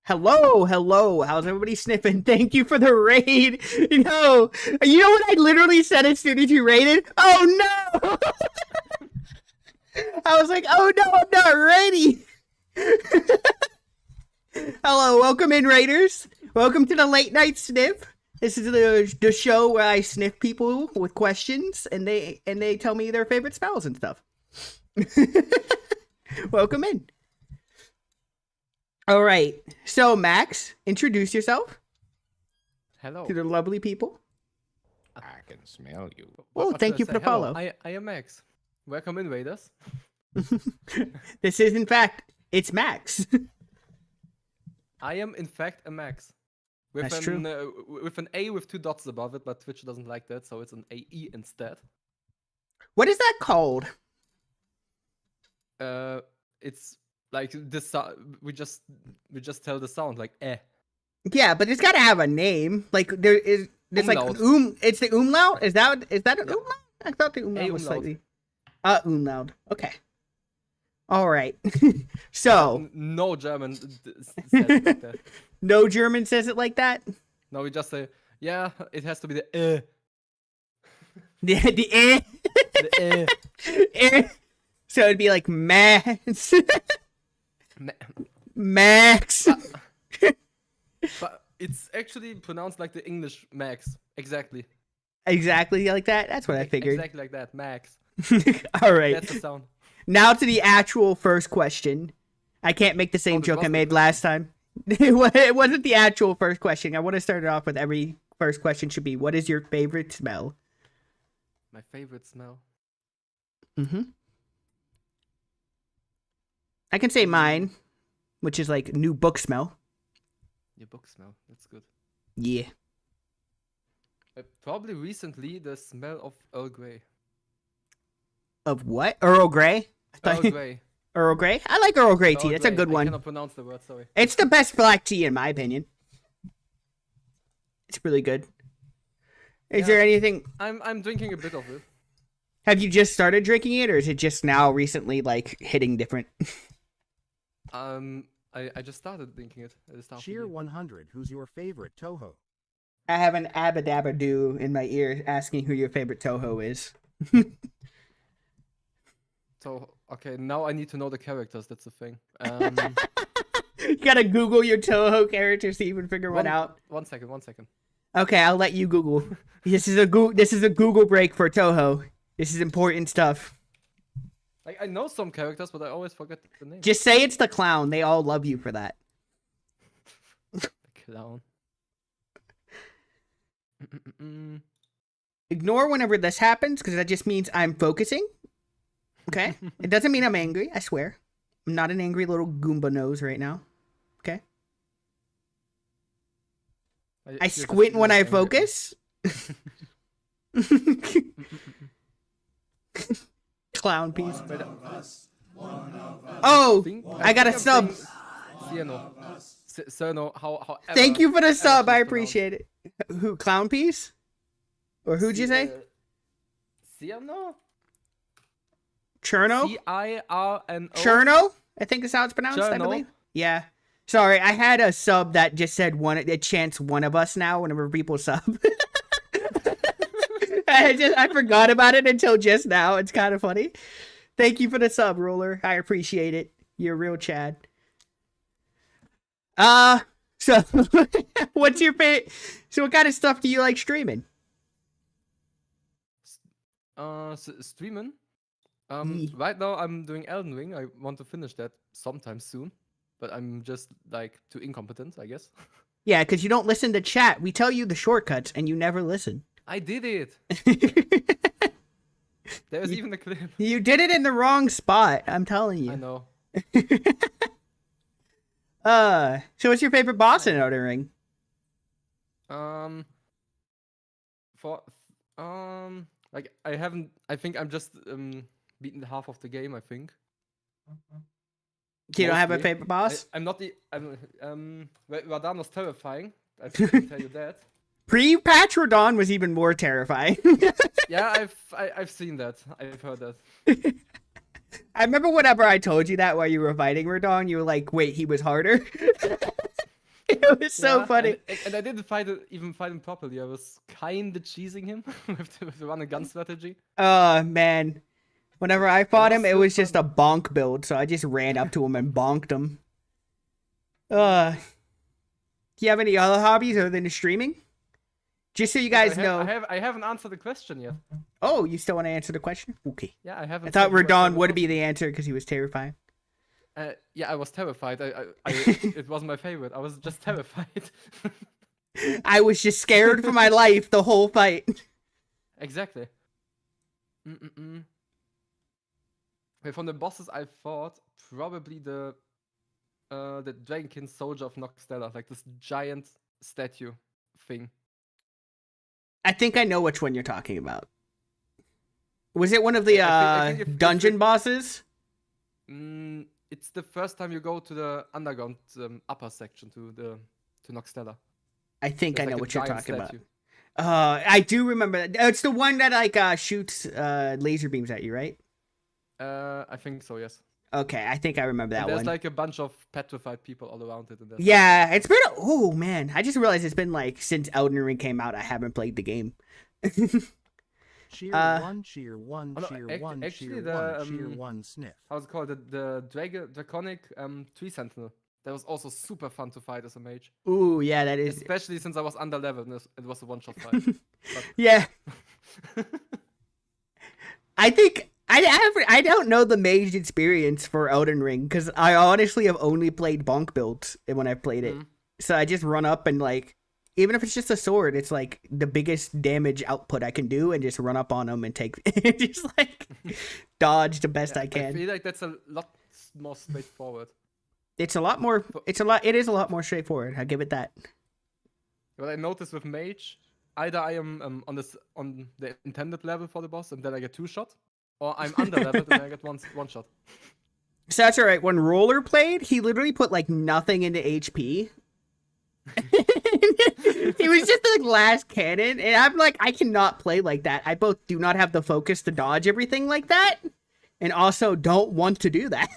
Hello, hello. How's everybody sniffing? Thank you for the raid. You know what I literally said as soon as you raided? Oh no! I was like, oh no, I'm not ready. Hello, welcome in, raiders. Welcome to the late night sniff. This is the show where I sniff people with questions, and they tell me their favorite spells and stuff. Welcome in. All right, so Max, introduce yourself. Hello. To the lovely people. I can smell you. Oh, thank you for the follow. I am Max. Welcome in, Raiders. This is, in fact, it's Max. I am, in fact, a Max. With That's an, true. With an A with 2 dots above it, but Twitch doesn't like that, so it's an AE instead. What is that called? It's like this. We just tell the sound like eh. Yeah, but it's got to have a name. Like there's Umlaut. like It's the umlaut. Is that an umlaut? I thought the umlaut was umlaut. slightly. Umlaut. Okay. All right. So No German says it like that. no German says it like that. No, we just say yeah. It has to be the eh. The eh. The eh. Eh. So it'd be like Max. Ma- Max. But it's actually pronounced like the English Max. Exactly. Exactly like that. That's what I figured. Exactly like that, Max. All right. That's the sound. Now to the actual first question. I can't make the same joke I made last time. It wasn't the actual first question. I want to start it off with every first question should be, what is your favorite smell? My favorite smell. Mm-hmm. I can say mine, which is like new book smell. Your book smell. That's good. Yeah. Probably recently the smell of Earl Grey. Of what? Earl Grey? Earl Grey. Earl Grey? I like Earl Grey tea. Earl That's a Grey. good I one. cannot pronounce the word, sorry. It's the best black tea in my opinion. It's really good. Is there anything... I'm drinking a bit of it. Have you just started drinking it, or is it just now recently like hitting different? I just started drinking it at the start of the Cheer year. 100, who's your favorite Toho? I have an abadabadoo in my ear asking who your favorite Toho is. So, okay, now I need to know the characters, that's the thing. You gotta Google your Toho characters to even figure one out. 1 second, 1 second. Okay, I'll let you Google. This is a Google break for Toho. This is important stuff. Like, I know some characters, but I always forget the name. Just say it's the clown. They all love you for that. The clown. Ignore whenever this happens, because that just means I'm focusing. Okay? It doesn't mean I'm angry, I swear. I'm not an angry little Goomba nose right now. Okay? I squint when I focus. Clown piece. Oh, I got a sub. Cerno, how Thank you for the sub. I appreciate it. Who, clown piece? Or who'd you say? Cerno? Cherno? Cirno? Cherno? I think is how it's pronounced, I Cherno. believe. Yeah. Sorry, I had a sub that just said it chants one of us now whenever people sub. I forgot about it until just now. It's kind of funny. Thank you for the sub, Roller. I appreciate it. You're a real Chad. So what's your favorite? So what kind of stuff do you like streaming? Streaming. Right now I'm doing Elden Ring. I want to finish that sometime soon, but I'm just like too incompetent, I guess. Yeah, because you don't listen to chat. We tell you the shortcuts and you never listen. I did it. There's even a clip. You did it in the wrong spot. I'm telling you. I know. So what's your favorite boss in Elden Ring? Like I think I'm just beaten half of the game, I think. You don't have a Mostly. favorite boss? I'm not the Radan was terrifying. I can tell you that. Pre-patch Radon was even more terrifying. Yeah, I've seen that. I've heard that. I remember whenever I told you that while you were fighting Radon, you were like, wait, he was harder? It was so Yeah, funny. And I didn't even fight him properly. I was kinda cheesing him with the run and gun strategy. Oh man. Whenever I It fought was him, it still was just a fun. bonk build, so I just ran up to him and bonked him. Do you have any other hobbies other than streaming? Just so you Yes, guys know. I haven't answered the question yet. Oh, you still want to answer the question? Okay. Yeah, I I haven't. thought said my Radon favorite would be hobby. the answer because he was terrifying. Yeah, I was terrified. It wasn't my favorite. I was just terrified. I was just scared for my life the whole fight. Exactly. Okay, from the bosses I fought, probably the Dragonkin Soldier of Noxtella, like this giant statue thing. I think I know which one you're talking about. Was it one of the I think if dungeon it- bosses? It's the first time you go to the underground upper section to Noxtella. I think I There's know like a what you're giant talking statue. about. I do remember that. It's the one that like shoots laser beams at you, right? I think so, yes. Okay, I think I remember that And there's one. like a bunch of petrified people all around it. And there's Yeah, it's been. Oh man, I just realized it's been like since Elden Ring came out. I haven't played the game. Cheer Uh, one, cheer one, Oh, no, cheer one, actually cheer the, one, cheer um, one, sniff. how's it called? The draconic tree sentinel. That was also super fun to fight as a mage. Ooh, yeah, that is. Especially since I was under level and it was a one-shot fight. Yeah, I think I don't know the mage experience for Elden Ring because I honestly have only played bonk builds when I've played it. Mhm. So I just run up and like, even if it's just a sword, it's like the biggest damage output I can do, and just run up on them and take, just like dodge the best Yeah, I can. feel like that's a lot more straightforward. It's a lot more. It is a lot more straightforward. I give it that. What I noticed with mage, either I am on the intended level for the boss and then I get 2-shot, or I'm under leveled and I get one shot. So that's all right. When Roller played, he literally put like nothing into HP. He was just the last cannon, and I'm like, I cannot play like that. I both do not have the focus to dodge everything like that, and also don't want to do that.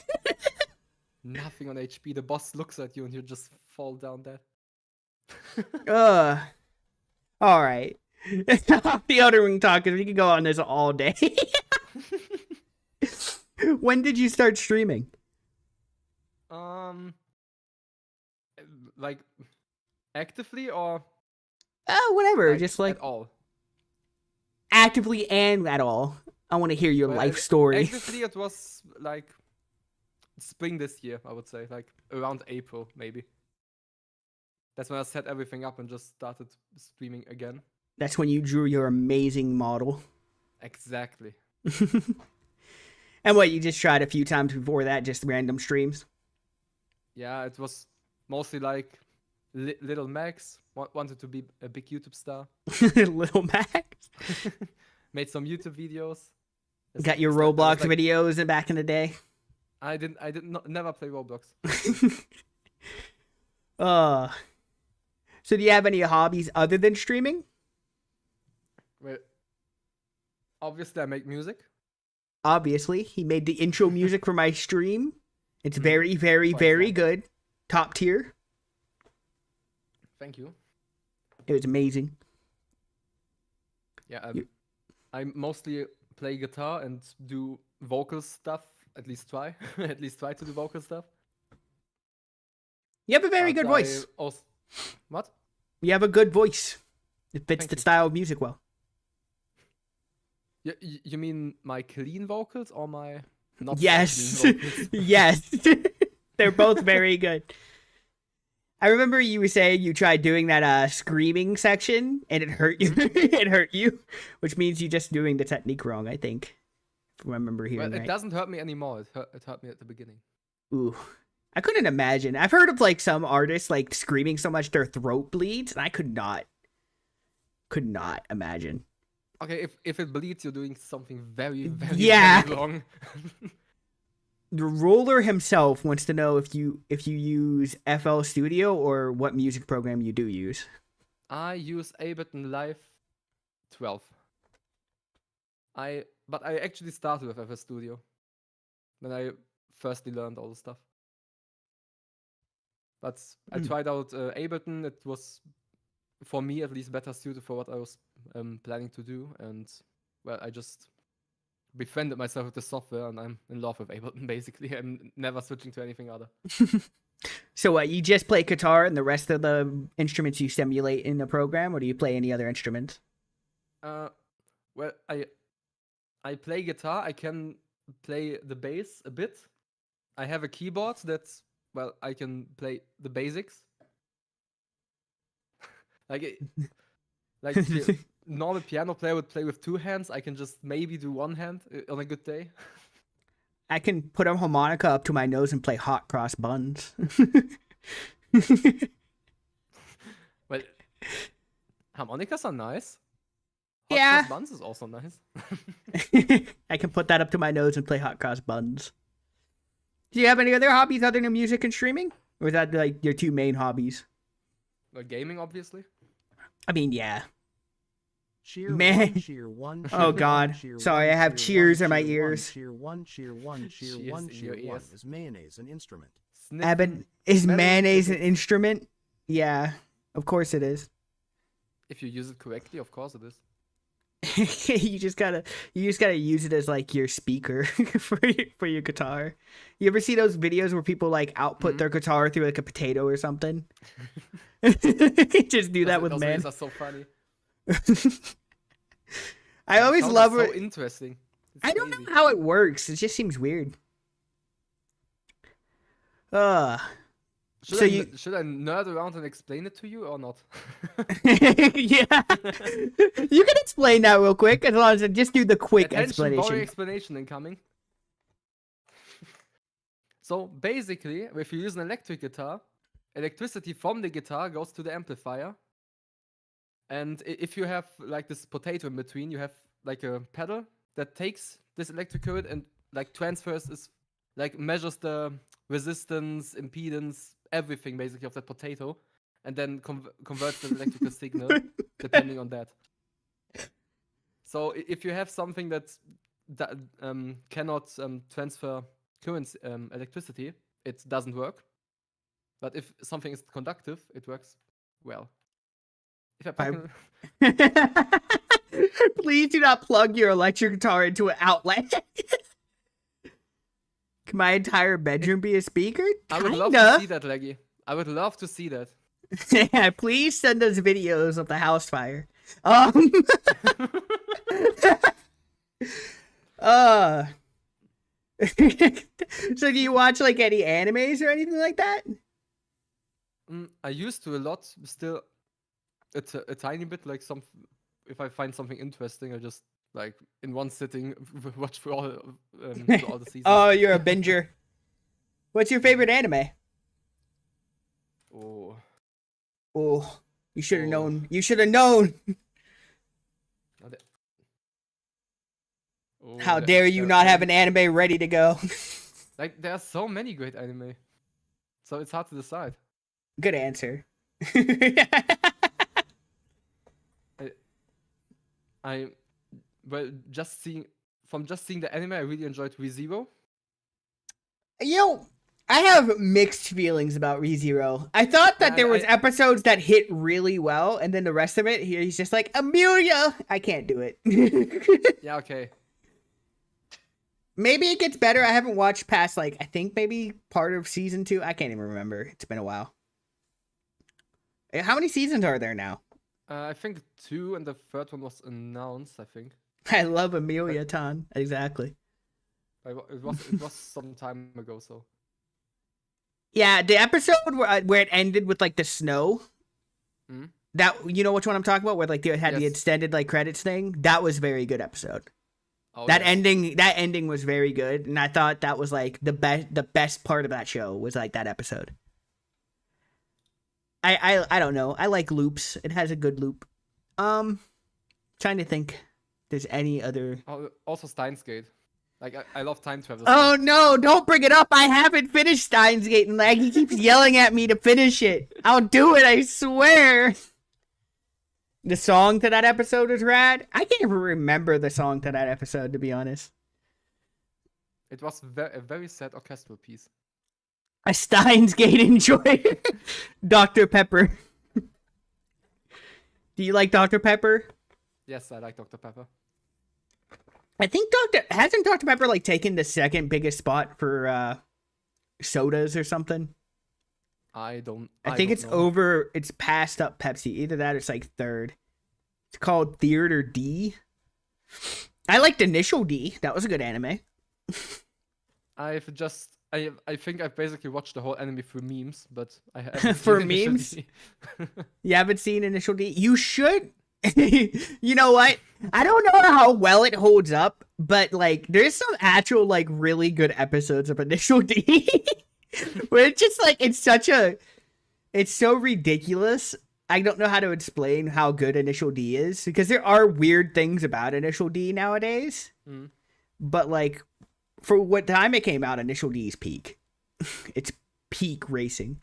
Nothing on HP. The boss looks at you and you just fall down dead. All right. The Elden Ring talk, because we could go on this all day. When did you start streaming? Like actively or Oh, whatever. Just like at all. actively and at all. I want to hear your Well, life story. Actively, it was like spring this year, I would say, like around April maybe. That's when I set everything up and just started streaming again. That's when you drew your amazing model. Exactly. And what, you just tried a few times before that, just random streams? Yeah, it was mostly like little Max wanted to be a big YouTube star. Little Max. Made some YouTube videos. Got your It's like- I was Roblox like- videos in back in the day. I never play Roblox. So do you have any hobbies other than streaming? Well, obviously I make music. Obviously, he made the intro music for my stream. It's Mhm. very, very, Quite very fun. good. Top tier. Thank you. It was amazing. Yeah, You- I mostly play guitar and do vocal stuff. At least try. At least try to do vocal stuff. You have a very But good voice. I also... What? You have a good voice. It fits Thank the you. style of music well. You mean my clean vocals or my not so Yes. clean vocals? Yes. They're both very good. I remember you were saying you tried doing that screaming section and it hurt you. It hurt you, which means you're just doing the technique wrong, I think. If I remember hearing Well, it right. doesn't hurt me anymore. It hurt me at the beginning. Ooh. I couldn't imagine. I've heard of like some artists like screaming so much their throat bleeds, and I could not imagine. Okay, if it bleeds, you're doing something very, very, Yeah. very wrong. The Roller himself wants to know if you use FL Studio or what music program you do use. I use Ableton Live 12. But I actually started with FL Studio when I firstly learned all the stuff. But I tried out Ableton. It was, for me at least, better suited for what I was planning to do. And well, I just befriended myself with the software, and I'm in love with Ableton. Basically, I'm never switching to anything other. So what, you just play guitar and the rest of the instruments you simulate in the program, or do you play any other instruments? Well, I play guitar. I can play the bass a bit. I have a keyboard that's, well, I can play the basics. like the normal piano player would play with two hands. I can just maybe do one hand on a good day. I can put a harmonica up to my nose and play hot cross buns. Well, harmonicas are nice. Hot Yeah. cross buns is also nice. I can put that up to my nose and play hot cross buns. Do you have any other hobbies other than music and streaming? Or is that like your two main hobbies? Gaming, obviously. I mean, yeah. Cheer Man. one, cheer one, cheer Oh, one, God. cheer Sorry, one, I have cheer cheers one, in my cheer one, ears. Cheer one, cheer one, cheer Cheers one, in your cheer one. ears. Is mayonnaise an instrument? Eben, is mayonnaise an Mayonnaise- instrument? Yeah, of course it is. If you use it correctly, of course it is. you just gotta use it as like your speaker for your guitar. You ever see those videos where people like output their guitar through like a potato or something? Just do that with those man. videos are so funny. I always Sound love so it. interesting. It's I don't know crazy. how it works. It just seems weird. Should So I, you- should I nerd around and explain it to you or not? Yeah. You can explain that real quick as long as I just do the quick Attention, boring explanation. explanation incoming. So basically, if you use an electric guitar, electricity from the guitar goes to the amplifier. And if you have like this potato in between, you have like a pedal that takes this electric current and like transfers is like measures the resistance, impedance, everything basically of that potato, and then converts the electrical signal depending on that. So if you have something that cannot transfer current electricity, it doesn't work. But if something is conductive, it works well. If I plug in- Please do not plug your electric guitar into an outlet. Can my entire bedroom be a speaker? I would love to Kinda. see that, Leggy. I would love to see that. Yeah, please send us videos of the house fire. Uh So do you watch like any animes or anything like that? I used to a lot. Still, it's a tiny bit. Like if I find something interesting, I just like in one sitting watch through all the seasons. Oh, you're a binger. What's your favorite anime? Oh, Oh, you should have Oh. known. You should have known. now that- oh, How there- dare you there- not there- have an anime ready to go? Like there are so many great anime, so it's hard to decide. Good answer. I well just seeing the anime, I really enjoyed ReZero. Yo, I have mixed feelings about ReZero. I thought that Yeah, there was I- episodes that hit really well, and then the rest of it, he's just like, Amelia! I can't do it. Yeah, okay. Maybe it gets better. I haven't watched past, like, I think maybe part of season 2. I can't even remember. It's been a while. How many seasons are there now? I think 2 and the third one was announced. I think I love Amelia Tan. Exactly. it was some time ago. So Yeah, the episode where it ended with, like, the snow. Mhm. That, you know which one I'm talking about? Where, like, they had the Yes. extended, like, credits thing? That was a very good episode. oh, That yes. ending was very good, and I thought that was like the best part of that show was like that episode. I don't know. I like loops. It has a good loop. Trying to think. If there's any other? Also Steins Gate. Like I love time travel. Oh no! Don't bring it up. I haven't finished Steins Gate, and like he keeps yelling at me to finish it. I'll do it. I swear. The song to that episode is rad. I can't even remember the song to that episode, to be honest. It was a very sad orchestral piece. A Steins Gate enjoy Dr. Pepper. Do you like Dr. Pepper? Yes, I like Dr. Pepper. I think hasn't Dr. Pepper like taken the second biggest spot for sodas or something? I think don't it's know. over. It's passed up Pepsi. Either that or it's like third. It's called Theater D. I liked Initial D. That was a good anime. I think I've basically watched the whole anime through memes, but I haven't For seen Initial memes? D. You haven't seen Initial D? You should. You know what? I don't know how well it holds up, but like there's some actual like really good episodes of Initial D. Where it's just like it's so ridiculous. I don't know how to explain how good Initial D is because there are weird things about Initial D nowadays. Mm. But like for what time it came out, Initial D's peak. It's peak racing.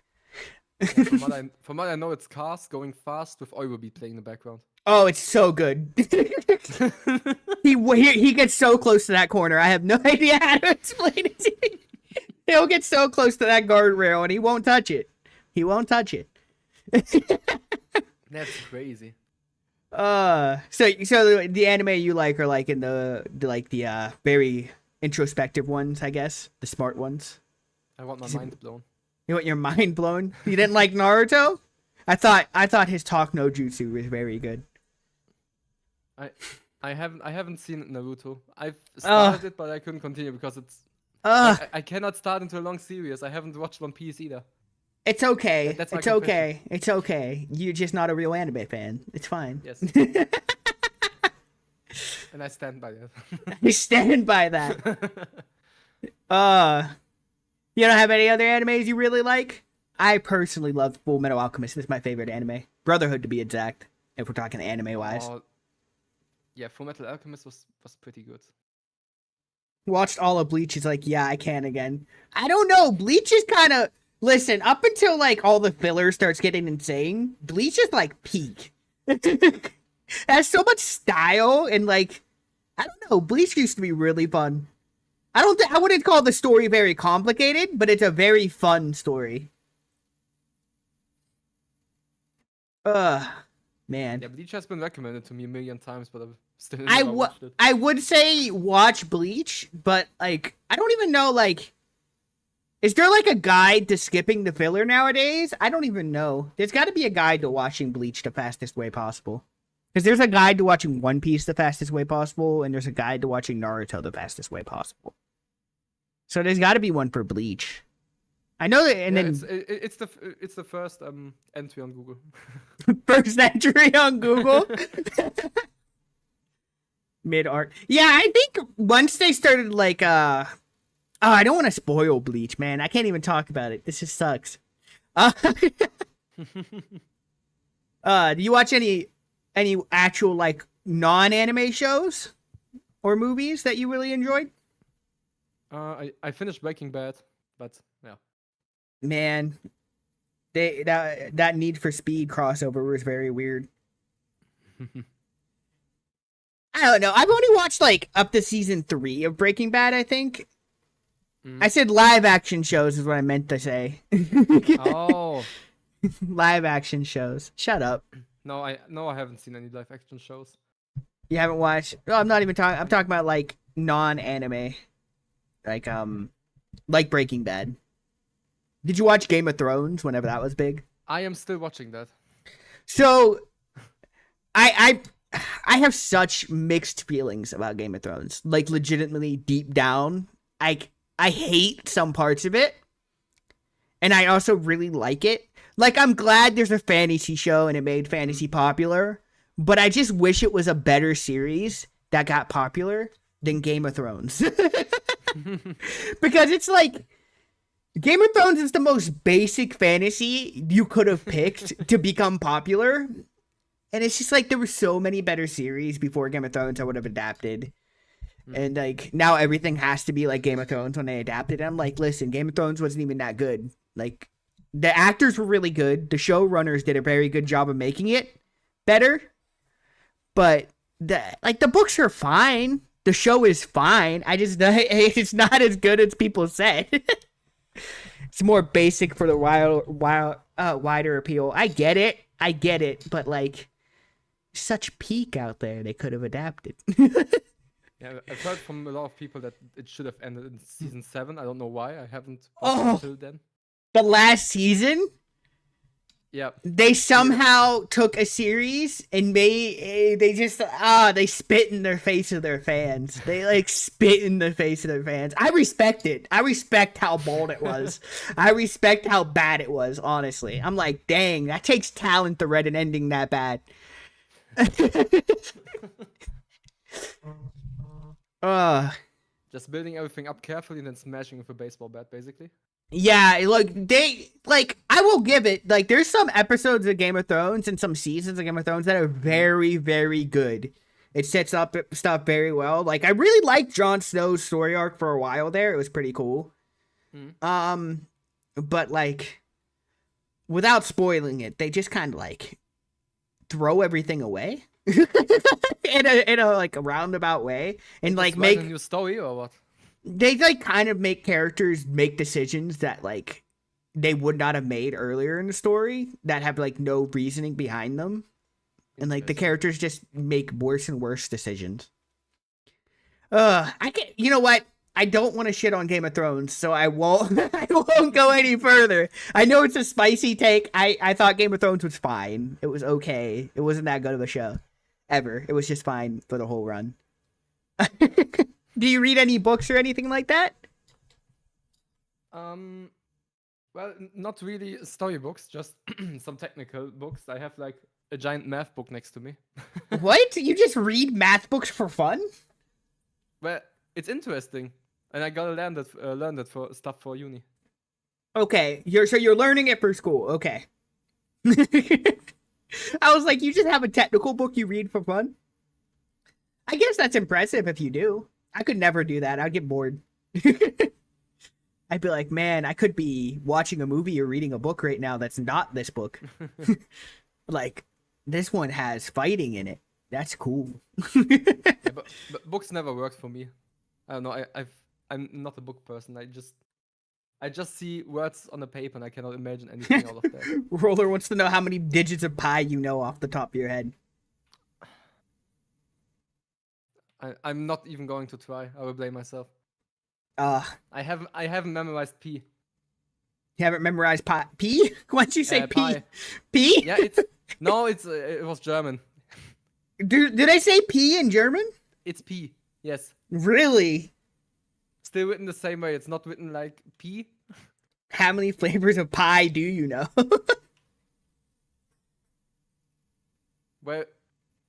Yeah, from what I know, it's cars going fast with Eurobeat playing in the background. Oh, it's so good. he gets so close to that corner. I have no idea how to explain it to you. He'll get so close to that guardrail and he won't touch it. He won't touch it. That's crazy. So the anime you like are like in the very introspective ones, I guess, the smart ones. I want my mind blown. You want your mind blown? You didn't like Naruto? I thought his talk no jutsu was very good. I haven't seen Naruto. I've started it, but I couldn't continue because it's. I cannot start into a long series. I haven't watched One Piece either. It's okay. That's my It's okay. It's okay. You're just not a real anime fan. It's fine. Yes. And I stand by that. I stand by that. You don't have any other animes you really like? I personally love Full Metal Alchemist. This is my favorite anime. Brotherhood, to be exact. If we're talking anime wise. Yeah, Full Metal Alchemist was pretty good. Watched all of Bleach. Is like, yeah, I can again. I don't know. Bleach is kind of. Listen, up until like all the filler starts getting insane, Bleach is like peak. It has so much style and like, I don't know. Bleach used to be really fun. I wouldn't call the story very complicated, but it's a very fun story. Man. Yeah, Bleach has been recommended to me a million times, but I've still never watched it. I would say watch Bleach, but like I don't even know like is there like a guide to skipping the filler nowadays? I don't even know. There's got to be a guide to watching Bleach the fastest way possible. Because there's a guide to watching One Piece the fastest way possible, and there's a guide to watching Naruto the fastest way possible. So there's got to be one for Bleach. I know that, and Yeah, then it's the first entry on Google. first entry on Google. Mid art. Yeah, I think once they started like oh, I don't want to spoil Bleach, man. I can't even talk about it. This just sucks. Do you watch any actual like non-anime shows or movies that you really enjoyed? I finished Breaking Bad, but yeah. Man, that Need for Speed crossover was very weird. I don't know. I've only watched like up to season 3 of Breaking Bad, I think. I said live action shows is what I meant to say. Oh. Live action shows. Shut up. No, I haven't seen any live action shows. You haven't watched? No, I'm not even talking. I'm talking about like non-anime, like Breaking Bad. Did you watch Game of Thrones whenever that was big? I am still watching that. So, I have such mixed feelings about Game of Thrones. Like legitimately deep down, I hate some parts of it, and I also really like it. Like I'm glad there's a fantasy show and it made fantasy popular, but I just wish it was a better series that got popular than Game of Thrones. Because it's like Game of Thrones is the most basic fantasy you could have picked to become popular. And it's just like there were so many better series before Game of Thrones I would have adapted. And like now everything has to be like Game of Thrones when they adapted it. I'm like, listen, Game of Thrones wasn't even that good. Like the actors were really good. The showrunners did a very good job of making it better. But the books are fine. The show is fine. It's not as good as people said. It's more basic for the wider appeal. I get it, but like, such peak out there, they could have adapted. Yeah, I've heard from a lot of people that it should have ended in season 7. I don't know why. I haven't watched Oh. until then. The last season, Yeah. they somehow took a series and they spit in their face of their fans. They like spit in the face of their fans. I respect it. I respect how bold it was. I respect how bad it was, honestly. I'm like, dang, that takes talent to write an ending that bad. Just building everything up carefully and then smashing with a baseball bat, basically. Yeah, look, I will give it, like, there's some episodes of Game of Thrones and some seasons of Game of Thrones that are very, very good. It sets up stuff very well. Like, I really liked Jon Snow's story arc for a while there. It was pretty cool. But, like, without spoiling it, they just kind of, like, throw everything away. in a like a roundabout way, and like Just make write a new story or what? they like kind of make characters make decisions that like they would not have made earlier in the story that have like no reasoning behind them, and like the characters just make worse and worse decisions. I can't. You know what? I don't want to shit on Game of Thrones, so I won't. I won't go any further. I know it's a spicy take. I thought Game of Thrones was fine. It was okay. It wasn't that good of a show, ever. It was just fine for the whole run. Do you read any books or anything like that? Well, not really storybooks, just some technical books. I have like a giant math book next to me. What? You just read math books for fun? Well, it's interesting, and I gotta learn that for stuff for uni. Okay, you're learning it for school. Okay. I was like, you just have a technical book you read for fun? I guess that's impressive if you do. I could never do that. I'd get bored. I'd be like, man, I could be watching a movie or reading a book right now that's not this book. Like, this one has fighting in it. That's cool. Yeah, but books never worked for me. I don't know. I'm not a book person. I just see words on the paper and I cannot imagine anything out of that. Roller wants to know how many digits of pi you know off the top of your head. I'm not even going to try. I will blame myself. I I haven't memorized P. You haven't memorized pi? P? Why'd you say P? Pi. P? Yeah, it was German. Did I say P in German? It's P. Yes. Really? Still written the same way. It's not written like P. How many flavors of pie do you know? Well,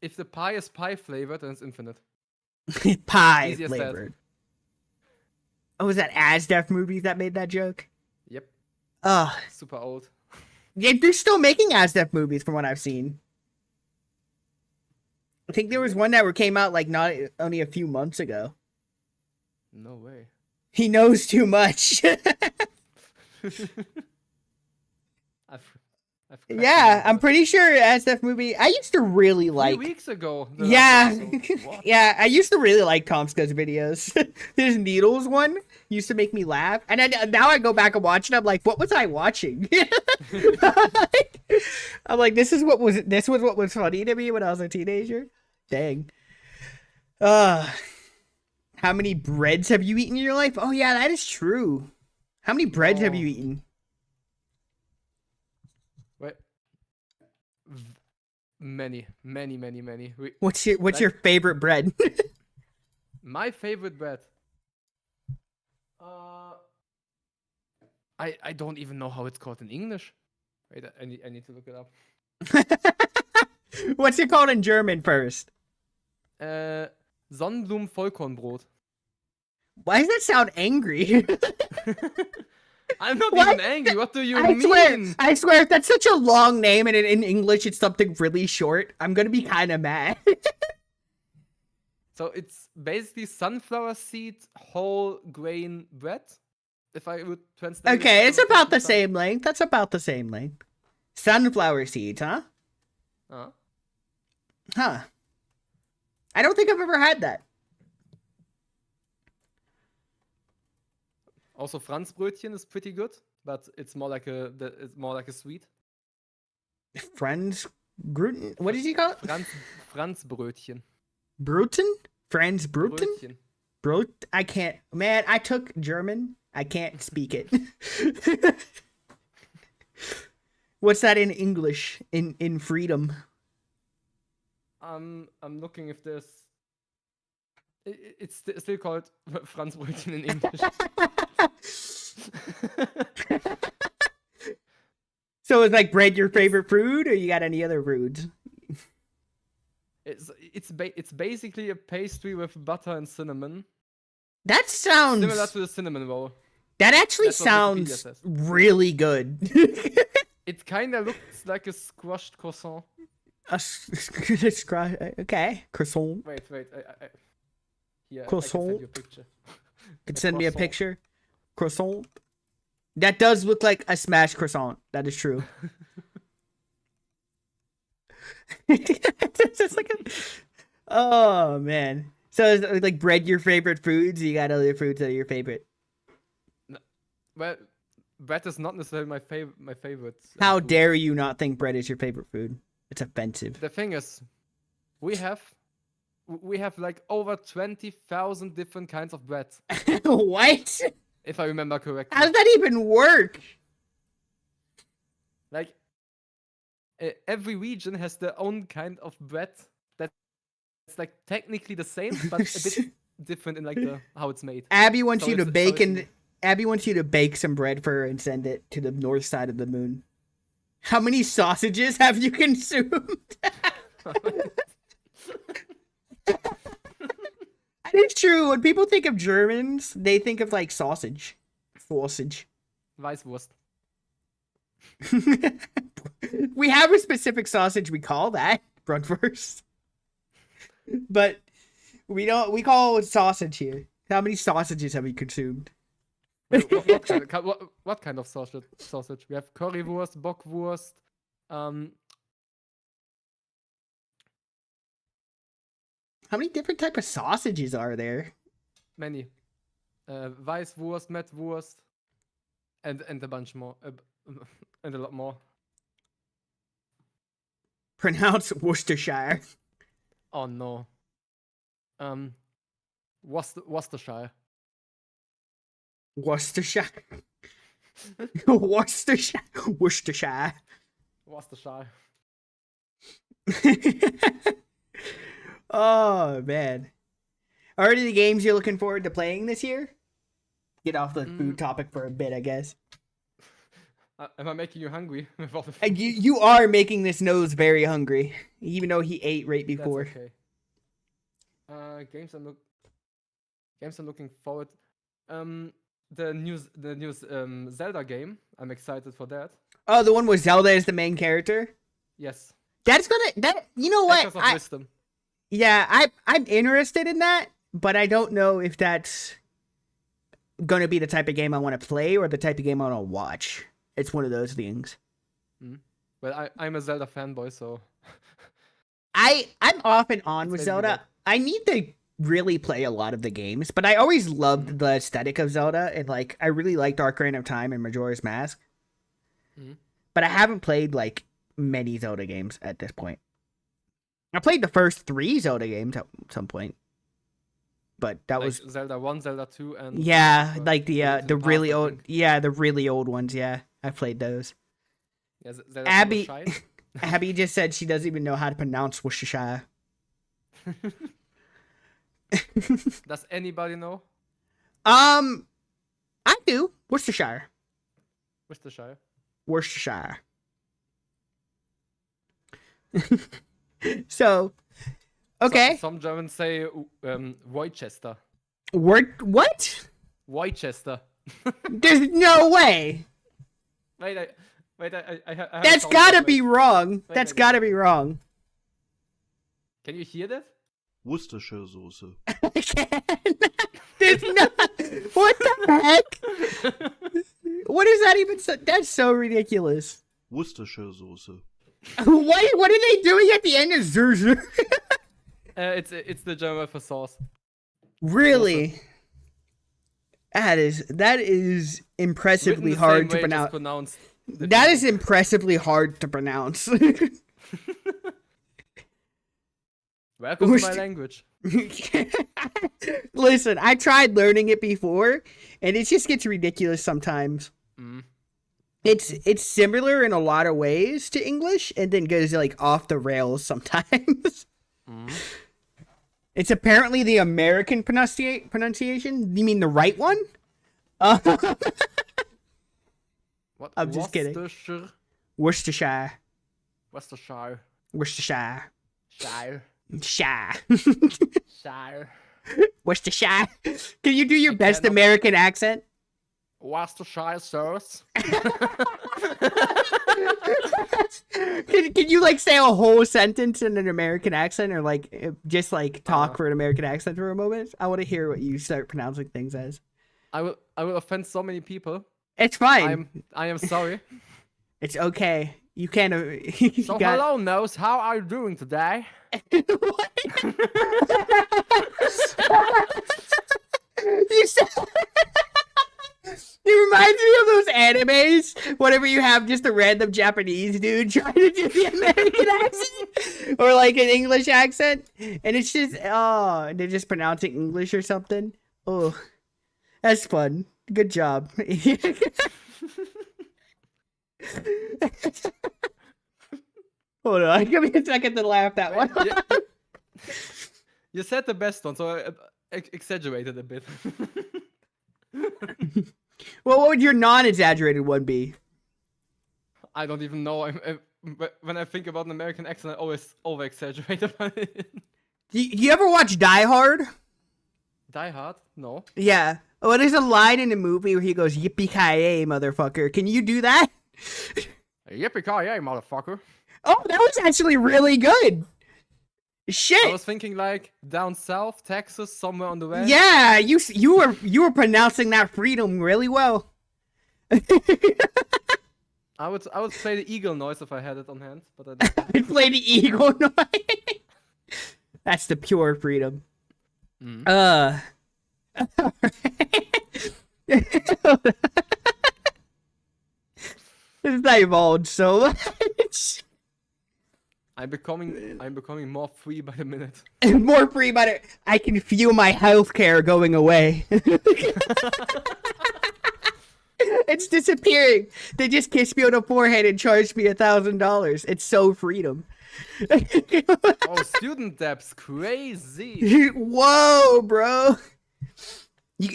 if the pie is pie flavored, then it's infinite. Pie Easy as that. flavored. Oh, was that Asdef movies that made that joke? Yep. Ugh. Super old. Yeah, they're still making Asdef movies from what I've seen. I think there was one that came out like not only a few months ago. No way. He knows too much. I've Yeah, I'm pretty sure Asdef movie. I used to really like. 3 weeks ago. the last Yeah, episode. What? yeah. I used to really like Tomska's videos. His needles one used to make me laugh, and now I go back and watch it. I'm like, what was I watching? I'm like, this was what was funny to me when I was a teenager. Dang. How many breads have you eaten in your life? Oh yeah, that is true. How many breads have you eaten? Wait. Many. What's your favorite bread? My favorite bread. I don't even know how it's called in English. Wait, I need to look it up. What's it called in German first? Sonnenblumen Vollkornbrot. Why does that sound angry? I'm not What? even angry. What do you I mean? swear, if that's such a long name and in English it's something really short, I'm gonna be kind of mad. So it's basically sunflower seed whole grain bread. If I would translate. Okay, it it's from about the English. same length. That's about the same length. Sunflower seeds, huh? Huh. I don't think I've ever had that. Also Franzbrötchen is pretty good, but it's more like a sweet. Franz Gruten? What did you call it? Franzbrötchen. Bruton? Franz Bruton? Brötchen. Brot? I can't. Man, I took German. I can't speak it. What's that in English? In freedom? I'm looking if there's. It's still called Franzbrötchen in English. So is like bread your favorite food, or you got any other foods? It's basically a pastry with butter and cinnamon, That sounds. similar to the cinnamon roll. That actually That's what Wikipedia sounds says. really good. It kind of looks like a squashed croissant. Okay, croissant. Wait. Here, Croissant. I can send you a picture. Can send me a croissant. picture. Croissant. That does look like a smashed croissant. That is true. It's just like a... Oh man. So is like bread your favorite foods? You got other foods that are your favorite? Well, bread is not necessarily my favorite. How food. dare you not think bread is your favorite food? It's offensive. The thing is, we have like over 20,000 different kinds of bread, What? if I remember correctly. How does that even work? Like every region has their own kind of bread that's like technically the same, but a bit different in like how it's made. Abby wants So you to it's- so bake it's- Abby wants you to bake some bread for her and send it to the north side of the moon. How many sausages have you consumed? It's true. When people think of Germans, they think of like sausage. Sausage. Weißwurst. We have a specific sausage we call that, Brunwurst. But we call it sausage here. How many sausages have you consumed? What kind of sausage? We have Currywurst, Bockwurst. How many different type of sausages are there? Many. Weißwurst, Mettwurst, and a bunch more, and a lot more. Pronounce Worcestershire. Oh no. Worcestershire. Worcestershire. Worcestershire. Worcestershire. Worcestershire. Oh man. Are any of the games you're looking forward to playing this year? Get off the food topic for a bit, I guess. Am I making you hungry with all the food? And you are making this nose very hungry, even though he ate right That's before. okay. Games I'm looking forward. The new Zelda game. I'm excited for that. Oh, the one where Zelda is the main character. Yes. You know what? Echoes of Wisdom. I'm interested in that, but I don't know if that's gonna be the type of game I want to play or the type of game I want to watch. It's one of those things. Well, I'm a Zelda fanboy, so I'm off and on with It's Zelda. maybe I need to really play a lot of the games, but I always loved the aesthetic of Zelda, and like I really liked Ocarina of Time and Majora's Mask. Mhm. But I haven't played like many Zelda games at this point. I played the first 3 Zelda games at some point, but that like was Zelda 1, Zelda 2, and like the Link to the the really Past, I old think. the really old ones. Yeah, I played those. yeah, Zelda Abby- Shine. Abby just said she doesn't even know how to pronounce Worcestershire. Does anybody know I do. Worcestershire. Worcestershire? Worcestershire. So, okay. Some Germans say Worcester. What? Worcester. There's no way. Wait, I have a That's sound gotta drop, be wait. wrong. That's wait. gotta be wrong. Can you hear that? Worcestershire Soße. I can't. There's no. What the heck? What is that even? That's so ridiculous. Worcestershire Soße. What are they doing at the end of Zurzer? It's the German word for sauce. Really? That is impressively Written the hard same to way, just pronounce. pronounced That is differently. impressively hard to pronounce. Welcome to my language. Listen, I tried learning it before, and it just gets ridiculous sometimes. Mm. It's similar in a lot of ways to English, and then goes like off the rails sometimes. Mm. It's apparently the American pronunciation. You mean the right one? What? I'm just kidding. Worcestershire. Worcestershire. Worcestershire. Worcestershire. Shire. Shire. Shire. Worcestershire. Can you do your best cannot- American accent? Worcestershire sauce. Can you like say a whole sentence in an American accent, or like just like talk for an American accent for a moment? I want to hear what you start pronouncing things as. I will offend so many people. It's fine. I am sorry. It's okay. You can't. You So got- hello, Nose. How are you doing today? What? You said. It reminds me of those animes. Whenever you have just a random Japanese dude trying to do the American accent or like an English accent, and it's just they're just pronouncing English or something. Oh, that's fun. Good job. Hold on, give me a second to laugh that one. You said the best one, so I exaggerated a bit. Well, what would your non-exaggerated one be? I don't even know. When I think about an American accent, I always over-exaggerate about it. You ever watch Die Hard? Die Hard? No. Yeah. Oh, there's a line in the movie where he goes, "Yippee-ki-yay, motherfucker." Can you do that? Yippee-ki-yay, motherfucker. Oh, that was actually really good. I Shit. was thinking like down south, Texas, somewhere on the way. Yeah, you were pronouncing that freedom really well. I would play the eagle noise if I had it on hand, but I don't. I play the eagle noise. That's the pure freedom. Mm. This has evolved so much. I'm becoming more free by the minute. More free, but I can feel my healthcare going away. It's disappearing. They just kissed me on the forehead and charged me $1,000. It's so freedom. Oh, student debts, crazy. Whoa, bro.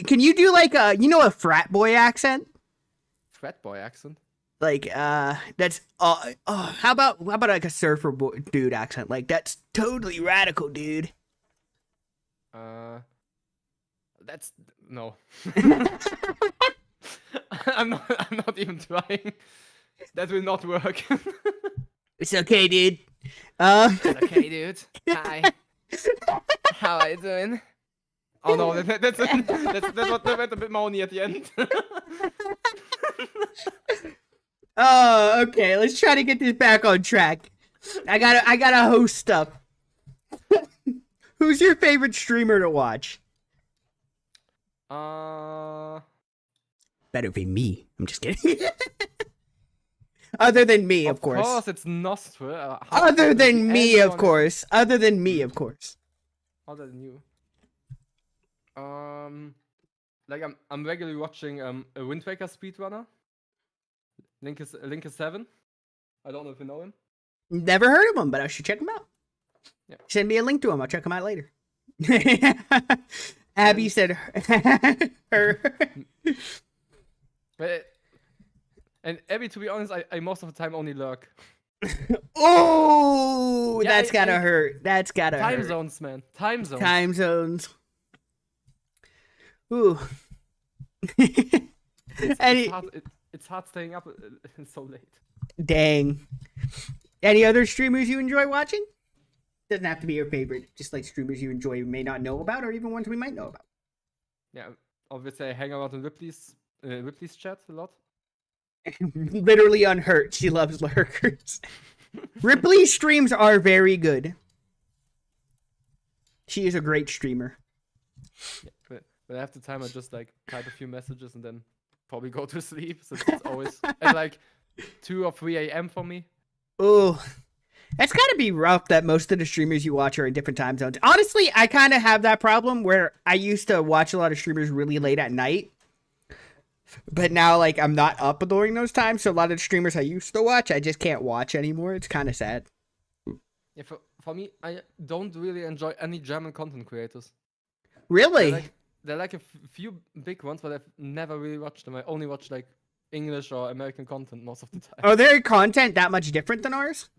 Can you do like a frat boy accent? Frat boy accent. Like that's how about like a surfer boy, dude accent? Like that's totally radical, dude. That's no. I'm not even trying. That will not work. It's okay, dude. Okay, dude. Hi. How are you doing? Oh no, that went a bit moany at the end. Oh, okay. Let's try to get this back on track. I gotta host stuff. Who's your favorite streamer to watch? Better be me. I'm just kidding. Other than me, of course. Of course, it's Nostra. Other than me, of Anyone- course. Other than me, of course. Other than you. Like I'm regularly watching a Wind Waker speedrunner. Link is 7. I don't know if you know him. Never heard of him, but I should check him out. Yeah. Send me a link to him. I'll check him out later. Abby said her. And Abby, to be honest, I most of the time only lurk. Oh, Yeah, that's gotta hurt. That's gotta Time hurt. zones, man. Time zones. Time zones. Ooh. Any It's hard staying up so late. dang. Any other streamers you enjoy watching? Doesn't have to be your favorite. Just like streamers you enjoy, may not know about, or even ones we might know about. Yeah, obviously I hang around in Ripley's chat a lot. Literally unhurt. She loves lurkers. Ripley's streams are very good. She is a great streamer. When I have the time, I just like type a few messages and then probably go to sleep. So it's always at like 2 or 3 a.m. for me. Ooh. It's gotta be rough that most of the streamers you watch are in different time zones. Honestly, I kind of have that problem where I used to watch a lot of streamers really late at night. But now, like, I'm not up during those times, so a lot of the streamers I used to watch, I just can't watch anymore. It's kind of sad. Yeah, for me, I don't really enjoy any German content creators. Really? They're like a few big ones, but I've never really watched them. I only watch like English or American content most of the time. Are their content that much different than ours?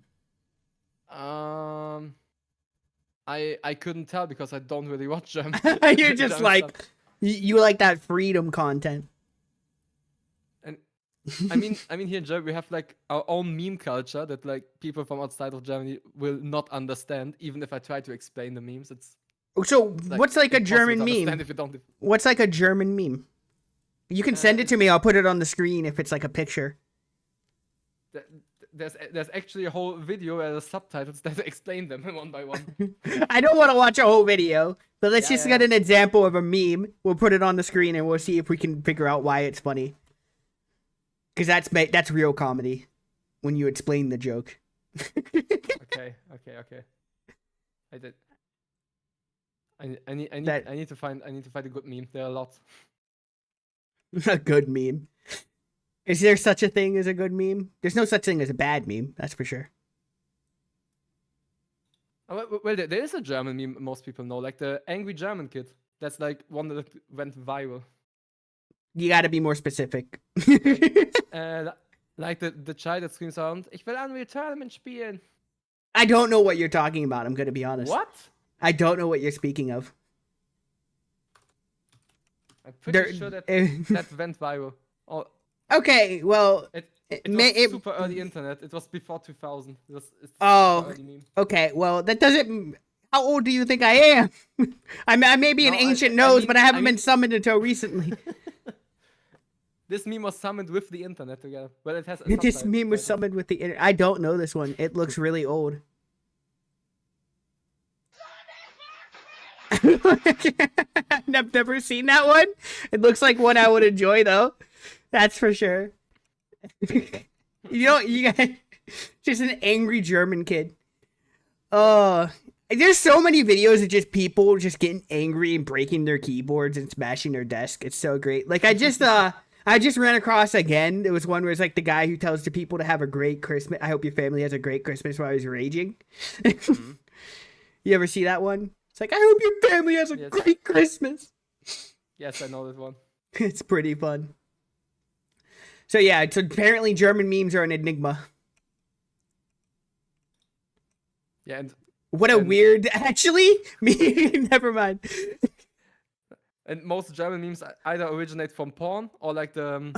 I couldn't tell because I don't really watch German. You're just German like, stuff. you like that freedom content. And I mean here in Germany we have like our own meme culture that like people from outside of Germany will not understand, even if I try to explain the memes. It's So, what's like a impossible German to understand meme? if you don't. What's like a German meme? You can send it to me. I'll put it on the screen if it's like a picture. There's actually a whole video where there's subtitles that explain them one by one. I don't want to watch a whole video, but let's Yeah, just yeah. get an example of a meme. We'll put it on the screen and we'll see if we can figure out why it's funny. Because that's real comedy when you explain the joke. Okay. I did. I need to find a good meme. There are a lot. A good meme. Is there such a thing as a good meme? There's no such thing as a bad meme, that's for sure. Oh, well, there is a German meme most people know, like the angry German kid. That's like one that went viral. You gotta be more specific. Like the child that screams around, "Ich will Unreal Tournament spielen." I don't know what you're talking about, I'm gonna be honest. What? I don't know what you're speaking of. I'm pretty There- sure that went viral. Oh, Okay, well, it may- was it- super early internet. It was before 2000. It's Oh. super early meme. okay, well, that doesn't... How old do you think I am? I may be an No, ancient I nose, mean- but I haven't I been mean- summoned until recently. This meme was summoned with the internet together. Well, it has. A This subtitle, meme was but- summoned with the internet. I don't know this one. It looks really old. I've never seen that one. It looks like one I would enjoy, though. That's for sure. You guys, just an angry German kid. There's so many videos of just people just getting angry and breaking their keyboards and smashing their desk. It's so great. Like I just ran across again. There was one where it's like the guy who tells the people to have a great Christmas. I hope your family has a great Christmas while he's raging. You ever see that one? It's like, I hope your family has a Yes. great Christmas. Yes, I know that one. It's pretty fun. So yeah, so apparently German memes are an enigma. Yeah, and What a And- weird, actually, me, never mind. most German memes either originate from porn or like the.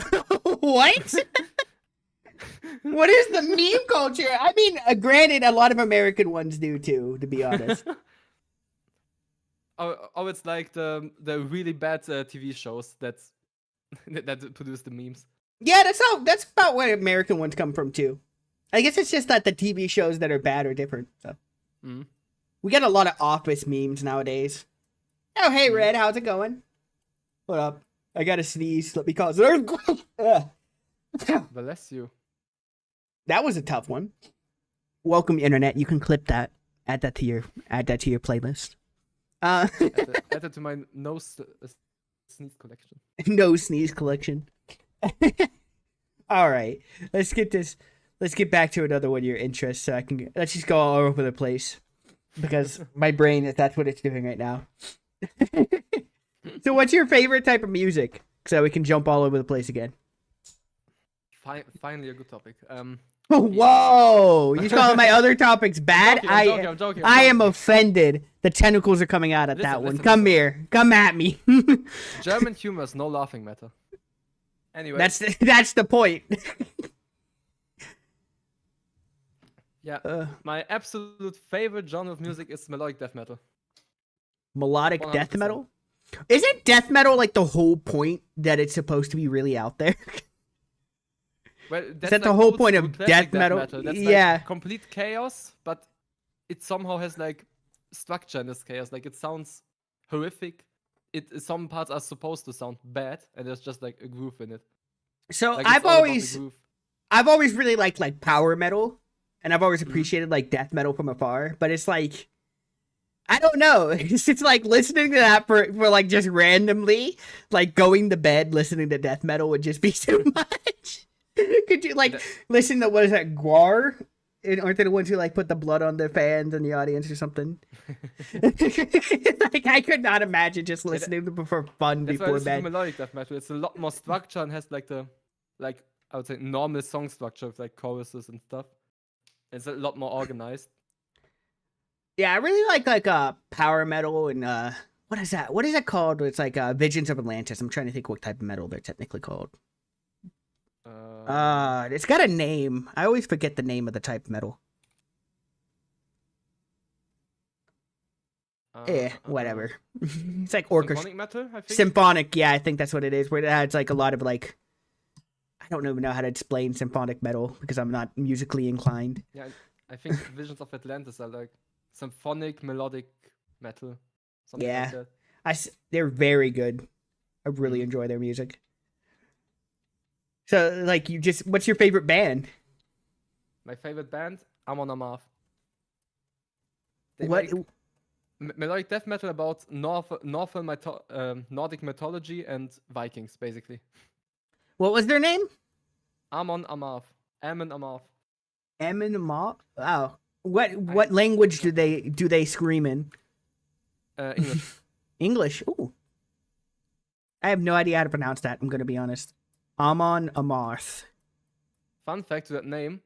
What? What is the meme culture? I mean, granted, a lot of American ones do too, to be honest. Oh, it's like the really bad TV shows that produce the memes. Yeah, that's about where American ones come from too. I guess it's just that the TV shows that are bad are different. So Mm. we get a lot of Office memes nowadays. Oh, hey Red, how's it going? What up? I gotta sneeze. Let me cause an earthquake. Ugh. Bless you. That was a tough one. Welcome, internet. You can clip that. Add that to your playlist. Add it to my nose sneeze collection. No sneeze collection. All right, let's get back to another one of your interests. So let's just go all over the place because my brain, that's what it's doing right now. So, what's your favorite type of music? So we can jump all over the place again. Finally, a good topic. Whoa! You calling my other topics bad? I'm joking. I am offended. The tentacles are coming out at that one. Listen. Come here. Come at me. German humor is no laughing matter. Anyway, that's the point. yeah. My absolute favorite genre of music is melodic death metal. Melodic death 100%. metal? Isn't death metal like the whole point that it's supposed to be really out there? Well, that's that the like whole old point school of classic death metal? That's Yeah. like complete chaos, but it somehow has like structure in this chaos. Like it sounds horrific. some parts are supposed to sound bad, and there's just like a groove in it. So Like, it's all about the groove. I've always really liked like power metal, and I've always Mhm. appreciated like death metal from afar. But it's like, I don't know. It's like listening to that for like just randomly, like going to bed listening to death metal would just be too much. Could you like listen to, what is that, Guar? Aren't they the ones who like put the blood on their fans in the audience or something? Like I could not imagine just listening to them for fun That's why before it's bed. melodic death metal. It's a lot more structure and has like I would say normal song structure with like choruses and stuff. It's a lot more organized. Yeah, I really like power metal and what is that? What is it called? It's like Visions of Atlantis. I'm trying to think what type of metal they're technically called. It's got a name. I always forget the name of the type of metal. Whatever. It's like orchestra. Symphonic metal, I think. Symphonic, yeah, I think that's what it is. Where it has like a lot of like, I don't even know how to explain symphonic metal because I'm not musically inclined. Yeah, I think Visions of Atlantis are like symphonic melodic metal. Something Yeah. like that. They're very good. I really Mhm. enjoy their music. So, like, what's your favorite band? My favorite band, Amon Amarth. They What? make melodic death metal about Nordic mythology and Vikings, basically. What was their name? Amon Amarth. Amon Amarth. Emin Ma. Wow. What language do they scream in? English. English. Ooh. I have no idea how to pronounce that. I'm gonna be honest. Amon Amarth. Fun fact to that name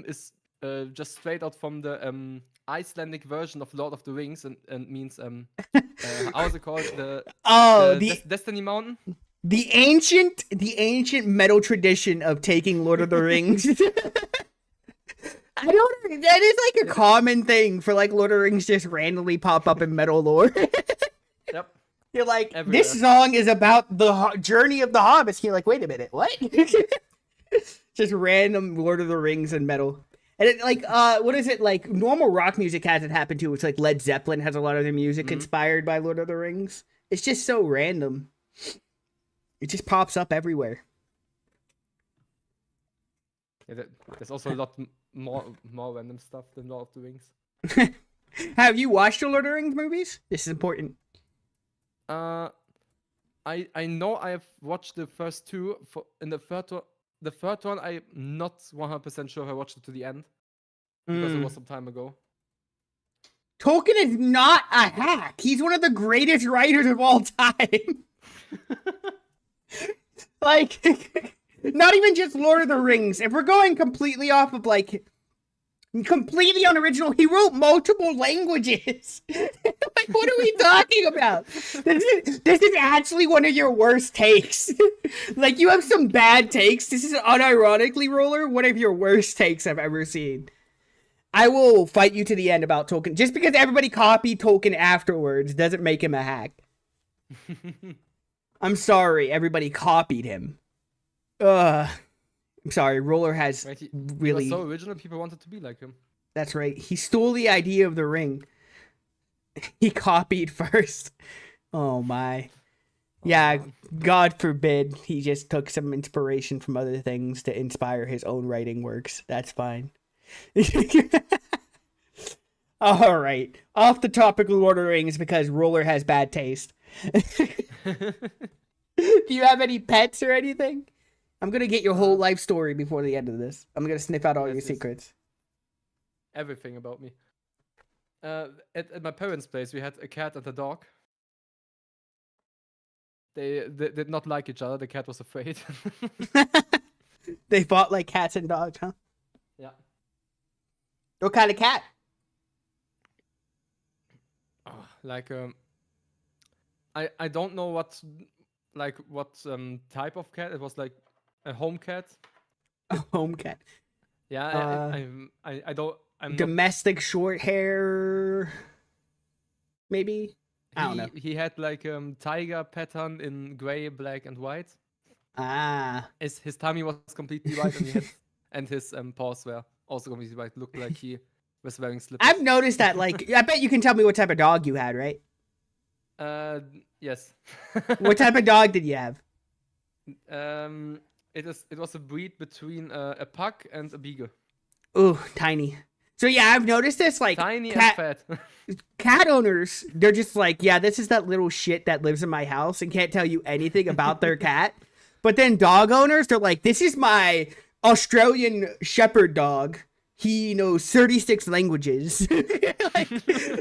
is just straight out from the Icelandic version of Lord of the Rings and means how's it called? The Destiny Mountain? The ancient metal tradition of taking Lord of the Rings. That is like a common thing for like Lord of the Rings just randomly pop up in metal lore. Yep. You're like, Everywhere. this song is about the journey of the hobbits. You're like, wait a minute, what? Just random Lord of the Rings and metal. And it, like, what is it, like, normal rock music hasn't happened too. It's like Led Zeppelin has a lot of their music inspired by Lord of the Rings. It's just so random. It just pops up everywhere. Yeah, there's also a lot more random stuff than Lord of the Rings. Have you watched the Lord of the Rings movies? This is important. I know I have watched the first two. In the third one, I'm not 100% sure if I watched it to the end because it was some time ago. Tolkien is not a hack. He's one of the greatest writers of all time. Like, not even just Lord of the Rings. If we're going completely off of, like, completely unoriginal, he wrote multiple languages. Like, what are we talking about? This is actually one of your worst takes. Like, you have some bad takes. This is unironically, Roller, one of your worst takes I've ever seen. I will fight you to the end about Tolkien. Just because everybody copied Tolkien afterwards doesn't make him a hack. I'm sorry, everybody copied him. I'm sorry, Roller has Right, he really... was so original, people wanted to be like him. That's right. He stole the idea of the ring. He copied first. Oh my. Yeah, man. God forbid he just took some inspiration from other things to inspire his own writing works. That's fine. All right. Off the topic of Lord of the Rings because Roller has bad taste. Do you have any pets or anything? I'm going to get your whole life story before the end of this. I'm going to sniff out all your Yes, yes. secrets. Everything about me. At my parents' place, we had a cat and a dog. They did not like each other. The cat was afraid. They fought like cats and dogs, huh? Yeah. What kind of cat? Like I don't know what type of cat. It was like a home cat. A home cat. Yeah, I don't. I'm not, Domestic short hair. Maybe? I don't know. He had like tiger pattern in gray, black, and white. Ah. His tummy was completely white, and he had and his paws were also completely white. Looked like he was wearing slippers. I've noticed that, like, I bet you can tell me what type of dog you had, right? Yes. What type of dog did you have? It was a breed between a pug and a beagle. Ooh, tiny. So yeah, I've noticed this like Tiny cat and cat owners, they're just like, yeah, this is that little shit that lives in my house and can't tell you anything about their cat. But then dog owners, they're like, this is my Australian Shepherd dog. He knows 36 languages. Like,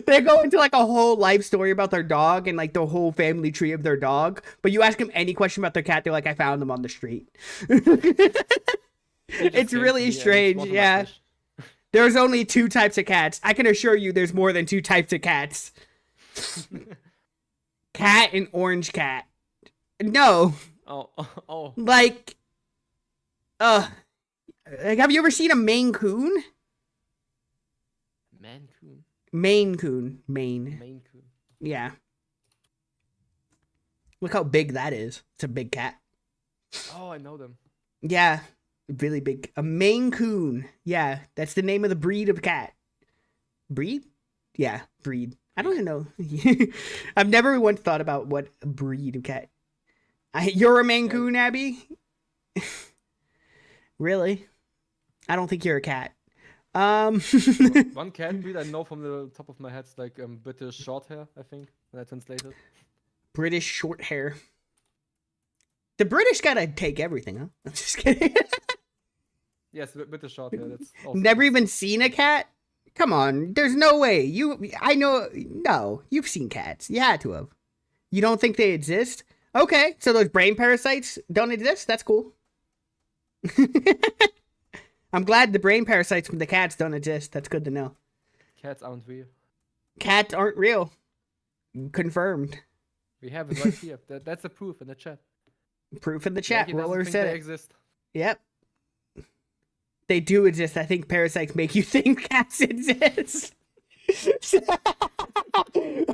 they go into like a whole life story about their dog and like the whole family tree of their dog. But you ask them any question about their cat, they're like, I found them on the street. It's really strange, yeah. There's only 2 types of cats. I can assure you there's more than 2 types of cats. Cat and orange cat. No. Oh. Like, have you ever seen a Maine Coon? Maine Maine. Coon. Yeah. Look how big that is. It's a big cat. Oh, I know them. Yeah. Really big. A Maine Coon. Yeah. That's the name of the breed of cat. Breed? Yeah. Breed. I don't even know. I've never once thought about what breed of cat. You're a Maine Coon, Abby? Really? I don't think you're a cat. One cat breed I know from the top of my head is like British short hair, I think, when I translate it. British short hair. The British gotta take everything, huh? I'm just kidding. Yes, British short hair. That's also Never even seen a cat? Come on, there's no way. No, you've seen cats. You had to have. You don't think they exist? Okay, so those brain parasites don't exist? That's cool. I'm glad the brain parasites from the cats don't exist. That's good to know. Cats aren't real. Cats aren't real. Confirmed. We have it right here. That's a proof in the chat. Proof in the chat. Maggie doesn't Roller think said they it. exist. Yep. They do exist. I think parasites make you think cats exist. Okay,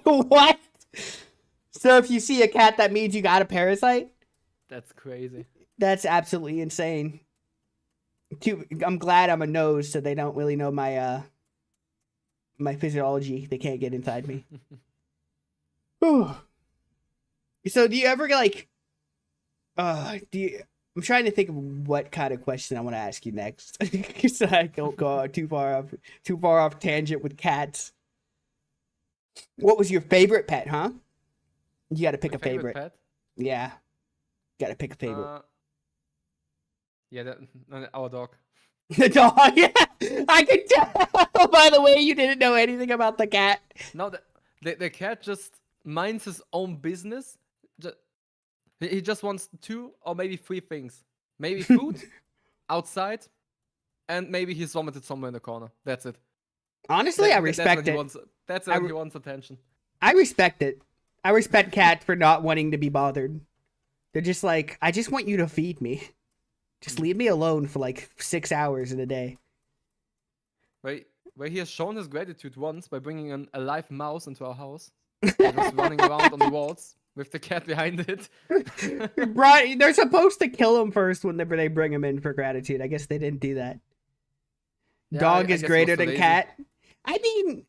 what? So if you see a cat, that means you got a parasite? That's crazy. That's absolutely insane. I'm glad I'm a nose, so they don't really know my my physiology. They can't get inside me. So do you ever like I'm trying to think of what kind of question I want to ask you next. So I don't go too far off tangent with cats. What was your favorite pet, huh? You gotta pick My a favorite. pet? Yeah. Gotta pick a favorite. Yeah, our dog. The dog, yeah. I could tell by the way you didn't know anything about the cat. No, the cat just minds his own business. He just wants 2 or maybe 3 things. Maybe food, outside, and maybe he's vomited somewhere in the corner. That's it. Honestly, I respect it. That's when he wants attention. I respect it. I respect cats for not wanting to be bothered. They're just like, I just want you to feed me. Just leave me alone for like 6 hours in a day. Where he has shown his gratitude once by bringing a live mouse into our house. Just running around on the walls with the cat behind it. Right, they're supposed to kill him first when they bring him in for gratitude. I guess they didn't do that. Yeah, Dog I is guess greater it was so than lazy. cat. I mean,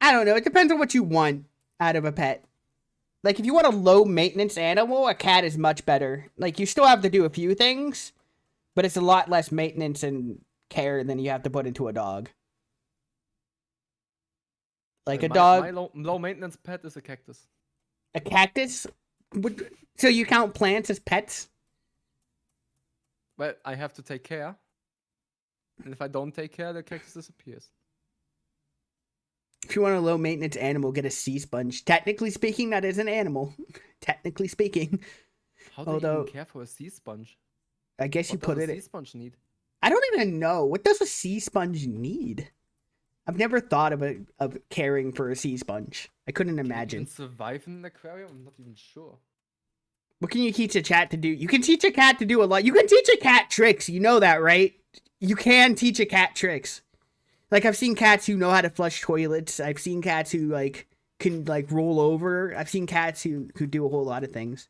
I don't know. It depends on what you want out of a pet. Like, if you want a low maintenance animal, a cat is much better. Like, you still have to do a few things, but it's a lot less maintenance and care than you have to put into a dog. Like a dog. My low maintenance pet is a cactus. A cactus? So you count plants as pets? Well, I have to take care. And if I don't take care, the cactus disappears. If you want a low maintenance animal, get a sea sponge. Technically speaking, that is an animal. Technically speaking. How do you Although- even care for a sea sponge? I guess you What put does it a in. sea sponge need? I don't even know. What does a sea sponge need? I've never thought of caring for a sea sponge. I couldn't Can imagine. survive in an aquarium? I'm not even sure. What can you teach a cat to do? You can teach a cat to do a lot. You can teach a cat tricks. You know that, right? You can teach a cat tricks. Like, I've seen cats who know how to flush toilets. I've seen cats who can roll over. I've seen cats who do a whole lot of things.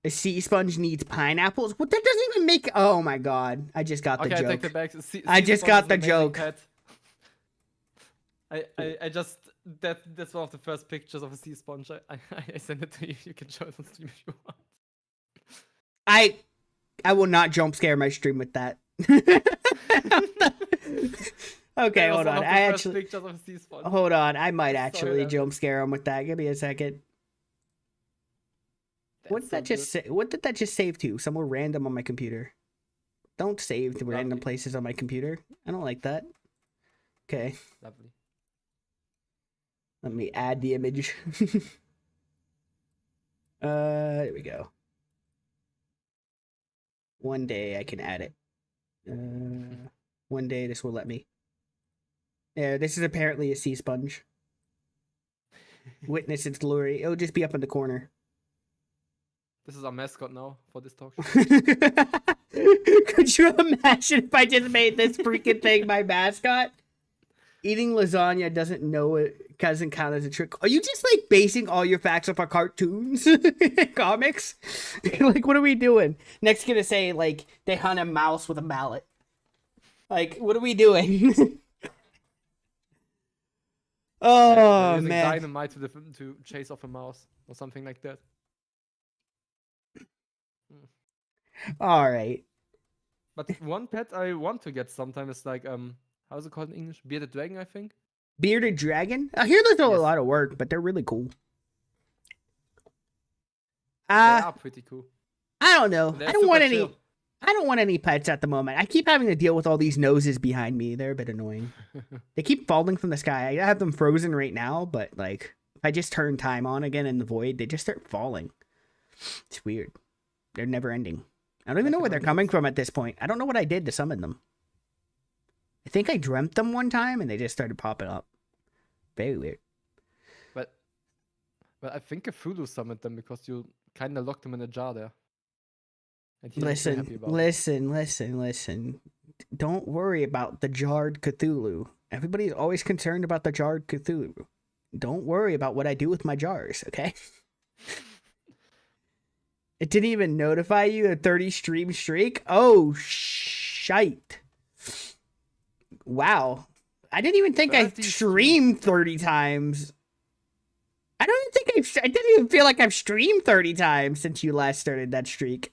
A sea sponge needs pineapples. What? That doesn't even make. Oh my god! I just got the Okay, I take joke. it back. I just got the joke. I just That's one of the first pictures of a sea sponge. I sent it to you. You can show it on stream if you want. I will not jump scare my stream with that. Okay, That was hold one on. of the I first actually pictures of a sea sponge. hold on. I might Sorry, actually that jump was- scare him with that. Give me a second. What did That's that so just good. say? What did that just save to? Somewhere random on my computer. Don't save to random Lovely. places on my computer. I don't like that. Okay, Lovely. let me add the image. There we go. One day I can add it. One day this will let me. Yeah, this is apparently a sea sponge. Witness its glory. It'll just be up in the corner. This is our mascot now for this talk show. Could you imagine if I just made this freaking thing my mascot? Eating lasagna doesn't count as a trick. Are you just like basing all your facts off of cartoons, comics? Like, what are we doing? Next, gonna say like they hunt a mouse with a mallet. Like, what are we doing? Oh Using man! dynamite to chase off a mouse or something like that. All right. But one pet I want to get sometime is like how's it called in English? Bearded dragon, I think. Bearded dragon. I hear there's a Yes. lot of work, but they're really cool. They I are pretty cool. don't know. They're I don't want super any. chill. I don't want any pets at the moment. I keep having to deal with all these noses behind me. They're a bit annoying. They keep falling from the sky. I have them frozen right now, but like if I just turn time on again in the void, they just start falling. It's weird. They're never ending. I don't even know where they're coming from at this point. I don't know what I did to summon them. I think I dreamt them one time and they just started popping up. Very weird. But I think a Fulu summoned them because you kind of locked them in a jar there. And he wasn't happy about it. Listen. Don't worry about the jarred Cthulhu. Everybody's always concerned about the jarred Cthulhu. Don't worry about what I do with my jars, okay? It didn't even notify you a 30 stream streak? Oh, shite. Wow. I didn't even think I 30 streamed 30 times. I didn't even feel like I've streamed 30 times since you last started that streak.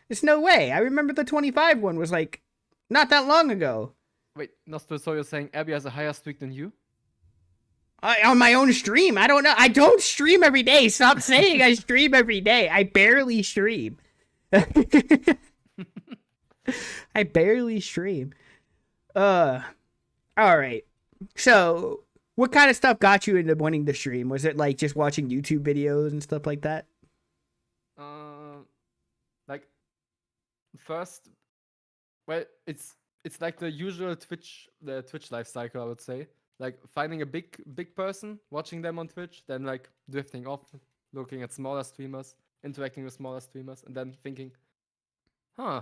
There's no way. I remember the 25 one was like not that long ago. Wait, Nostro, so you're saying Abby has a higher streak than you? On my own stream. I don't know. I don't stream every day. Stop saying I stream every day. I barely stream. I barely stream. All right. So, what kind of stuff got you into wanting to stream? Was it like just watching YouTube videos and stuff like that? Like first, well, it's like the usual Twitch life cycle, I would say. Like finding a big person, watching them on Twitch, then like drifting off, looking at smaller streamers, interacting with smaller streamers, and then thinking, I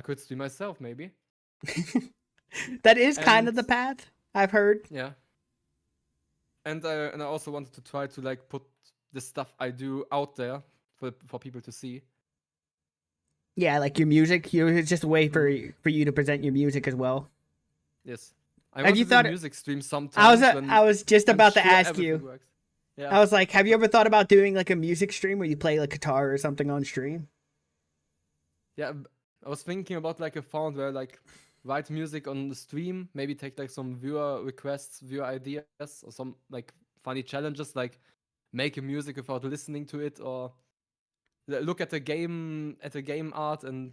could stream myself maybe. That is kind of the And- path I've heard. Yeah. And I also wanted to try to like put the stuff I do out there for people to see. Yeah, like your music. It's just a way for you to present your music as well. Yes. I Have want you to thought do it- music stream sometimes. I was just I'm about to sure ask everything you. works. Yeah. I was like, have you ever thought about doing like a music stream where you play like guitar or something on stream? Yeah, I was thinking about like a font where like write music on the stream, maybe take like some viewer requests, viewer ideas, or some like funny challenges, like make a music without listening to it, or look at the game art and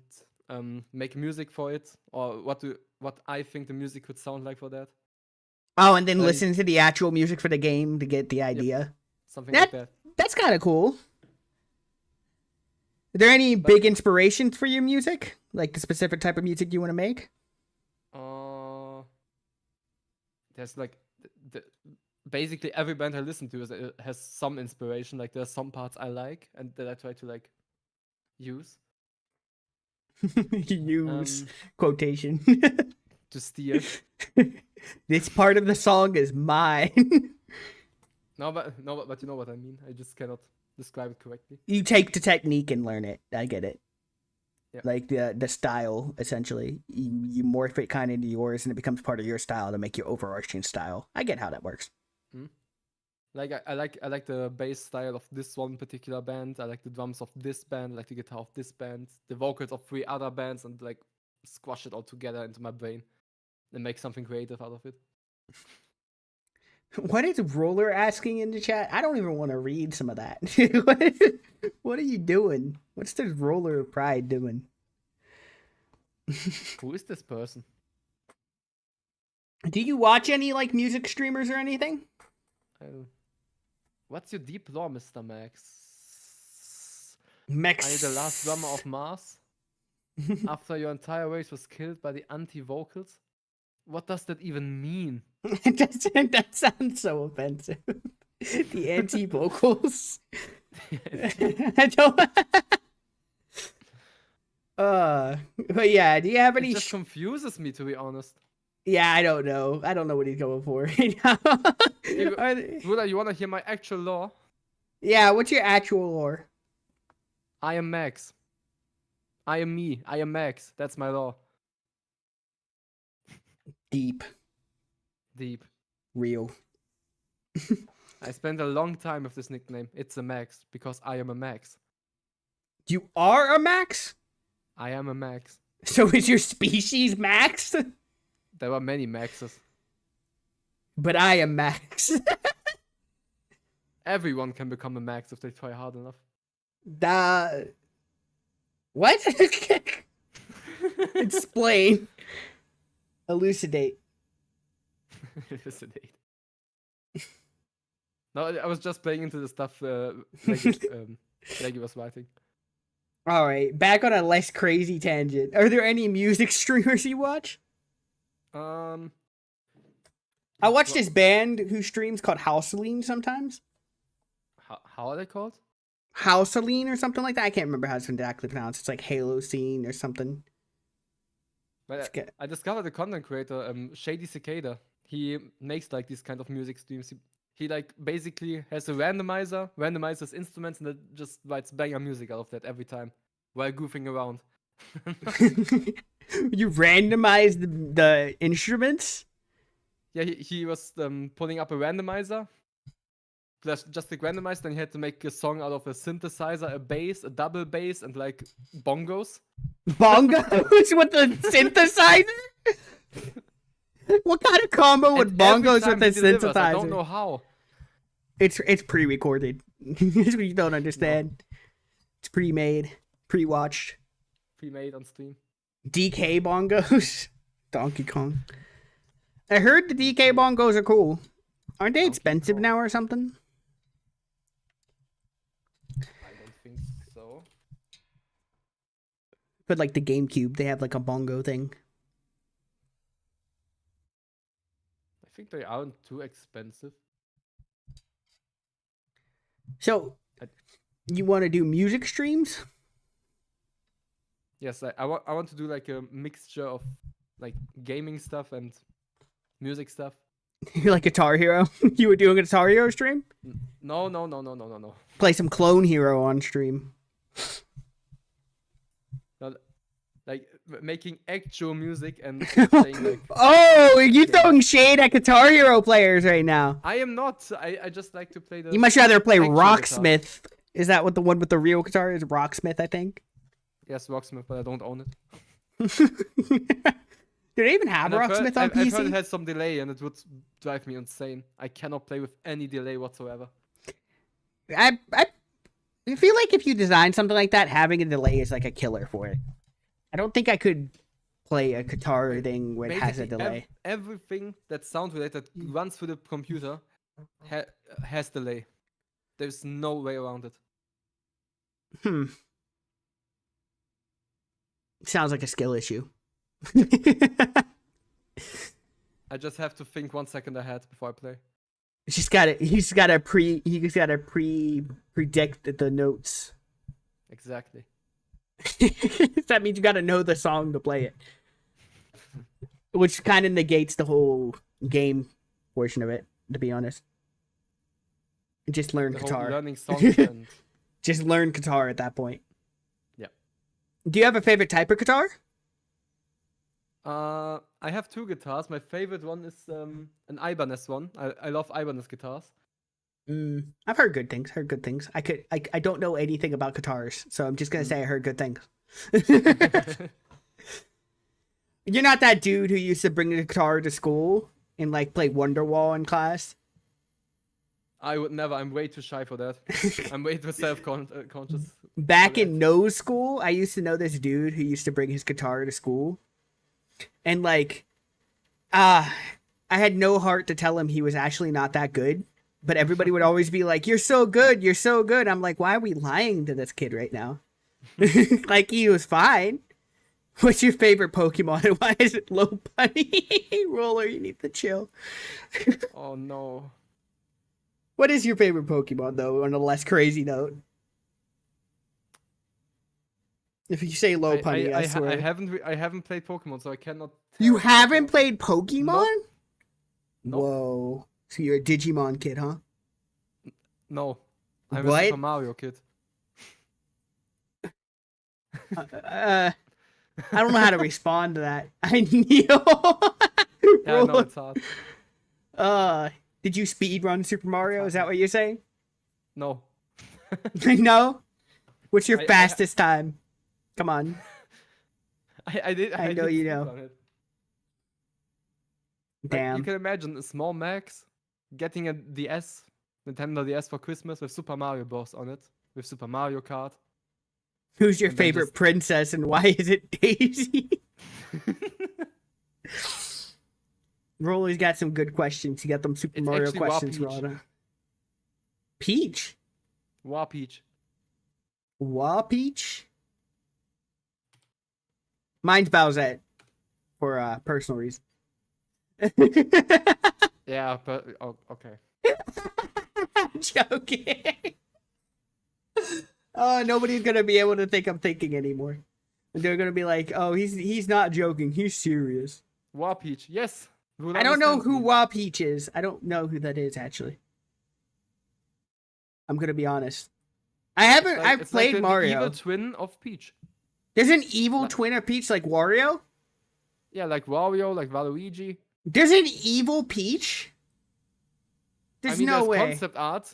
make music for it, or what I think the music could sound like for that, Oh, and then Like- listen to the actual music for the game to get the idea. something That- like that. That's kind of cool. Are there any big inspirations for your music? Like the specific type of music you want to make? There's like basically every band I listen to has some inspiration. Like there's some parts I like and that I try to like use Use um, quotation. to steer. This part of the song is mine. No, but you know what I mean. I just cannot describe it correctly. You take the technique and learn it. I get it. Yeah. Like the style, essentially. You morph it kind of into yours and it becomes part of your style to make your overarching style. I get how that works. Hmm. Like I like the bass style of this one particular band. I like the drums of this band. I like the guitar of this band. The vocals of 3 other bands, and like squash it all together into my brain and make something creative out of it. What is Roller asking in the chat? I don't even want to read some of that. What are you doing? What's this Roller Pride doing? Who is this person? Do you watch any like music streamers or anything? What's your deep lore, Mr. Max? Max. Are you the last drummer of Mars? After your entire race was killed by the anti-vocals? What does that even mean? That sounds so offensive. The anti-vocals. I don't. But yeah, do you have It any? just confuses me, to be honest. Yeah, I don't know. I don't know what he's going for right now. Ruda, you wanna hear my actual lore? Yeah, what's your actual lore? I am Max. I am me. I am Max. That's my lore. Deep, Deep. real. I spent a long time with this nickname. It's a Max because I am a Max. You are a Max? I am a Max. So is your species Max? There were many Maxes. But I am Max. Everyone can become a Max if they try hard enough. What? Explain. Elucidate. Elucidate. No, I was just playing into the stuff Leggy was writing. All right, back on a less crazy tangent. Are there any music streamers you watch? I watch this band who streams called Houseline sometimes. How are they called? Houseline or something like that. I can't remember how it's exactly pronounced. It's like Halo Scene or something. But I discovered a content creator, Shady Cicada. He makes like these kind of music streams. He like basically has a randomizer, randomizes instruments, and then just writes banger music out of that every time while goofing around. You randomize the instruments? Yeah, he was pulling up a randomizer. Just like randomized, then he had to make a song out of a synthesizer, a bass, a double bass, and like bongos. Bongos with the synthesizer? What kind of combo with And every bongos time with he a delivers, synthesizer? I don't know how. It's pre-recorded. That's what you don't understand. It's pre-made, pre-watched. Pre-made on stream. DK bongos. Donkey Kong. I heard the DK bongos are cool. Aren't they expensive now or something? I don't think so. But like the GameCube, they have like a bongo thing. I think they aren't too expensive. So, you want to do music streams? Yes, I want to do like a mixture of like gaming stuff and music stuff. You're like Guitar Hero? You were doing a Guitar Hero stream? No. Play some Clone Hero on stream. Like making actual music and saying like, Oh, you're throwing shade at Guitar Hero players right now. I am not. I just like to play the. You much rather play actual guitar. Rocksmith. Is that what the one with the real guitar is? Rocksmith, I think. Yes, Rocksmith, but I don't own it. Do they even have And I've Rocksmith on I've heard it PC? had some delay, and it would drive me insane. I cannot play with any delay whatsoever. I feel like if you design something like that, having a delay is like a killer for it. I don't think I could play a guitar thing where it has a Basically, delay. Everything that sound related runs through the computer has delay. There's no way around it. Sounds like a skill issue. I just have to think 1 second ahead before I play. He's gotta predict the notes. Exactly. That means you gotta know the song to play it. Which kind of negates the whole game portion of it, to be honest. Just learn The whole guitar. learning songs and Just learn guitar at that point. yeah. Do you have a favorite type of guitar? I have 2 guitars. My favorite one is an Ibanez one. I love Ibanez guitars. I've heard good things. Heard good things. I don't know anything about guitars, so I'm just gonna say I heard good things. You're not that dude who used to bring a guitar to school and like play Wonderwall in class. I would never. I'm way too shy for that. I'm way too self-conscious. Back in nose school, I used to know this dude who used to bring his guitar to school, and like, I had no heart to tell him he was actually not that good. But everybody would always be like, "You're so good, you're so good." I'm like, why are we lying to this kid right now? Like, he was fine. What's your favorite Pokemon and why is it Lopunny? Roller, you need to chill. Oh no. What is your favorite Pokemon, though, on a less crazy note? If you say Lopunny, I swear. I haven't played Pokemon, so I cannot. You haven't played Pokemon? Nope. Whoa. So you're a Digimon kid, huh? No. I'm What? a Super Mario kid. I don't know how to respond to that. I knew. Yeah, I know it's hard. Did you speedrun Super Mario? Is that what you're saying? No. No? What's your I- fastest time? Come on. I did. I know did you know. speedrun it. Like, Damn. you can imagine a small Max getting a DS, Nintendo DS for Christmas with Super Mario Bros. On it, with Super Mario Kart. Who's your and then favorite just- princess and why is it Daisy? Rolly's got some good questions. He got them Super It's Mario actually Wa questions, Peach. Rada. Peach? War Peach. Wa Peach? Mine's Bowsette. For personal reasons. Yeah, but okay. I'm joking. Oh, nobody's gonna be able to think I'm thinking anymore. They're gonna be like, "Oh, he's not joking. He's serious." War Peach. Yes. you will I don't know understand who me. Wa Peach is. I don't know who that is actually. I'm gonna be honest. I haven't. I've It's played like the Mario. evil twin of Peach. There's an evil Like- twin of Peach like Wario. Yeah, like Wario, like Waluigi. There's an evil Peach. There's I mean, no there's way. concept art.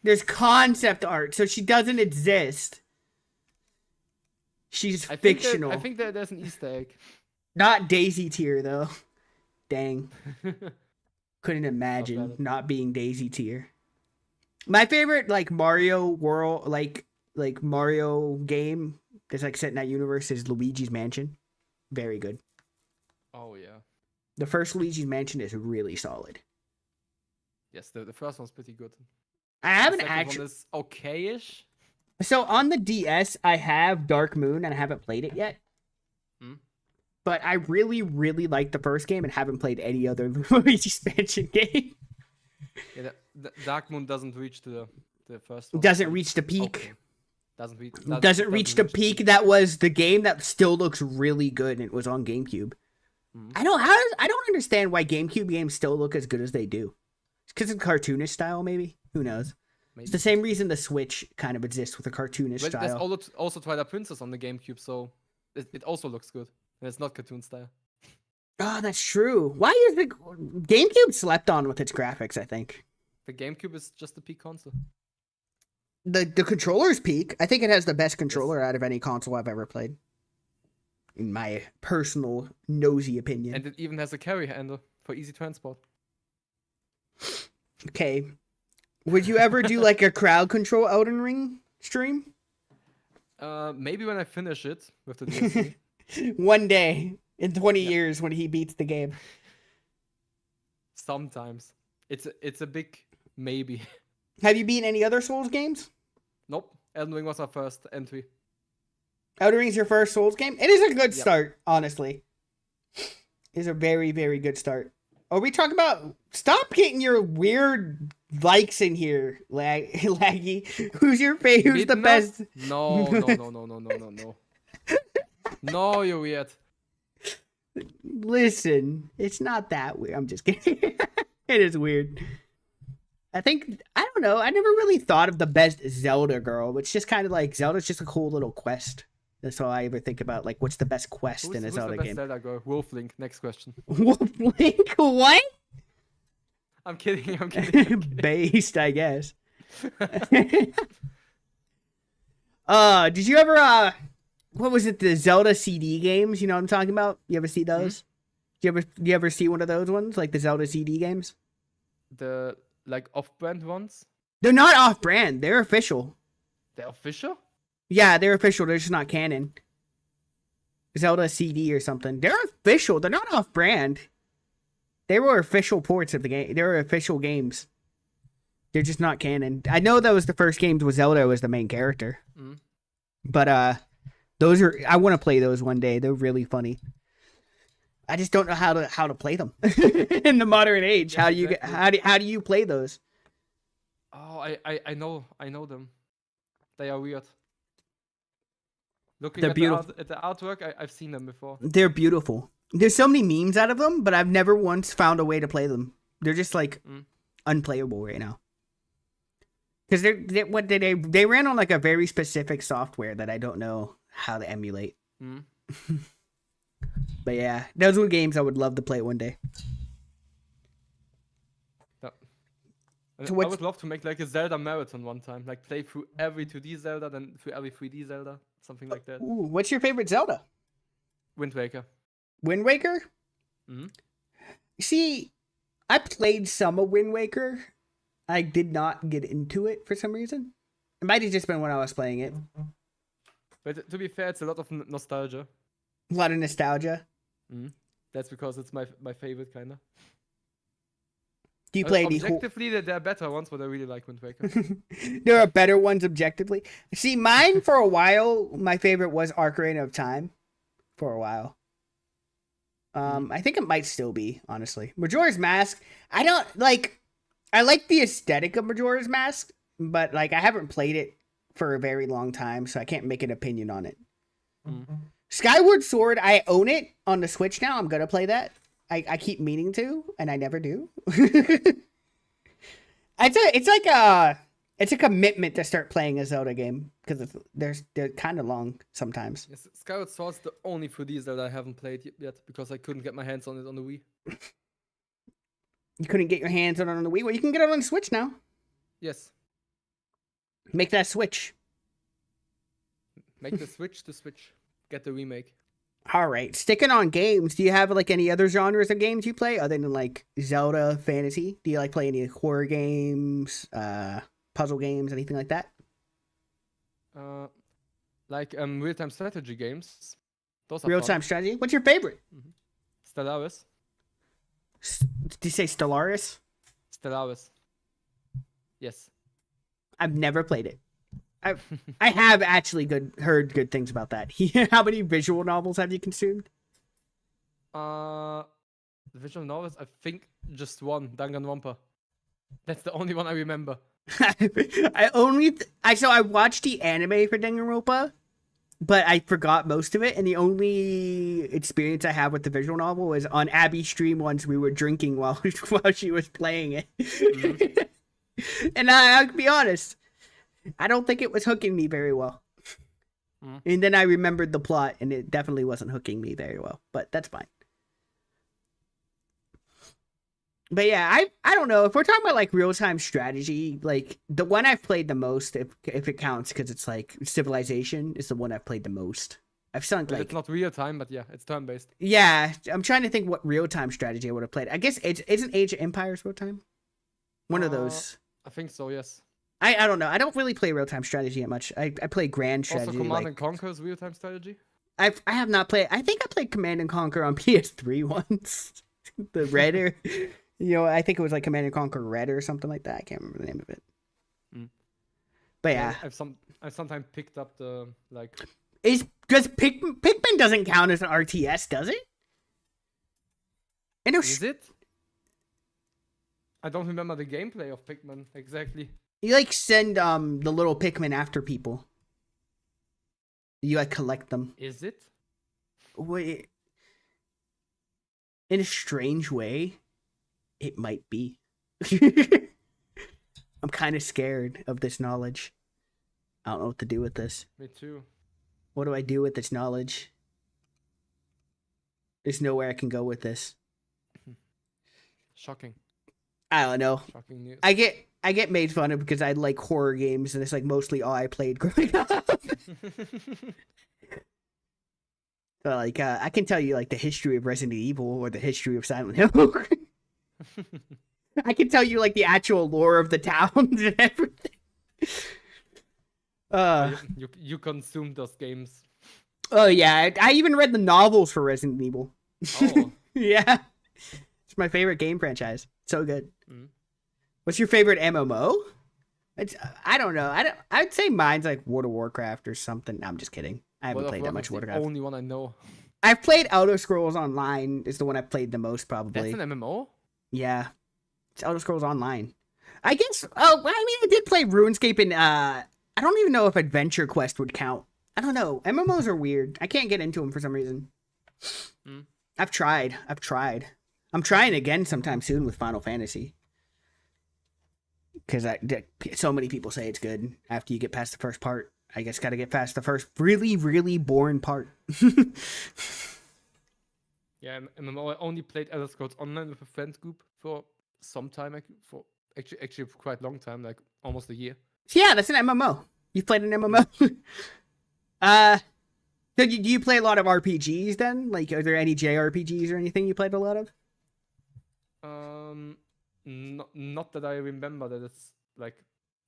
There's concept art, so she doesn't exist. She's I think fictional. I think that there's an Easter egg. Not Daisy tier though. Dang. Couldn't imagine bad. not being Daisy tier. My favorite like Mario world like Mario game that's like set in that universe is Luigi's Mansion. Very good. Oh yeah. The first Luigi's Mansion is really solid. Yes, the first one's pretty good. I haven't The second actually. one is okay-ish. So on the DS, I have Dark Moon and I haven't played it yet. Hmm. But I really, really like the first game and haven't played any other Luigi's Mansion game. Yeah, the Dark Moon doesn't reach to the first one. Doesn't reach the peak. Okay. Doesn't reach. Doesn't reach the peak. That was the game that still looks really good and it was on GameCube. Mhm. I don't understand why GameCube games still look as good as they do. It's because of cartoonish style, maybe? Who knows? Maybe. It's the same reason the Switch kind of exists with a cartoonish But there's style. also Twilight Princess on the GameCube, so it also looks good. And it's not cartoon style. Oh, that's true. Why is the GameCube slept on with its graphics, I think? The GameCube is just the peak console. The controller's peak. I think it has the best controller out of any console I've ever played. In my personal nosy opinion. And it even has a carry handle for easy transport. Okay. Would you ever do like a crowd control Elden Ring stream? Maybe when I finish it with the DLC. One day in 20 years when he beats the game. Sometimes. It's a big maybe. Have you beaten any other Souls games? Nope. Elden Ring was my first entry. Elden Ring's your first Souls game? It is a good Yep. start, honestly. It's a very, very good start. Are we talking about... Stop getting your weird likes in here, Laggy. Who's your favorite? Who's the Did not- best? No, no. No, you're weird. Listen, it's not that weird. I'm just kidding. It is weird. I don't know. I never really thought of the best Zelda girl. It's just kind of like Zelda's just a cool little quest. That's all I ever think about. Like, what's the best quest in a Who's Zelda the best game? Zelda girl? Wolf Link. Next question. Wolf Link? What? I'm kidding. I'm kidding. Based, I guess. Did you ever what was it? The Zelda CD games? You know what I'm talking about? You ever see those? You ever see one of those ones, like the Zelda CD games? The like off-brand ones. They're not off-brand. They're official. They're official. Yeah, they're official. They're just not canon. Zelda CD or something. They're official. They're not off-brand. They were official ports of the game. They were official games. They're just not canon. I know that was the first games where Zelda was the main character. But those are. I want to play those one day. They're really funny. I just don't know how to play them in the modern age. How do you get? How do you play those? Oh, I know them. They are weird. Looking They're at beautiful. at the artwork, I've seen them before. They're beautiful. There's so many memes out of them, but I've never once found a way to play them. They're just like unplayable right now. Because they ran on like a very specific software that I don't know how to emulate. But yeah, those were games I would love to play one day. I would love to make like a Zelda marathon one time, like play through every 2D Zelda, then through every 3D Zelda, something like that. Ooh, what's your favorite Zelda? Wind Waker. Wind Waker? See, I played some of Wind Waker. I did not get into it for some reason. It might have just been when I was playing it. But to be fair, it's a lot of nostalgia. A lot of nostalgia. That's because it's my favorite, kind of. Do you play any? Objectively, there are better ones, but I really like Wind Waker. There are better ones objectively. See, mine for a while, my favorite was Ocarina of Time. For a while. I think it might still be, honestly. Majora's Mask, I don't like. I like the aesthetic of Majora's Mask, but like I haven't played it for a very long time, so I can't make an opinion on it. Skyward Sword, I own it on the Switch now. I'm gonna play that. I keep meaning to, and I never do. It's a commitment to start playing a Zelda game because they're kind of long sometimes. Yes, Skyward Sword's the only 3D Zelda I haven't played yet because I couldn't get my hands on it on the Wii. You couldn't get your hands on it on the Wii. Well, you can get it on the Switch now. Yes. Make that Switch. Make the Switch to Switch. Get the remake. All right. Sticking on games, do you have like any other genres of games you play other than like Zelda, fantasy? Do you like play any horror games, puzzle games, anything like that? Like real-time strategy games. Those are Real-time strategy? What's your favorite? Stellaris. Did you say Stellaris? Stellaris. Yes. I've never played it. I have actually heard good things about that. How many visual novels have you consumed? The visual novels, I think just one, Danganronpa. That's the only one I remember. I watched the anime for Danganronpa, but I forgot most of it, and the only experience I have with the visual novel was on Abby's stream once we were drinking while she was playing it. And I'll be honest, I don't think it was hooking me very well. And then I remembered the plot, and it definitely wasn't hooking me very well, but that's fine. But yeah, I don't know if we're talking about like real-time strategy, like the one I've played the most, if it counts, because it's like Civilization is the one I've played the most. I've sunk like it's not real time, but yeah, it's turn-based. Yeah, I'm trying to think what real-time strategy I would have played. I guess isn't Age of Empires real-time? One of those. I think so, yes. I don't know. I don't really play real-time strategy that much. I play grand strategy. Also, Command and Conquer's real-time strategy. I have not played. I think I played Command and Conquer on PS3 once. The Red, I think it was like Command and Conquer Red or something like that. I can't remember the name of it. But yeah, I've sometimes picked up the like. Does Pikmin doesn't count as an RTS, does it? Is it? I don't remember the gameplay of Pikmin exactly. You like send the little Pikmin after people. You like collect them. Is it? Wait. In a strange way, it might be. I'm kind of scared of this knowledge. I don't know what to do with this. Me too. What do I do with this knowledge? There's nowhere I can go with this. Shocking. I don't know. Shocking news. I get made fun of because I like horror games, and it's like mostly all I played growing up. So, like, I can tell you like the history of Resident Evil or the history of Silent Hill. I can tell you like the actual lore of the towns and everything. You consumed those games. Oh yeah, I even read the novels for Resident Evil. Oh. Yeah, it's my favorite game franchise. So good. Mm. What's your favorite MMO? I don't know. I'd say mine's like World of Warcraft or something. No, I'm just kidding. I haven't played that much Warcraft. Warcraft. The only one I know. I've played Elder Scrolls Online. Is the one I've played the most probably. That's an MMO? Yeah, it's Elder Scrolls Online. I guess. Oh, I mean, I did play RuneScape and I don't even know if Adventure Quest would count. I don't know. MMOs are weird. I can't get into them for some reason. Mm. I've tried. I'm trying again sometime soon with Final Fantasy. Because so many people say it's good after you get past the first part. I guess got to get past the first really, really boring part. Yeah, MMO. I only played Elder Scrolls Online with a friends group for some time. For actually for quite a long time, like almost a year. Yeah, that's an MMO. You've played an MMO. So do you play a lot of RPGs then? Like, are there any JRPGs or anything you played a lot of? Not that I remember that it's like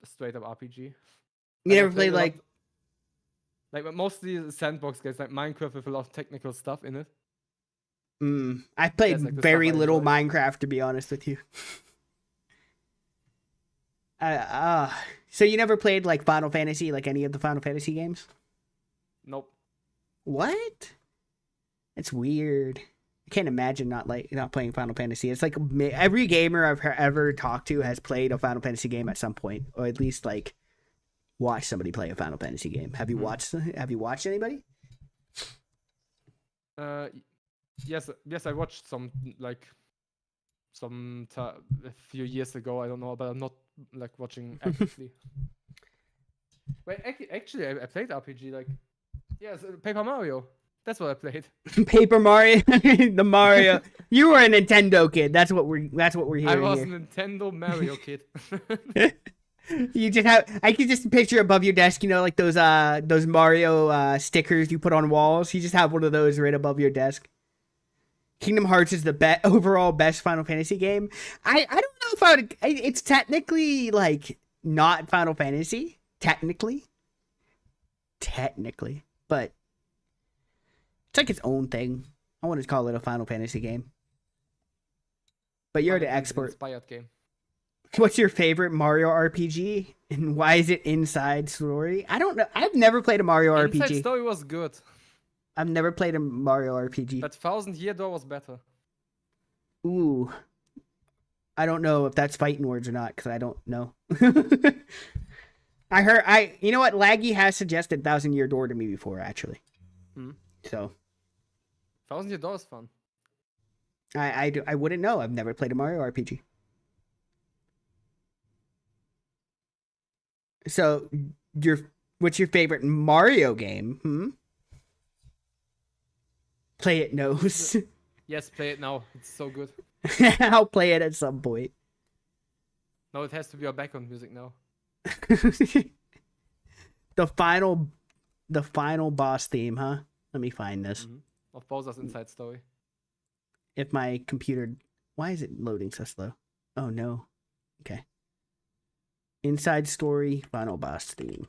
a straight up RPG. You Like, I never played a lot- like like mostly sandbox games like Minecraft with a lot of technical stuff in it. I played That's, like, the very stuff I little enjoy. Minecraft, to be honest with you. So you never played like Final Fantasy, like any of the Final Fantasy games? Nope. What? It's weird. I can't imagine not playing Final Fantasy. It's like every gamer I've ever talked to has played a Final Fantasy game at some point, or at least like watched somebody play a Final Fantasy game. Have you watched? Have you watched anybody? Yes, I watched some a few years ago. I don't know, but I'm not like watching actively. Wait, actually, I played RPG like Paper Mario. That's what I played. Paper Mario, the Mario. You were a Nintendo kid. That's what we're hearing I was a here. Nintendo Mario kid. You just have. I can just picture above your desk. You know, like those Mario stickers you put on walls. You just have one of those right above your desk. Kingdom Hearts is the overall best Final Fantasy game. I don't know if I would. It's technically like not Final Fantasy. Technically, but it's like its own thing. I want to call it a Final Fantasy game. But you're the Final Fantasy expert. Inspired game. What's your favorite Mario RPG, and why is it Inside Story? I don't know. I've never played a Mario Inside RPG. Story was good, I've never played a Mario RPG. but Thousand Year Door was better. Ooh. I don't know if that's fighting words or not, because I don't know. You know what? Laggy has suggested Thousand Year Door to me before, actually. So, Thousand Year Door is fun. I wouldn't know. I've never played a Mario RPG. So, what's your favorite Mario game? Play It knows. Yes, play it now. It's so good. I'll play it at some point. No, it has to be our background music now. The final boss theme, huh? Let me find this. Of Bowser's Inside Story. If my computer, why is it loading so slow? Oh no. Okay. Inside Story, final boss theme.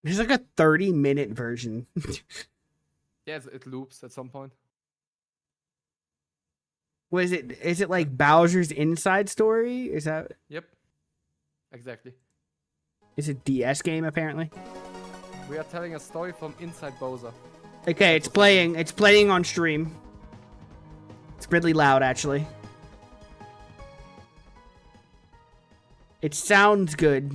There's like a 30-minute version. Yes, it loops at some point. What is it? Is it like Bowser's Inside Story? Is that? Yep. Exactly. It's a DS game apparently. We are telling a story from inside Bowser. Okay, it's playing. It's playing on stream. It's really loud, actually. It sounds good.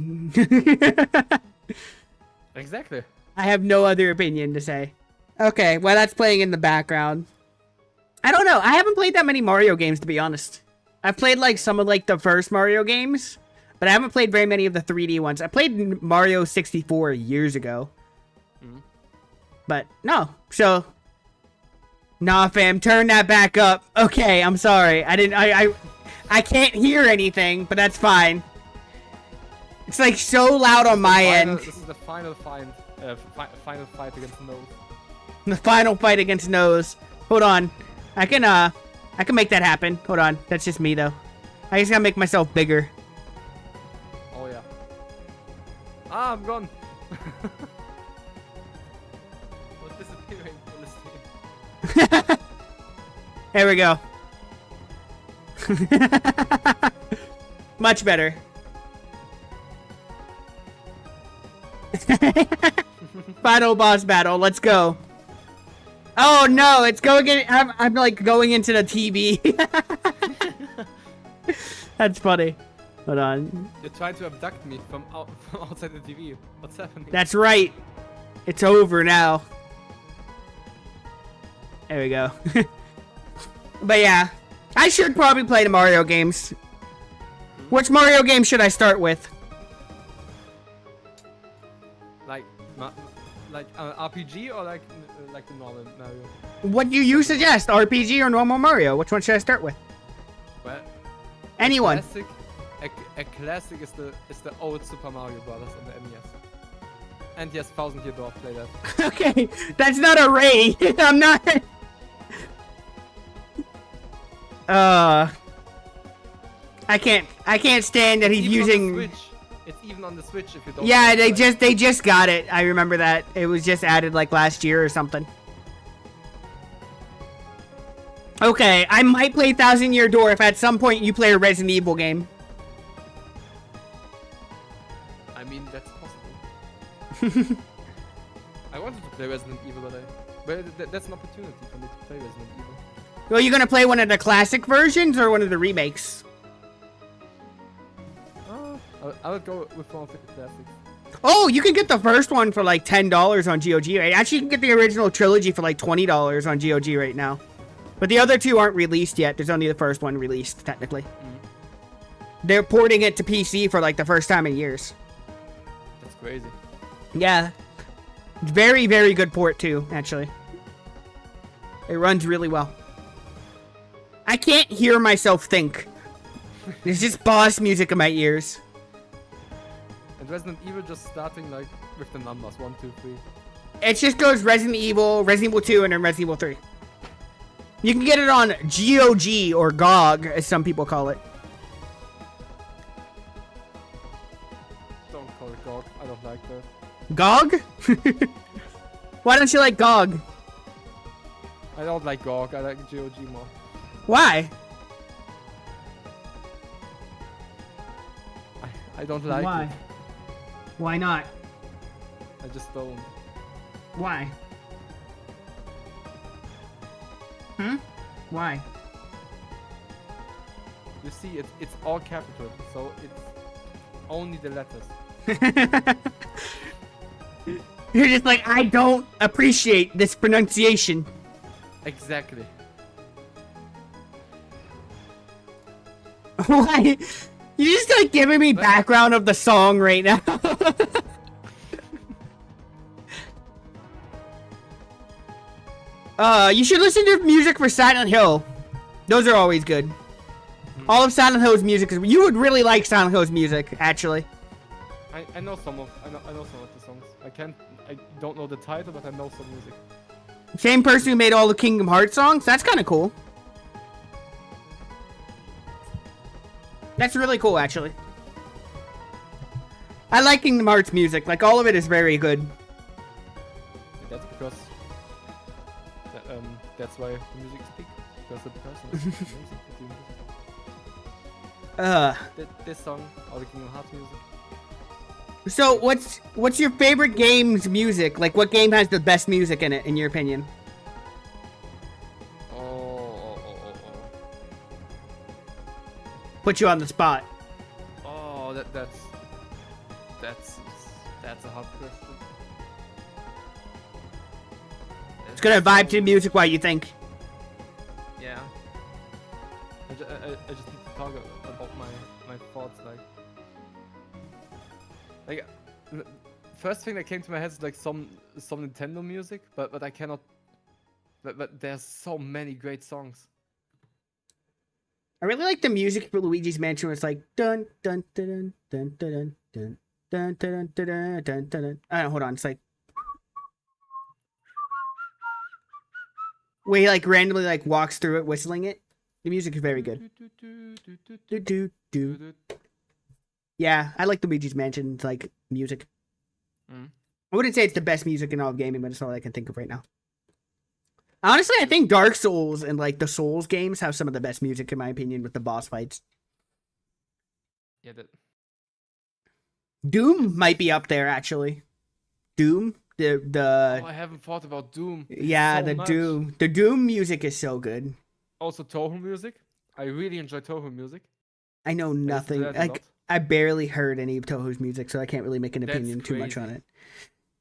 Exactly. I have no other opinion to say. Okay, well, that's playing in the background. I don't know. I haven't played that many Mario games, to be honest. I've played like some of like the first Mario games, but But I haven't played very many of the 3D ones. I played Mario 64 years ago. Mhm. But no, so nah, fam, turn that back up. Okay, I'm sorry. I can't hear anything, but that's fine. It's like so loud on my end. This is the final fight against Nose. The final fight against Nose. Hold on. I can make that happen. Hold on. That's just me though. I just gotta make myself bigger. Oh yeah. Ah, I'm gone. What's disappearing from the scene? There we go. Much better. Final boss battle. Let's go. Oh no, it's going in. I'm like going into the TV. That's funny. Hold on. You're trying to abduct me from outside the TV. What's happening? That's right. It's over now. There we go. But yeah, I should probably play the Mario games. Which Mario game should I start with? Like RPG or like the normal Mario? What do you suggest? RPG or normal Mario? Which one should I start with? Well, Anyone. a classic is the old Super Mario Brothers on the NES. And yes, 1000 Year Door, play that. Okay, that's not a raid. I'm not. I can't stand that he's Even on the using. Switch. It's even on the Switch if you don't. Yeah, know, they like- just got it. I remember that. It was just added like last year or something. Okay, I might play Thousand Year Door if at some point you play a Resident Evil game. I mean, that's possible. I wanted to play Resident Evil, but that's an opportunity for me to play Resident Evil. Well, you gonna play one of the classic versions or one of the remakes? I would go with one of the classics. Oh, you can get the first one for like $10 on GOG. Right? Actually, you can get the original trilogy for like $20 on GOG right now. But the other two aren't released yet. There's only the first one released, technically. They're porting it to PC for like the first time in years. That's crazy. Yeah. Very, very good port too, actually. It runs really well. I can't hear myself think. There's just boss music in my ears. And Resident Evil just starting like with the numbers 1, 2, 3. It just goes Resident Evil 2, and then Resident Evil 3. You can get it on GOG or GOG, as some people call it. Don't call it GOG. I don't like that. GOG? Why don't you like GOG? I don't like GOG. I like GOG more. Why? I don't like Why? it. Why not? I just don't. Why? Why? You see, it's all capital, so it's only the letters. You're just like, I don't appreciate this pronunciation. Exactly. Why? You're just like giving me background of the song right now. You should listen to music for Silent Hill. Those are always good. All of Silent Hill's music is. You would really like Silent Hill's music, actually. I know some of the songs. I don't know the title, but I know some music. Same person who made all the Kingdom Hearts songs. That's kind of cool. That's really cool, actually. I like Kingdom Hearts music. Like, all of it is very good. That's because that's why the music speaks. Because the person is amazing at doing this. This song, all the Kingdom Hearts music. So, what's your favorite game's music? Like, what game has the best music in it, in your opinion? Put you on the spot. Oh, that's a hard question. It's gonna vibe to music while you think. Yeah. I just need to talk about my thoughts, like. Like, first thing that came to my head is like some Nintendo music, but I cannot. But there's so many great songs. I really like the music for Luigi's Mansion. Where it's like dun dun dun dun dun dun dun dun dun dun dun dun. Hold on, it's like where he like randomly like walks through it, whistling it. The music is very good. Do do do. Yeah, I like Luigi's Mansion like music. Mm. I wouldn't say it's the best music in all of gaming, but it's all I can think of right now. Honestly, I think Dark Souls and like the Souls games have some of the best music in my opinion with the boss fights. Yeah, Doom might be up there actually. Doom, the I haven't thought about Doom. yeah, so the much. Doom music is so good. Also, Toho music. I really enjoy Toho music. I know I listen to nothing. that a Like lot. I barely heard any of Toho's music, so I can't really make an That's opinion too much on crazy. it.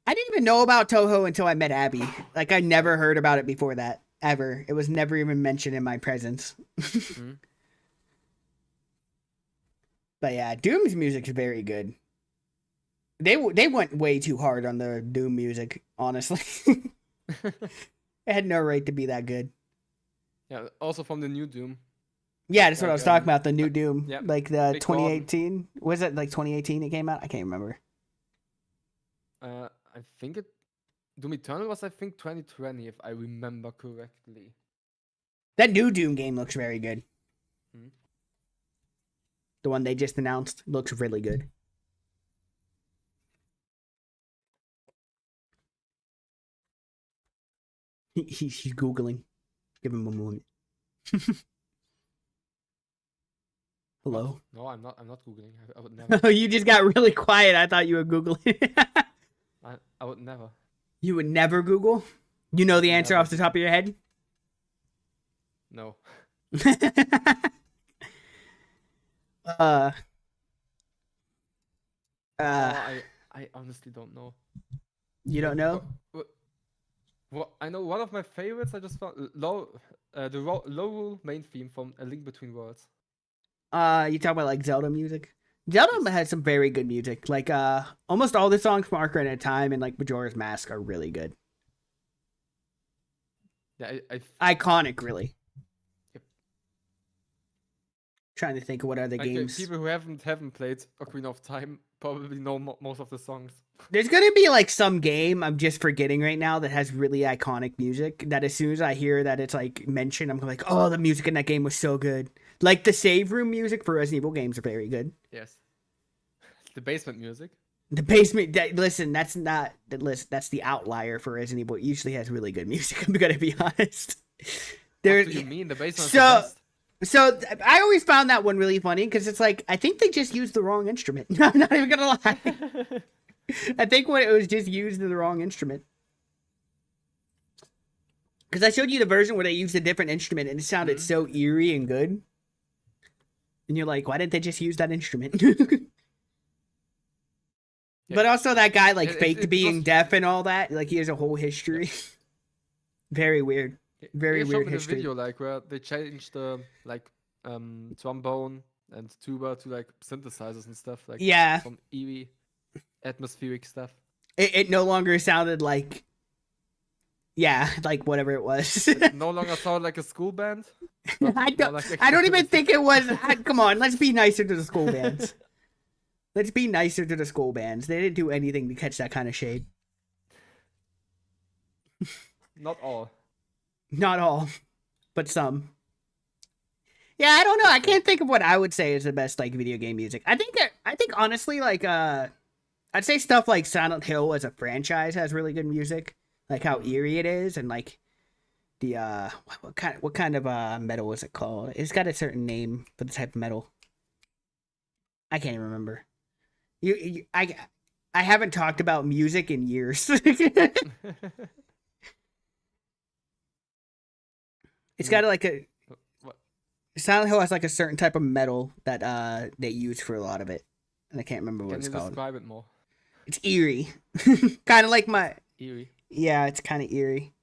I didn't even know about Toho until I met Abby. Like I never heard about it before that ever. It was never even mentioned in my presence. Mhm. But yeah, Doom's music is very good. They went way too hard on the Doom music, honestly. It had no right to be that good. Yeah, also from the new Doom. Yeah, that's what I Like, was talking about, the new Doom. yeah, Like the Big 2018. Was it like 2018 it came out? I can't remember. I think it. Doom Eternal was, I think, 2020, if I remember correctly. That new Doom game looks very good. Hmm. The one they just announced looks really good. He's Googling. Give him a moment. Hello? No, I'm not. I'm not googling. I would never. Oh, you just got really quiet. I thought you were Googling. I would never. You would never Google? You know the answer Never. off the top of your head? No. uh, I honestly don't know. you don't know? Well, I know one of my favorites. I just found the low rule main theme from A Link Between Worlds. You talk about like Zelda music? Zelda has some very good music. Like almost all the songs from Ocarina of Time and like Majora's Mask are really good. Yeah, Iconic, really. Yep. Trying to think of what other like, games. people who haven't played Ocarina of Time probably know most of the songs. There's gonna be like some game I'm just forgetting right now that has really iconic music. That as soon as I hear that it's like mentioned, I'm like, oh, the music in that game was so good. Like the save room music for Resident Evil games are very good. Yes. The basement music. The basement. Listen, that's not the list. That's the outlier for Resident Evil. It usually has really good music. I'm gonna be honest. What There's do you mean? The basement so- is the best. So I always found that one really funny because it's like I think they just used the wrong instrument. I'm not even gonna lie. I think when it was just used the wrong instrument. Because I showed you the version where they used a different instrument and it sounded so eerie and good. And you're like, why didn't they just use that instrument? But also that guy like faked it being was- deaf and all that. Like he has a whole history. Very weird. Very They showed weird me the history. video like where they changed the like trombone and tuba to like synthesizers and stuff like Yeah. some eerie atmospheric stuff. It no longer sounded like yeah, like whatever it was. It no longer sounded like a school band. but I more don't like I don't even music. think it was come on, let's be nicer to the school bands. Let's be nicer to the school bands. They didn't do anything to catch that kind of shade. Not all. Not all, but some. Yeah, I don't know. I can't think of what I would say is the best like video game music. I think honestly like I'd say stuff like Silent Hill as a franchise has really good music. Like how eerie it is and like the what kind of metal is it called? It's got a certain name for the type of metal. I can't even remember. I haven't talked about music in years. It's got like a What? Silent Hill has like a certain type of metal that they use for a lot of it, and I can't remember what Can it's you called. describe it more? It's eerie, kind of like my Eerie. yeah. It's kind of eerie.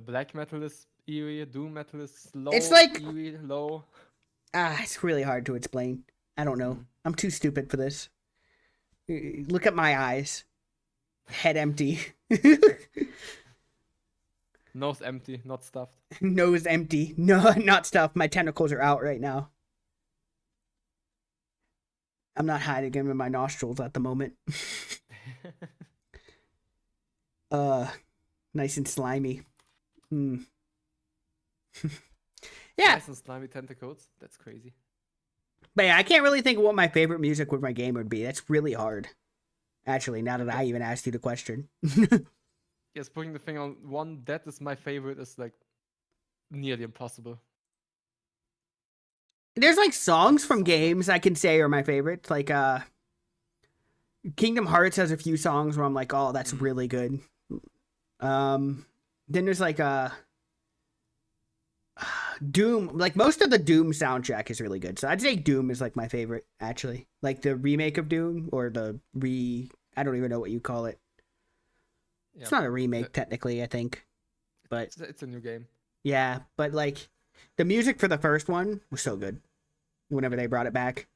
Black metal is eerie. Doom metal is low. It's like- eerie, low. It's really hard to explain. I don't know. Mm. I'm too stupid for this. Look at my eyes. Head empty. Nose empty, not stuffed. Nose empty. No, not stuff. My tentacles are out right now. I'm not hiding them in my nostrils at the moment. Nice and slimy. Hmm. Yeah, Nice and slimy tentacles. That's crazy. but yeah, I can't really think of what my favorite music with my game would be. That's really hard. Actually, now that I even asked you the question. Yes, putting the thing on one, that is my favorite, is like nearly impossible. There's like songs from games I can say are my favorites. Like Kingdom Hearts has a few songs where I'm like, oh, that's really good. Then there's like Doom, like most of the Doom soundtrack is really good. So I'd say Doom is like my favorite, actually. Like the remake of Doom or I don't even know what you call it. It's not a remake technically, I think. But It's a new game. yeah, but like the music for the first one was so good. Whenever they brought it back.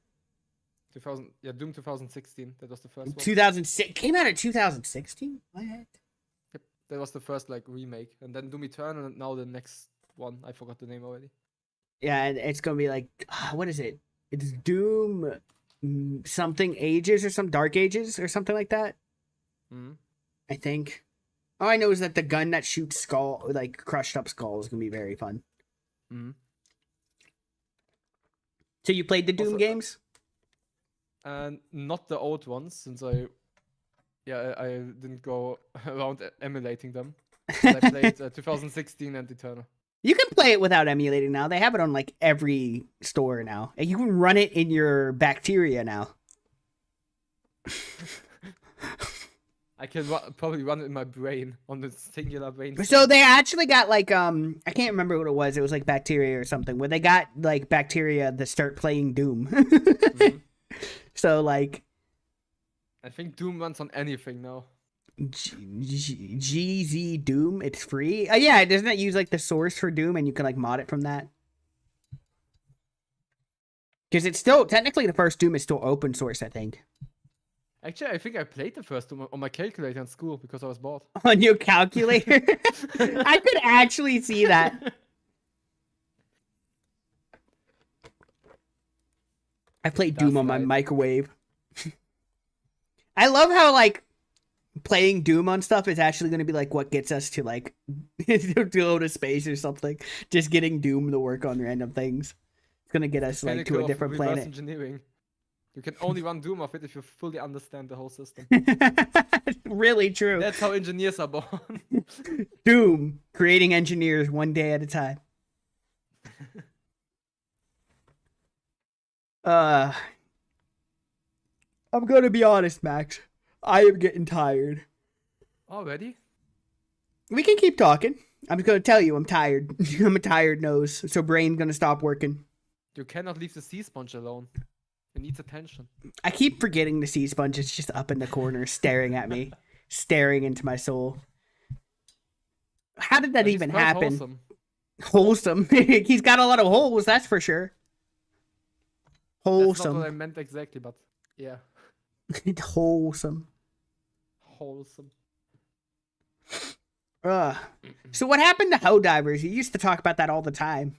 2000, yeah, Doom 2016. That was the first one. 2006 came out in 2016? What? Yep, that was the first like remake, and then Doom Eternal, and now the next one. I forgot the name already. Yeah, and it's gonna be like what is it? It's Doom something Ages or some Dark Ages or something like that. Mm-hmm. I think. All I know is that the gun that shoots crushed up skulls is gonna be very fun. Mm-hmm. So you played the Doom Also- games? And not the old ones, since I didn't go around emulating them. But I played 2016 and Eternal. You can play it without emulating now. They have it on like every store now. And you can run it in your bacteria now. I can probably run it in my brain, on the singular brain. So they actually got like I can't remember what it was. It was like bacteria or something where they got like bacteria that start playing Doom. Mhm. So like I think Doom runs on anything now. GZ Doom, it's free. Yeah, doesn't it use like the source for Doom and you can like mod it from that? Because it's still technically the first Doom is still open source, I think. Actually, I think I played the first Doom on my calculator in school because I was bored. On your calculator? I could actually see that. I played Doom That's on my right. microwave. I love how like playing Doom on stuff is actually going to be like what gets us to like to go to space or something. Just getting Doom to work on random things. It's going to get us like to Pinnacle a of different reverse planet. engineering. You can only run Doom of it if you fully understand the whole system. Really true. That's how engineers are born. Doom, creating engineers one day at a time. I'm gonna be honest, Max. I am getting tired. Already? We can keep talking. I'm just gonna tell you I'm tired. I'm a tired nose, so brain's gonna stop working. You cannot leave the sea sponge alone. It needs attention. I keep forgetting the sea sponge is just up in the corner, staring at me, staring into my soul. How did that But he's even quite happen? wholesome. Wholesome. He's got a lot of holes, that's for sure. That's not Wholesome. what I meant exactly, but yeah. Wholesome. Wholesome. So what happened to Hoe Divers? You used to talk about that all the time.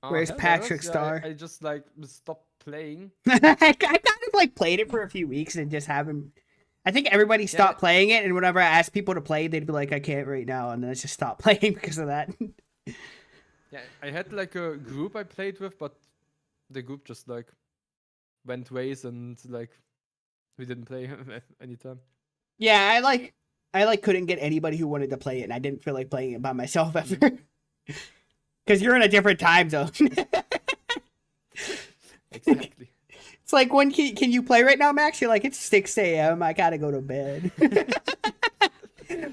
Where's Helldivers? Patrick Yeah, Star? I just like stopped playing. I kind of like played it for a few weeks and just haven't. I think everybody stopped playing it, and whenever I asked people to play, they'd be like, "I can't right now," and then I just stopped playing because of that. Yeah, I had like a group I played with, but the group just like went ways and like we didn't play anytime. Yeah, I couldn't get anybody who wanted to play it, and I didn't feel like playing it by myself ever. Because you're in a different time zone. Exactly. It's like, when can you play right now, Max? You're like, it's 6 a.m. I gotta go to bed.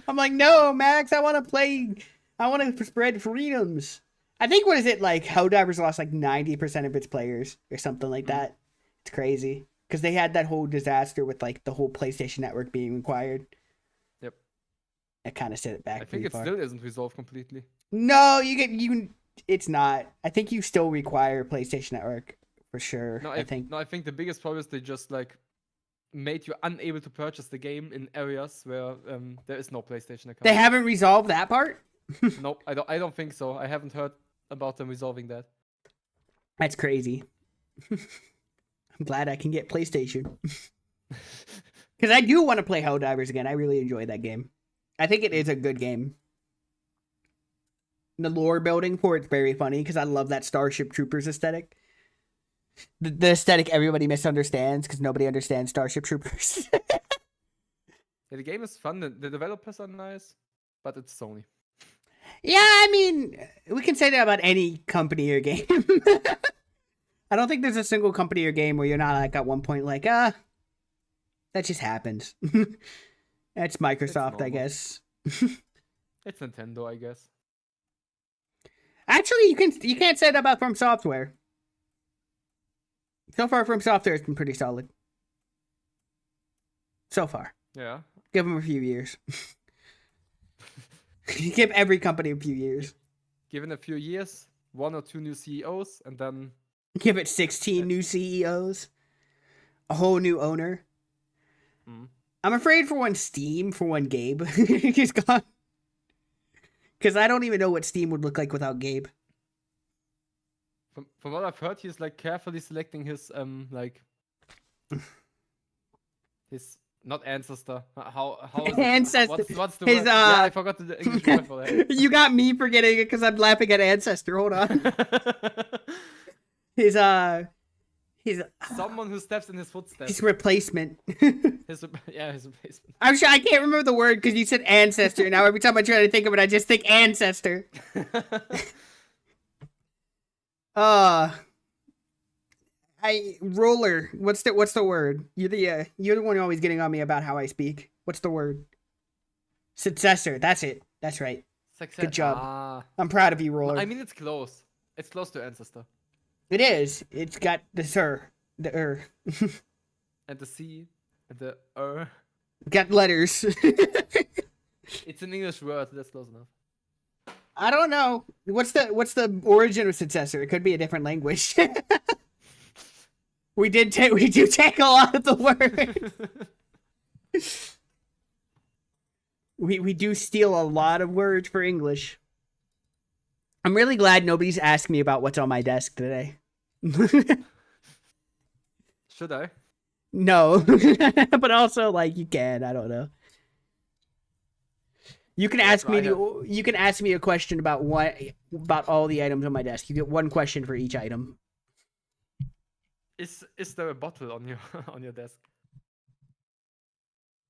I'm like, no, Max, I want to play. I want to spread freedoms. I think, what is it, like, Helldivers lost like 90% of its players or something like that. It's crazy. Because they had that whole disaster with like the whole PlayStation Network being required. Yep. It kind of set it back I think pretty it far. still isn't resolved completely. No, it's not. I think you still require PlayStation Network for sure. No, I think. I think the biggest problem is they just like made you unable to purchase the game in areas where there is no PlayStation account. They haven't resolved that part? Nope, I don't think so. I haven't heard about them resolving that. That's crazy. I'm glad I can get PlayStation. Because I do want to play Helldivers again. I really enjoy that game. I think it is a good game. The lore building for it's very funny because I love that Starship Troopers aesthetic. The aesthetic everybody misunderstands because nobody understands Starship Troopers. Yeah, the game is fun. The developers are nice, but it's Sony. Yeah, I mean, we can say that about any company or game. I don't think there's a single company or game where you're not like at one point like, that just happens. That's Microsoft, I normal. guess. It's Nintendo, I guess. Actually, you can't say that about From Software. So far, From Software has been pretty solid. So far. Yeah. Give them a few years. Give every company a few years. Given a few years, 1 or 2 new CEOs, and then Give it 16 new CEOs. A whole new owner. Mm. I'm afraid for one Steam, for one Gabe. He's gone. Because I don't even know what Steam would look like without Gabe. from what I've heard, he's like carefully selecting his his not ancestor. How is it? Ancestor. What's the His, word? Yeah, I forgot the English word for that. You got me forgetting it because I'm laughing at Ancestor. Hold on. His Someone who steps in his footsteps. his replacement. His replacement. I'm sure I can't remember the word because you said ancestor. Now every time I try to think of it, I just think ancestor. Roller. What's the word? You're the one always getting on me about how I speak. What's the word? Successor. That's it. That's right. Success. Good job. Ah. I'm proud of you, Roller. I mean, it's close. It's close to ancestor. It is. It's got the the And the C and the got letters. It's an English word. That's close enough. I don't know. What's the origin of successor? It could be a different language. we do take a lot of the word. we do steal a lot of words for English. I'm really glad nobody's asked me about what's on my desk today. Should I? No. But also like you can, I don't know. You can ask me you can ask me a question about all the items on my desk. You get one question for each item. Is there a bottle on your on your desk?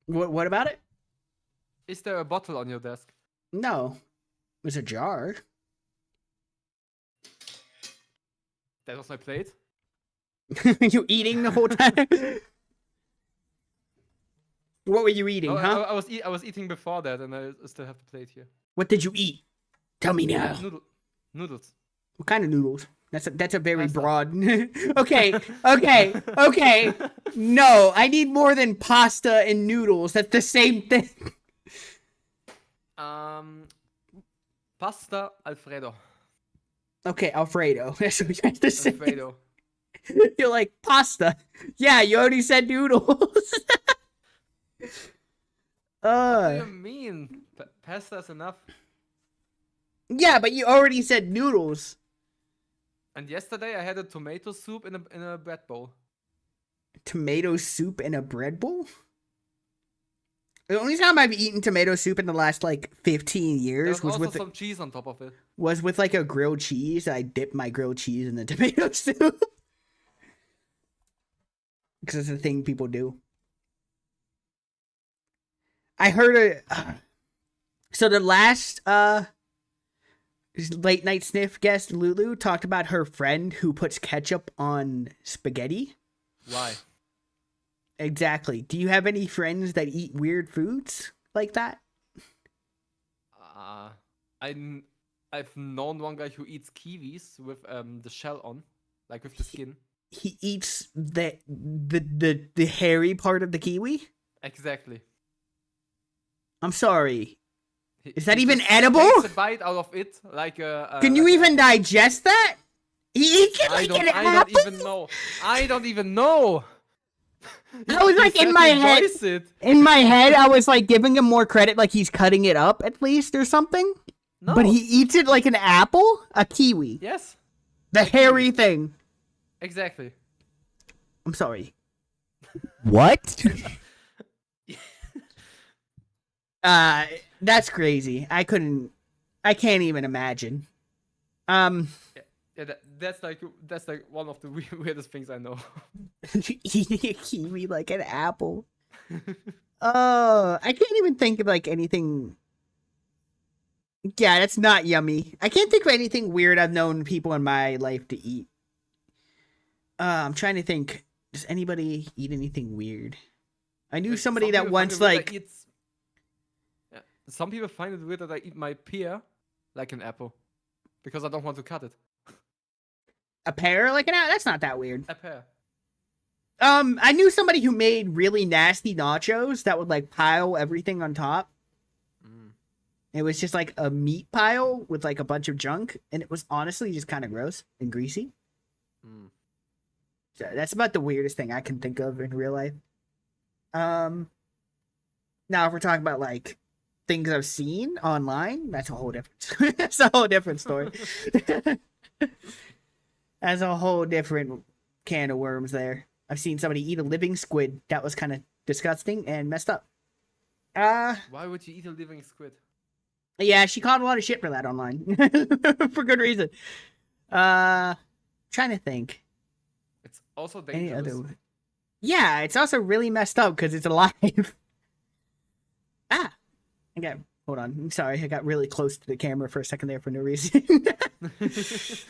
What about it? Is there a bottle on your desk? No. There's a jar. That was my plate. You eating the whole time? What were you eating, No, huh? I was eating before that, and I still have the plate here. What did you eat? Tell me now. Noodles. What kind of noodles? That's a very Pasta. broad. Okay. No, I need more than pasta and noodles. That's the same thing. Pasta Alfredo. Okay, Alfredo. That's what you have to say. Alfredo. You're like pasta. Yeah, you already said noodles. What do you mean? Pasta is enough. Yeah, but you already said noodles. And yesterday I had a tomato soup in a bread bowl. Tomato soup in a bread bowl? The only time I've eaten tomato soup in the last like 15 There years was was also with some cheese on top of it. like a grilled cheese. I dipped my grilled cheese in the tomato soup. Because it's a thing people do. I heard so the last late night sniff guest Lulu talked about her friend who puts ketchup on spaghetti. Why? Exactly. Do you have any friends that eat weird foods like that? I've known one guy who eats kiwis with the shell on, like with the skin. He eats the hairy part of the kiwi? Exactly. I'm sorry. He- Is that he even just edible? takes a bite out of it, like a. Can you like even digest that? He eats it like an apple? I don't even know. I was like, He in said my he head- enjoys it. In my head, I was like giving him more credit, like he's cutting it up at least or something. No. But he eats it like an apple, a kiwi, Yes, the hairy thing. exactly. I'm sorry. What? That's crazy. I can't even imagine. Yeah, that's like one of the weirdest things I know. Eating a kiwi like an apple. I can't even think of like anything. Yeah, that's not yummy. I can't think of anything weird I've known people in my life to eat. I'm trying to think. Does anybody eat anything weird? I knew Like, somebody some that people find once it weird like that yeah. Some people find it weird that I eat my pear like an apple because I don't want to cut it. a pear like an apple. That's not that weird. A pear. I knew somebody who made really nasty nachos that would like pile everything on top. Mm. It was just like a meat pile with like a bunch of junk, and it was honestly just kind of gross and greasy. Mm. So that's about the weirdest thing I can think of in real life. Now if we're talking about like things I've seen online, that's a whole different that's a whole different story. That's a whole different can of worms there. I've seen somebody eat a living squid. That was kind of disgusting and messed up. Why would you eat a living squid? Yeah, she caught a lot of shit for that online. For good reason. Trying to think. It's also Any dangerous. other... Yeah, it's also really messed up because it's alive. Hold on. I'm sorry. I got really close to the camera for a second there for no reason. Just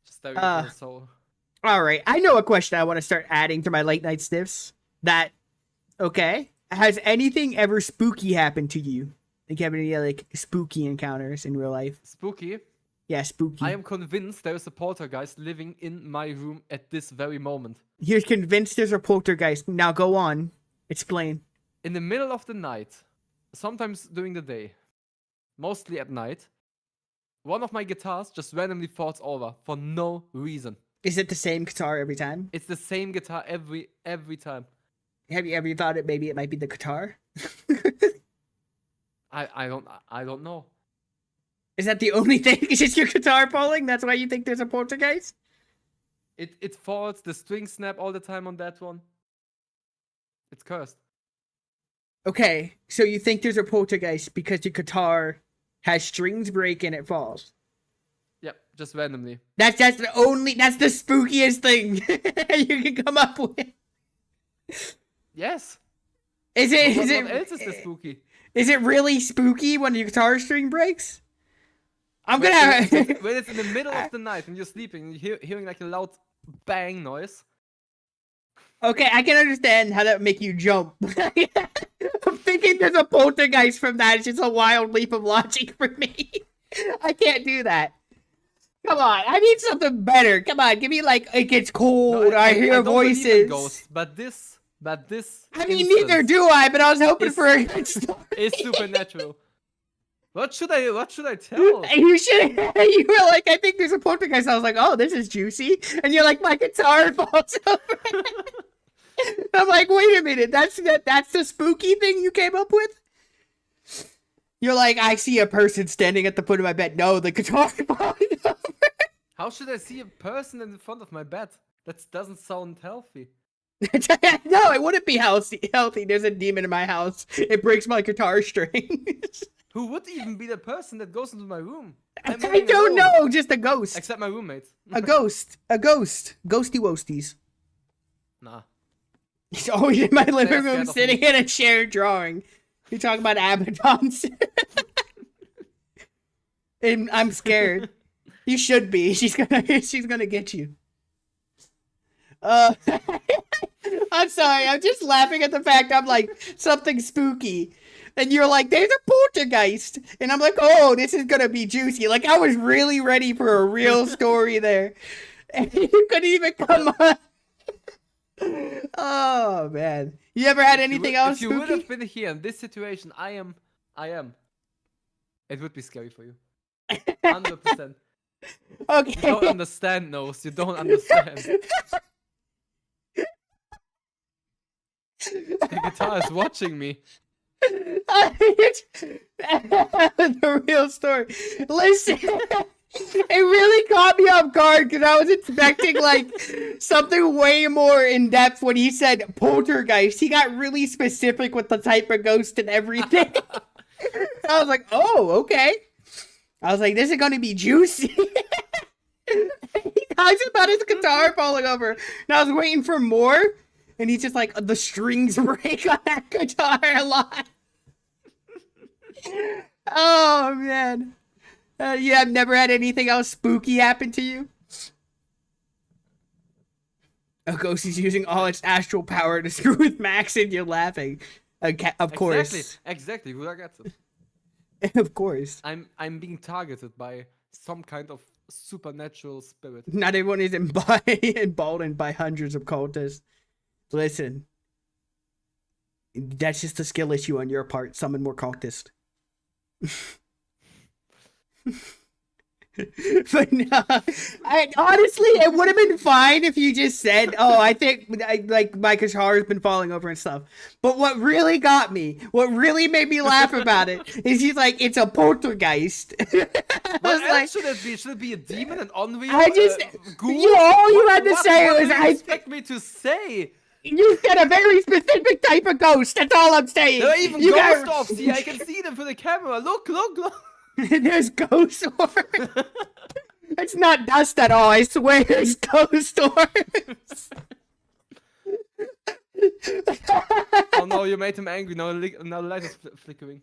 staring into the soul. All right. I know a question I want to start adding to my late night sniffs. Okay. Has anything ever spooky happened to you? Think you have any like spooky encounters in real life? Spooky. Yeah, spooky. I am convinced there is a poltergeist living in my room at this very moment. You're convinced there's a poltergeist. Now go on. Explain. In the middle of the night, sometimes during the day, mostly at night, one of my guitars just randomly falls over for no reason. Is it the same guitar every time? It's the same guitar every time. Have you ever thought maybe it might be the guitar? I don't know. Is that the only thing? Is just your guitar falling? That's why you think there's a poltergeist? It falls, the strings snap all the time on that one. It's cursed. Okay, so you think there's a poltergeist because your guitar has strings break and it falls. Yep, just randomly. That's the spookiest thing you can come up with. Yes. What What else is this spooky? Is it really spooky when your guitar string breaks? I'm When gonna when it's in the middle of the night and you're sleeping and you're hearing like a loud bang noise. Okay, I can understand how that would make you jump. I'm thinking there's a poltergeist from that. It's just a wild leap of logic for me. I can't do that. Come on, I need something better. Come on, give me like it gets cold. No, I hear don't believe in voices. ghosts, but this I mean, neither do I. But I was hoping It's- for a good story. It's supernatural. What should I tell? You should. You were like, I think there's a poltergeist. I was like, oh, this is juicy. And you're like, my guitar falls over. I'm like, wait a minute. That's the spooky thing you came up with? You're like, I see a person standing at the foot of my bed. No, the guitar falling over. How should I see a person in front of my bed? That doesn't sound healthy. No, it wouldn't be healthy. There's a demon in my house. It breaks my guitar strings. Who would even be the person that goes into my room? I I'm living don't alone, know. Just a ghost. Except my roommates. A ghost. Ghosty woasties. Nah. He's always in my living scared room of sitting in a chair drawing. You talking about Abaddon's. And I'm scared. You should be. She's gonna get you. I'm sorry. I'm just laughing at the fact I'm like something spooky. And you're like, there's a poltergeist. And I'm like, oh, this is gonna be juicy. Like I was really ready for a real story there. And you couldn't even come on. Oh man. You ever had anything else If you would spooky? have been here in this situation, I am. It would be scary for you. 100%. You don't Okay. understand, Nose. You don't understand. The guitar is watching me. The real story. Listen, it really caught me off guard because I was expecting like something way more in depth when he said poltergeist. He got really specific with the type of ghost and everything. I was like, oh, okay. I was like, this is gonna be juicy. He talks about his guitar falling over, and I was waiting for more. And he's just like, the strings break on that guitar a lot. Oh, man. You have never had anything else spooky happen to you? A ghost is using all its astral power to screw with Max and you're laughing. Of course. Exactly. Who gets it? Of course. I'm being targeted by some kind of supernatural spirit. Not everyone is emboldened by hundreds of cultists. Listen, that's just a skill issue on your part. Summon more cultists. But no, honestly, it would have been fine if you just said, "Oh, I think like my guitar has been falling over and stuff." But what really got me, what really made me laugh about it, is he's like, "It's a poltergeist." What else should it be? Should it be a demon, an unreal? I just, ghoul? all you had to say what was, do you "I expect me to say." You said a very specific type of ghost. That's all I'm saying. There are even You ghost got- orbs here. I can see them through the camera. Look. There's ghost orbs. It's not dust at all. I swear, it's ghost orbs. Oh no, you made him angry. Now the light is flickering.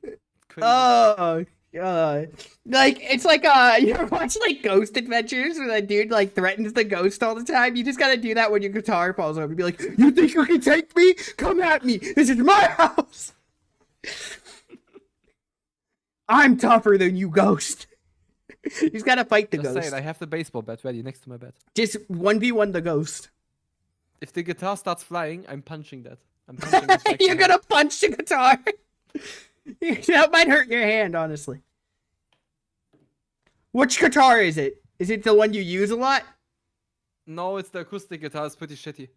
Crazy. Oh god! Like it's like you ever watch like Ghost Adventures where that dude like threatens the ghost all the time? You just gotta do that when your guitar falls over. Be like, you think you can take me? Come at me. This is my house. I'm tougher than you, ghost. You just gotta fight the Just ghost. saying, I have the baseball bat ready next to my bed. Just 1v1 the ghost. If the guitar starts flying, I'm punching that. I'm punching it back You're to him. gonna punch the guitar. That might hurt your hand, honestly. Which guitar is it? Is it the one you use a lot? No, it's the acoustic guitar. It's pretty shitty.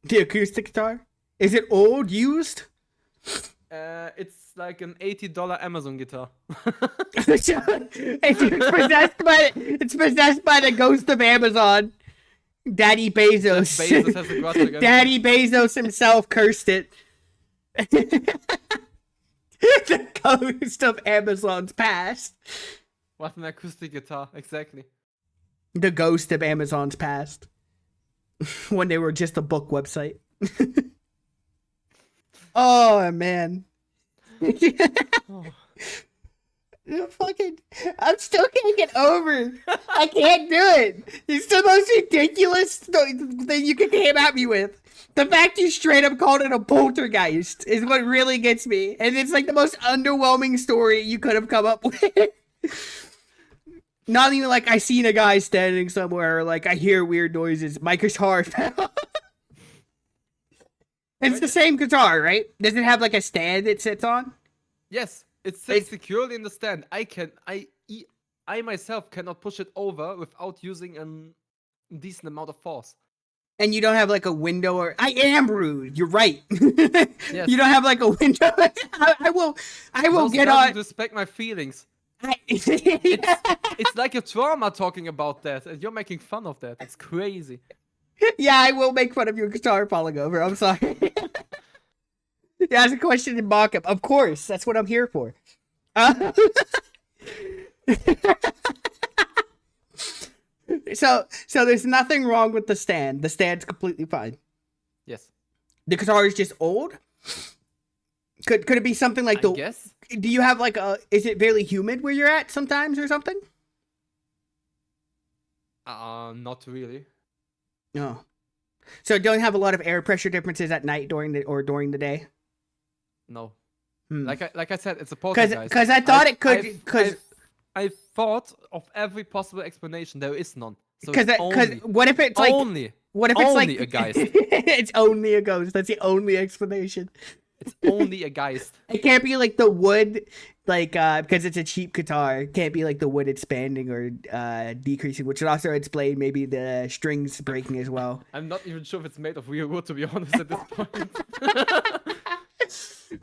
The acoustic guitar? Is it old, used? It's like an $80 Amazon guitar. It's possessed by the ghost of Amazon. Daddy Bezos. Bezos has a grudge against Daddy Bezos himself cursed it. The ghost of Amazon's past. What an acoustic guitar, exactly. The ghost of Amazon's past. When they were just a book website. Oh, man. Fucking, I'm still can't get over. I can't do it. It's the most ridiculous thing you can came at me with. The fact you straight up called it a poltergeist is what really gets me. And it's like the most underwhelming story you could have come up with. Not even like I seen a guy standing somewhere or like I hear weird noises. My guitar fell. It's the same guitar, right? Does it have like a stand it sits on? Yes, it sits securely in the stand. I myself cannot push it over without using a decent amount of force. And you don't have like a window or I am rude. You're right. Yes. You don't have like a window. I will Those get doesn't on. respect my feelings. It's It's like a trauma talking about that, and you're making fun of that. It's crazy. Yeah, I will make fun of your guitar falling over. I'm sorry. Yeah, ask a question and mock up. Of course, that's what I'm here for. So there's nothing wrong with the stand. The stand's completely fine. Yes. The guitar is just old. Could it be something like I guess. Do you have like a? Is it very humid where you're at sometimes or something? Not really. No. So don't have a lot of air pressure differences at night during the day. No. Hmm. Like I said, it's a poltergeist. Because I thought it could. Because I thought of every possible explanation. There is none. So what if it's like only what if it's only like a geist? It's only a ghost. That's the only explanation. It's only a Geist. It can't be like the wood, like because it's a cheap guitar. It can't be like the wood expanding or decreasing, which would also explain maybe the strings breaking as well. I'm not even sure if it's made of real wood, to be honest, at this point.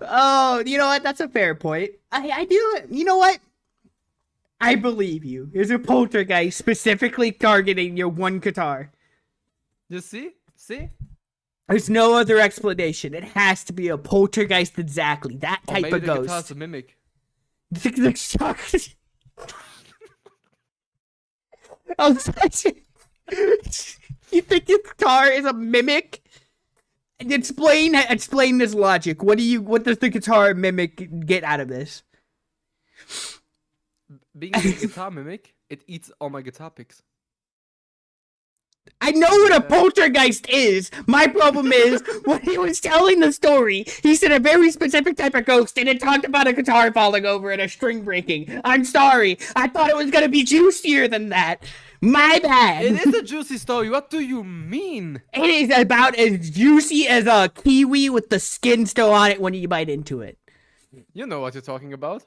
Oh, you know what? That's a fair point. I do. You know what? I believe you. There's a poltergeist specifically targeting your one guitar. You see? See? There's no other explanation. It has to be a poltergeist exactly. That Or type maybe of the ghost. guitar's a mimic. Oh, you think your guitar is a mimic? Explain this logic. What does the guitar mimic get out of this? Being a guitar mimic, it eats all my guitar picks. I know what a poltergeist is. My problem is when he was telling the story, he said a very specific type of ghost, and it talked about a guitar falling over and a string breaking. I'm sorry. I thought it was gonna be juicier than that. My bad. It is a juicy story. What do you mean? It is about as juicy as a kiwi with the skin still on it when you bite into it. You know what you're talking about.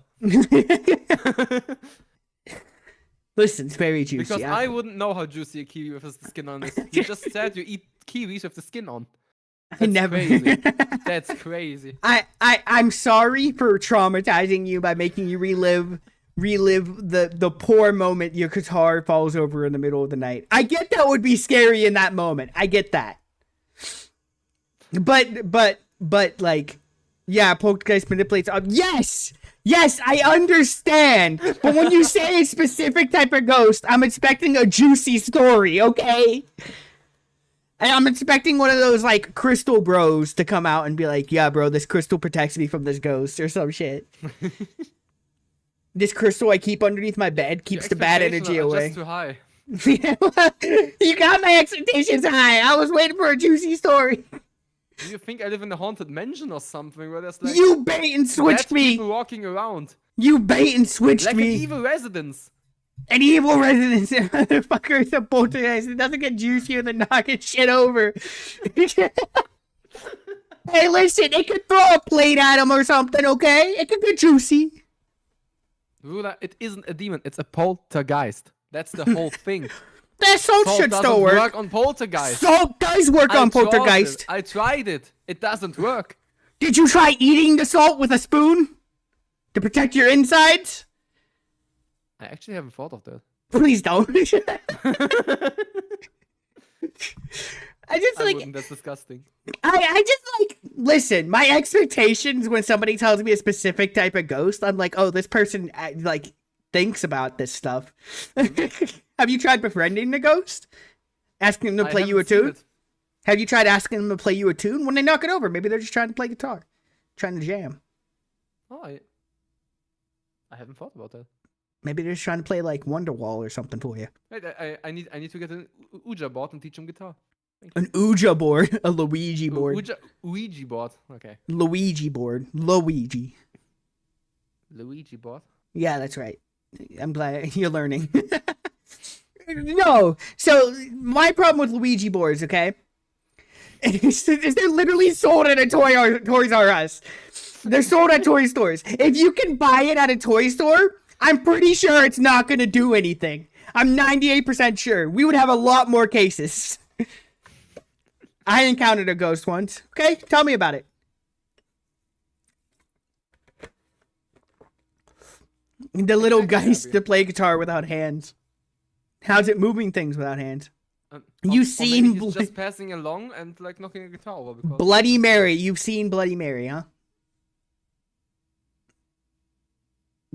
Listen, it's very juicy. Because I wouldn't know how juicy a kiwi with the skin on is. You just said you eat kiwis with the skin on. I never. Crazy. That's crazy. I'm sorry for traumatizing you by making you relive the poor moment your guitar falls over in the middle of the night. I get that would be scary in that moment. I get that. But like, yeah, poltergeist manipulates. Yes, I understand. But when you say a specific type of ghost, I'm expecting a juicy story, okay? And I'm expecting one of those, like, crystal bros to come out and be like, yeah, bro, this crystal protects me from this ghost or some shit. This crystal I keep underneath my bed keeps the bad energy away. Just too high. You got my expectations high. I was waiting for a juicy story. Do you think I live in a haunted mansion or something where there's like You bait and switched dead me. people walking around? You bait and switched Like me. an evil residence. An evil resident, motherfucker, is a poltergeist. It doesn't get juicier than knocking shit over. Hey, listen, it could throw a plate at him or something, okay? It could get juicy. Rula, it isn't a demon, it's a poltergeist. That's the whole thing. That salt should doesn't still work. on poltergeist. Salt does work on poltergeist. I tried it. It doesn't work. Did you try eating the salt with a spoon? To protect your insides? I actually haven't thought of that. Please don't. I just I like wouldn't, that's disgusting. I just like listen, my expectations when somebody tells me a specific type of ghost, I'm like, oh, this person like thinks about this stuff. Have you tried befriending the ghost? Asking them to play you a tune? Have you tried asking them to play you a tune? When they knock it over, maybe they're just trying to play guitar. Trying to jam. Oh, I haven't thought about that. Maybe they're just trying to play like Wonderwall or something for you. Wait, I need to get an Ouija board and teach him guitar. An Ouija board. A Luigi board. Ouija board. Okay. Luigi board. Luigi. Luigi board. Yeah, that's right. I'm glad you're learning. No. So, my problem with Luigi boards, okay? is they're literally sold at a Toys R Us. They're sold at toy stores. If you can buy it at a toy store, I'm pretty sure it's not going to do anything. I'm 98% sure. We would have a lot more cases. I encountered a ghost once. Okay, tell me about it. The little geist to play guitar without hands. How's it moving things without hands? You've seen maybe he's just passing along and like knocking a guitar over. Because Bloody Mary. You've seen Bloody Mary, huh?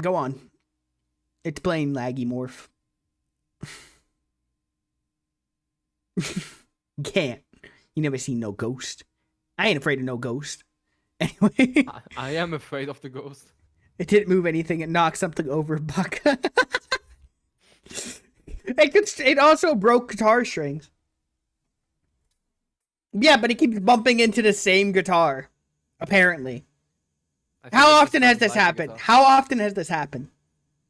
Go on. Explain, Laggy Morph. Can't. You never seen no ghost. I ain't afraid of no ghost. Anyway. I am afraid of the ghost. It didn't move anything. It knocked something over, Buck. It also broke guitar strings. Yeah, but it keeps bumping into the same guitar. Apparently. How often has this happened? How often has this happened?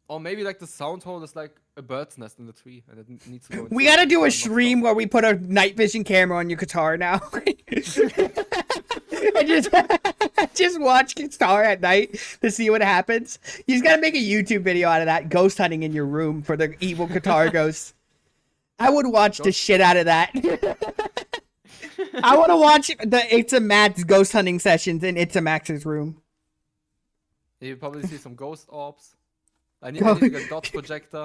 Or maybe like the sound hole is like a bird's nest in the tree and it needs to go We gotta do a stream where we put a night vision camera on your guitar now. and just watch guitar at night to see what happens. You just gotta make a YouTube video out of that, ghost hunting in your room for the evil guitar ghosts. I would watch the shit out of that. I want to watch the It's a Matt's ghost hunting sessions in It's a Max's room. You probably see some ghost orbs. I need to get a dot projector.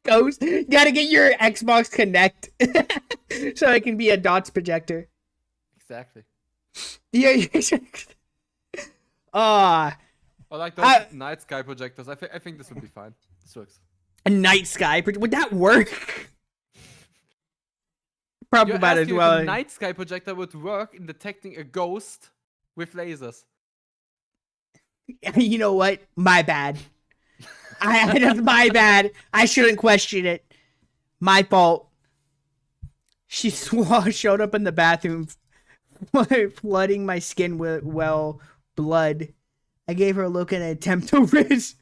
Ghost, you gotta get your Xbox Connect so it can be a dots projector. Exactly. Yeah. Or like those night sky projectors. I think this would be fine. This works. A night sky would that work? Probably You're about as asking if well. a night sky projector would work in detecting a ghost with lasers. You know what? My bad. That's my bad. I shouldn't question it. My fault. She showed up in the bathroom, flooding my skin with blood. I gave her a look and an attempt to rinse.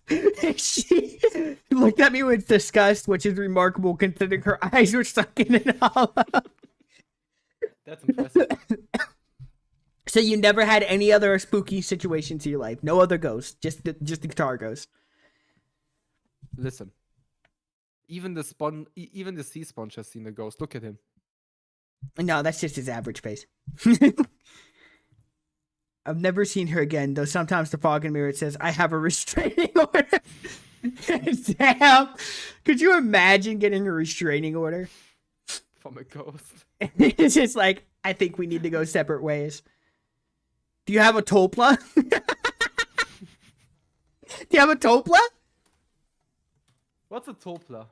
She looked at me with disgust, which is remarkable considering her eyes were sunken and hollow. That's impressive. So you never had any other spooky situations in your life? No other ghosts, just the guitar ghost. Listen. Even the sea sponge has seen a ghost. Look at him. No, that's just his average face. I've never seen her again, though sometimes the fog and mirror says, I have a restraining order. Damn. Could you imagine getting a restraining order? From a ghost. It's just like, I think we need to go separate ways. Do you have a topla? Do you have a topla? What's a topla?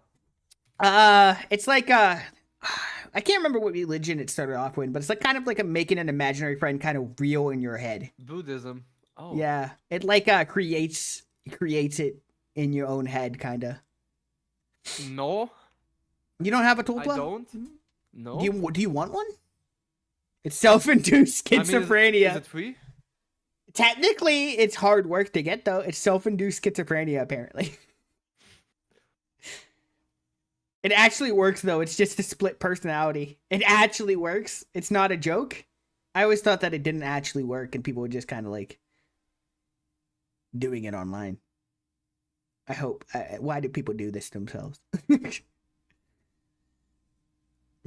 It's like I can't remember what religion it started off with, but it's like kind of like a making an imaginary friend kind of real in your head. Buddhism. Oh. Yeah, it like creates it in your own head, kind of. No. You don't have a topla? I don't. No. Do you want one? It's self-induced schizophrenia. Is it free? Technically, it's hard work to get though. It's self-induced schizophrenia, apparently. It actually works though. It's just a split personality. It actually works. It's not a joke. I always thought that it didn't actually work and people were just kind of like doing it online. I hope. Why do people do this to themselves? The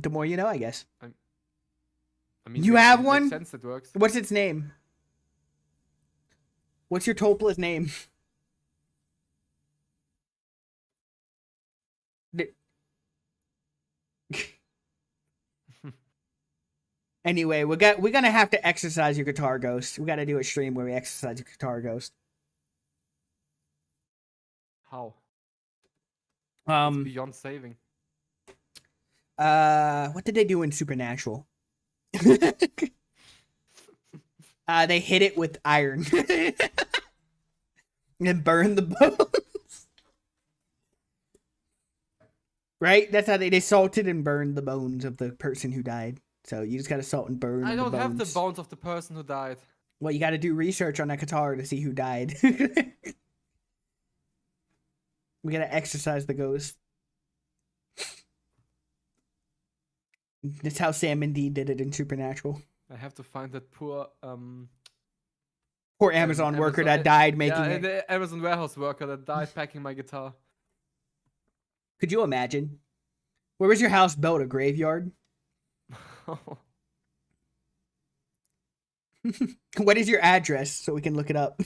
more you know, I guess. I mean, You have it one? makes sense it works. What's its name? What's your topla's name? Anyway, we're gonna have to exercise your guitar ghost. We gotta do a stream where we exercise your guitar ghost. How? It's beyond saving. What did they do in Supernatural? They hit it with iron and burn the bones. Right? That's how they salted and burned the bones of the person who died. So you just gotta salt and burn. I don't the have the bones. bones of the person who died. Well, you gotta do research on that guitar to see who died. We gotta exercise the ghost. That's how Sam and Dean did it in Supernatural. I have to find that poor Poor Amazon worker that died making it. the Amazon warehouse worker that died packing my guitar. Could you imagine? Where was your house built? A graveyard? What is your address so we can look it up?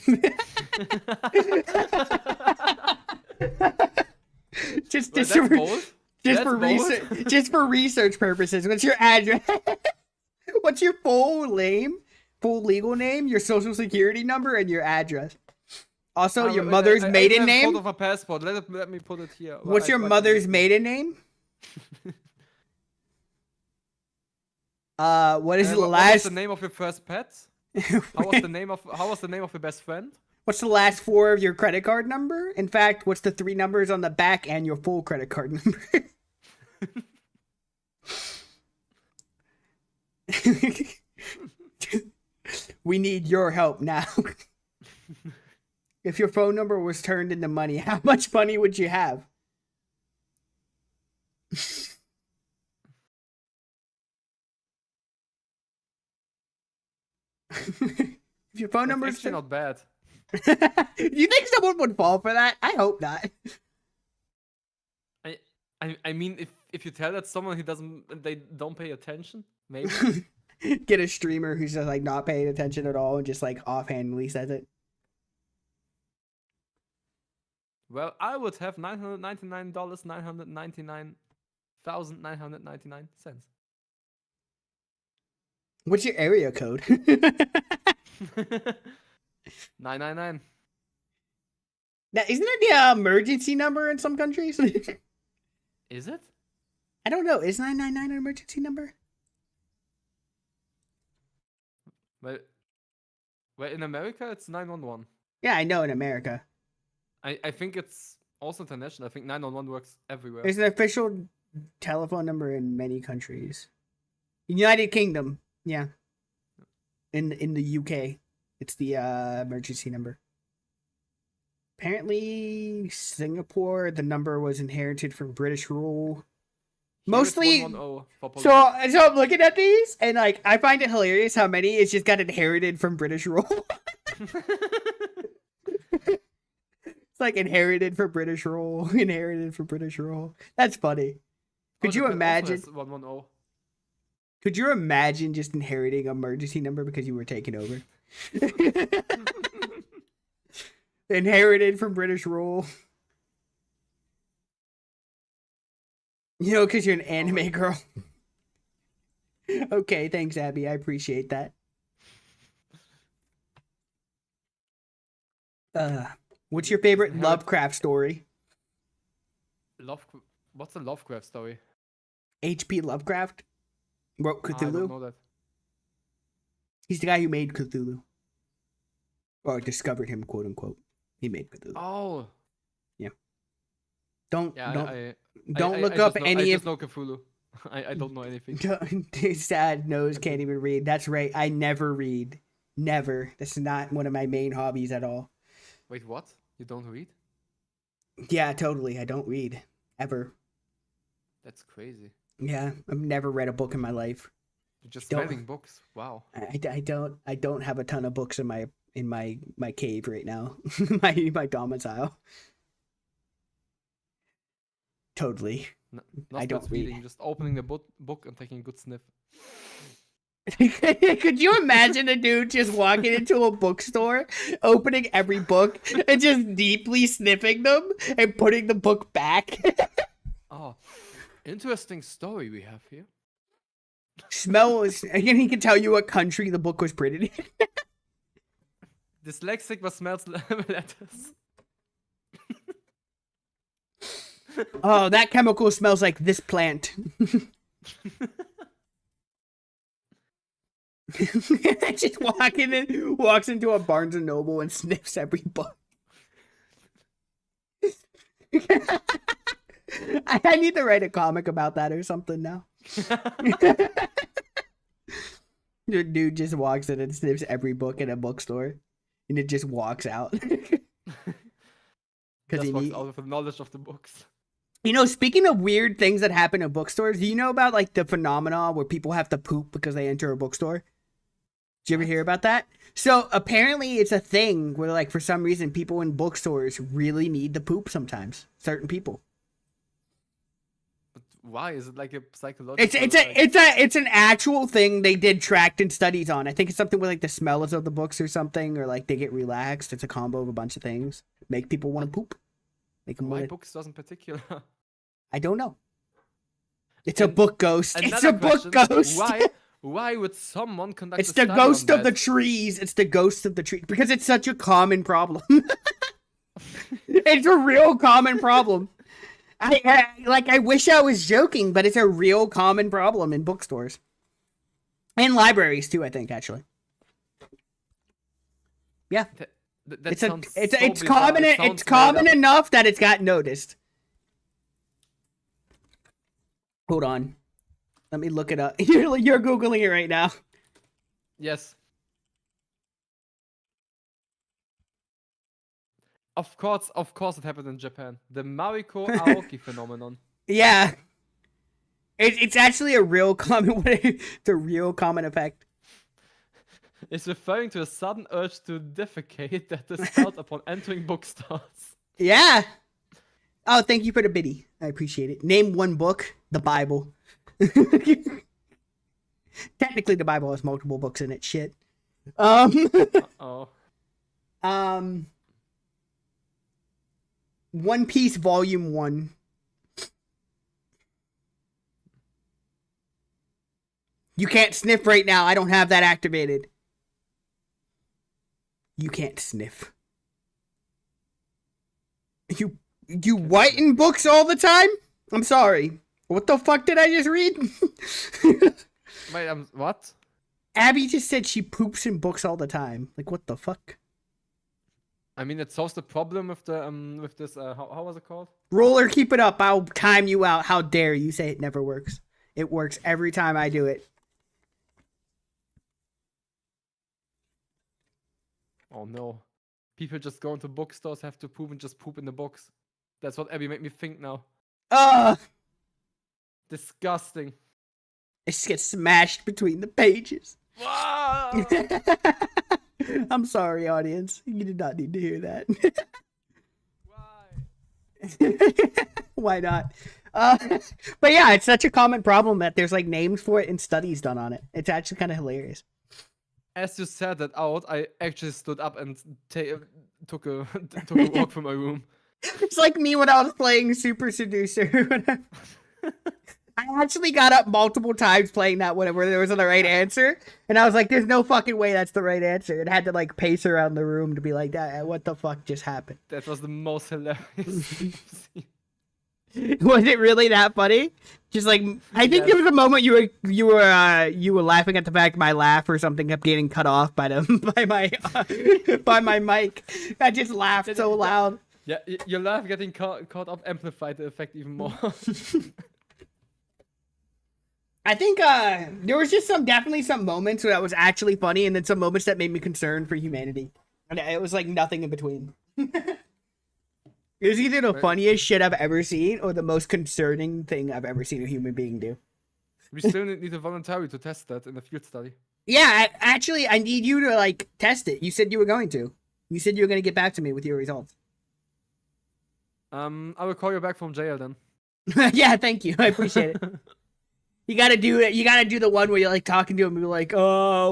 just That's for, bold. just for That's bold. research, just for research purposes. What's your address? What's your full legal name, your social security number, and your address? Also, your mother's maiden I name. have a photo of a passport. Let me put it here. What's your mother's maiden name? What is the What was last? the name of your first pet? How was the name of your best friend? What's the last four of your credit card number? In fact, what's the three numbers on the back and your full credit card number? We need your help now. If your phone number was turned into money, how much money would you have? If your phone That's number is actually not bad. you think someone would fall for that? I hope not. I mean, if you tell that someone they don't pay attention, maybe. Get a streamer who's just like not paying attention at all and just like offhandedly says it. Well, I would have $999,999,999 cents. What's your area code? 999. Now, isn't it the emergency number in some countries? Is it? I don't know. Is 999 an emergency number? Well, in America it's 911. Yeah, I know in America. I think it's also international. I think 911 works everywhere. There's an official telephone number in many countries. United Kingdom, yeah. In the UK, it's the emergency number. Apparently, Singapore, the number was inherited from British rule. Here it's Mostly, 110 for police. so I'm looking at these, and like I find it hilarious how many it's just got inherited from British rule. It's like inherited for British rule, inherited for British rule. That's funny. Could you Japan also imagine? has 110. Could you imagine just inheriting an emergency number because you were taken over? Inherited from British rule. You know, because you're an anime girl. Okay, thanks, Abby. I appreciate that. What's your favorite Lovecraft story? What's a Lovecraft story? H.P. Lovecraft wrote I don't Cthulhu. know that. He's the guy who made Cthulhu. Or discovered him, quote unquote. He made Cthulhu. Oh. Don't Yeah, don't I look just up know, any I of just know Cthulhu. I don't know anything. his sad nose can't even read. That's right. I never read. Never. That's not one of my main hobbies at all. Wait, what? You don't read? Yeah, totally. I don't read ever. That's crazy. Yeah, I've never read a book in my life. You're just Don't- reading books. Wow. I don't have a ton of books in my cave right now. my domicile. Totally. Not I don't good read. reading, just opening the book and taking a good sniff. Could you imagine a dude just walking into a bookstore, opening every book, and just deeply sniffing them and putting the book back? Oh, interesting story we have here. Smells, and he can tell you what country the book was printed in. Dyslexic but smells letters. Oh, that chemical smells like this plant. Just walks into a Barnes and Noble and sniffs every book. I need to write a comic about that or something now. The dude just walks in and sniffs every book in a bookstore, and it just walks out. Just he walks need- out of the knowledge of the books. You know, speaking of weird things that happen in bookstores, do you know about like the phenomena where people have to poop because they enter a bookstore? Did you ever hear about that? So apparently it's a thing where like for some reason people in bookstores really need to poop sometimes. Certain people. But why? Is it like a psychological? It's an actual thing they did tracked and studies on. I think it's something with like the smells of the books or something, or like they get relaxed. It's a combo of a bunch of things. Make people want to poop. Make them Why want to. books doesn't particular? I don't know. It's a book ghost. It's Another a book question, ghost. Why would someone conduct It's a the study ghost on of the that? trees. It's the ghost of the tree because it's such a common problem. It's a real common problem. I wish I was joking, but it's a real common problem in bookstores and libraries too. I think actually. Yeah, That it's sounds it's so common. bizarre. It It's sounds common made up. enough that it's got noticed. Hold on, let me look it up. You're googling it right now. Yes. Of course, it happened in Japan. The Mariko Aoki phenomenon. Yeah, it's actually a real common. It's a real common effect. is referring to a sudden urge to defecate that is felt upon entering bookstores. Yeah. Oh, thank you for the biddy. I appreciate it. Name one book. The Bible. Technically, the Bible has multiple books in it. Shit. Oh. One Piece Volume 1. You can't sniff right now. I don't have that activated. You can't sniff. You what in books all the time? I'm sorry. What the fuck did I just read? Wait, what? Abby just said she poops in books all the time. Like, what the fuck? I mean, it solves the problem with the with this. How was it called? Roller, keep it up. I'll time you out. How dare you say it never works? It works every time I do it. Oh no. People just go into bookstores, have to poop, and just poop in the books. That's what Abby made me think now. Ugh! Disgusting. I just get smashed between the pages. Wow! I'm sorry, audience. You did not need to hear that. Why? Why not? But yeah, it's such a common problem that there's like names for it and studies done on it. It's actually kind of hilarious. As you said that out, I actually stood up and took a walk from my room. It's like me when I was playing Super Seducer. I actually got up multiple times playing that whenever there was the right answer, and I was like, "There's no fucking way that's the right answer." And had to like pace around the room to be like, "What the fuck just happened?" That was the most hilarious thing I've seen. Was it really that funny? Just like I think there was a moment you were laughing at the fact my laugh or something kept getting cut off by my mic. I just laughed so loud. Yeah, your laugh getting caught up amplified the effect even more. I think there was just definitely some moments where that was actually funny, and then some moments that made me concerned for humanity, and it was like nothing in between. It was either the funniest shit I've ever seen or the most concerning thing I've ever seen a human being do. We still need a voluntary to test that in a field study. Yeah, actually, I need you to like test it. You said you were going to. You said you were going to get back to me with your results. I will call you back from jail then. Yeah, thank you. I appreciate it. You gotta do it. You gotta do the one where you're like talking to him and you're like, "Oh,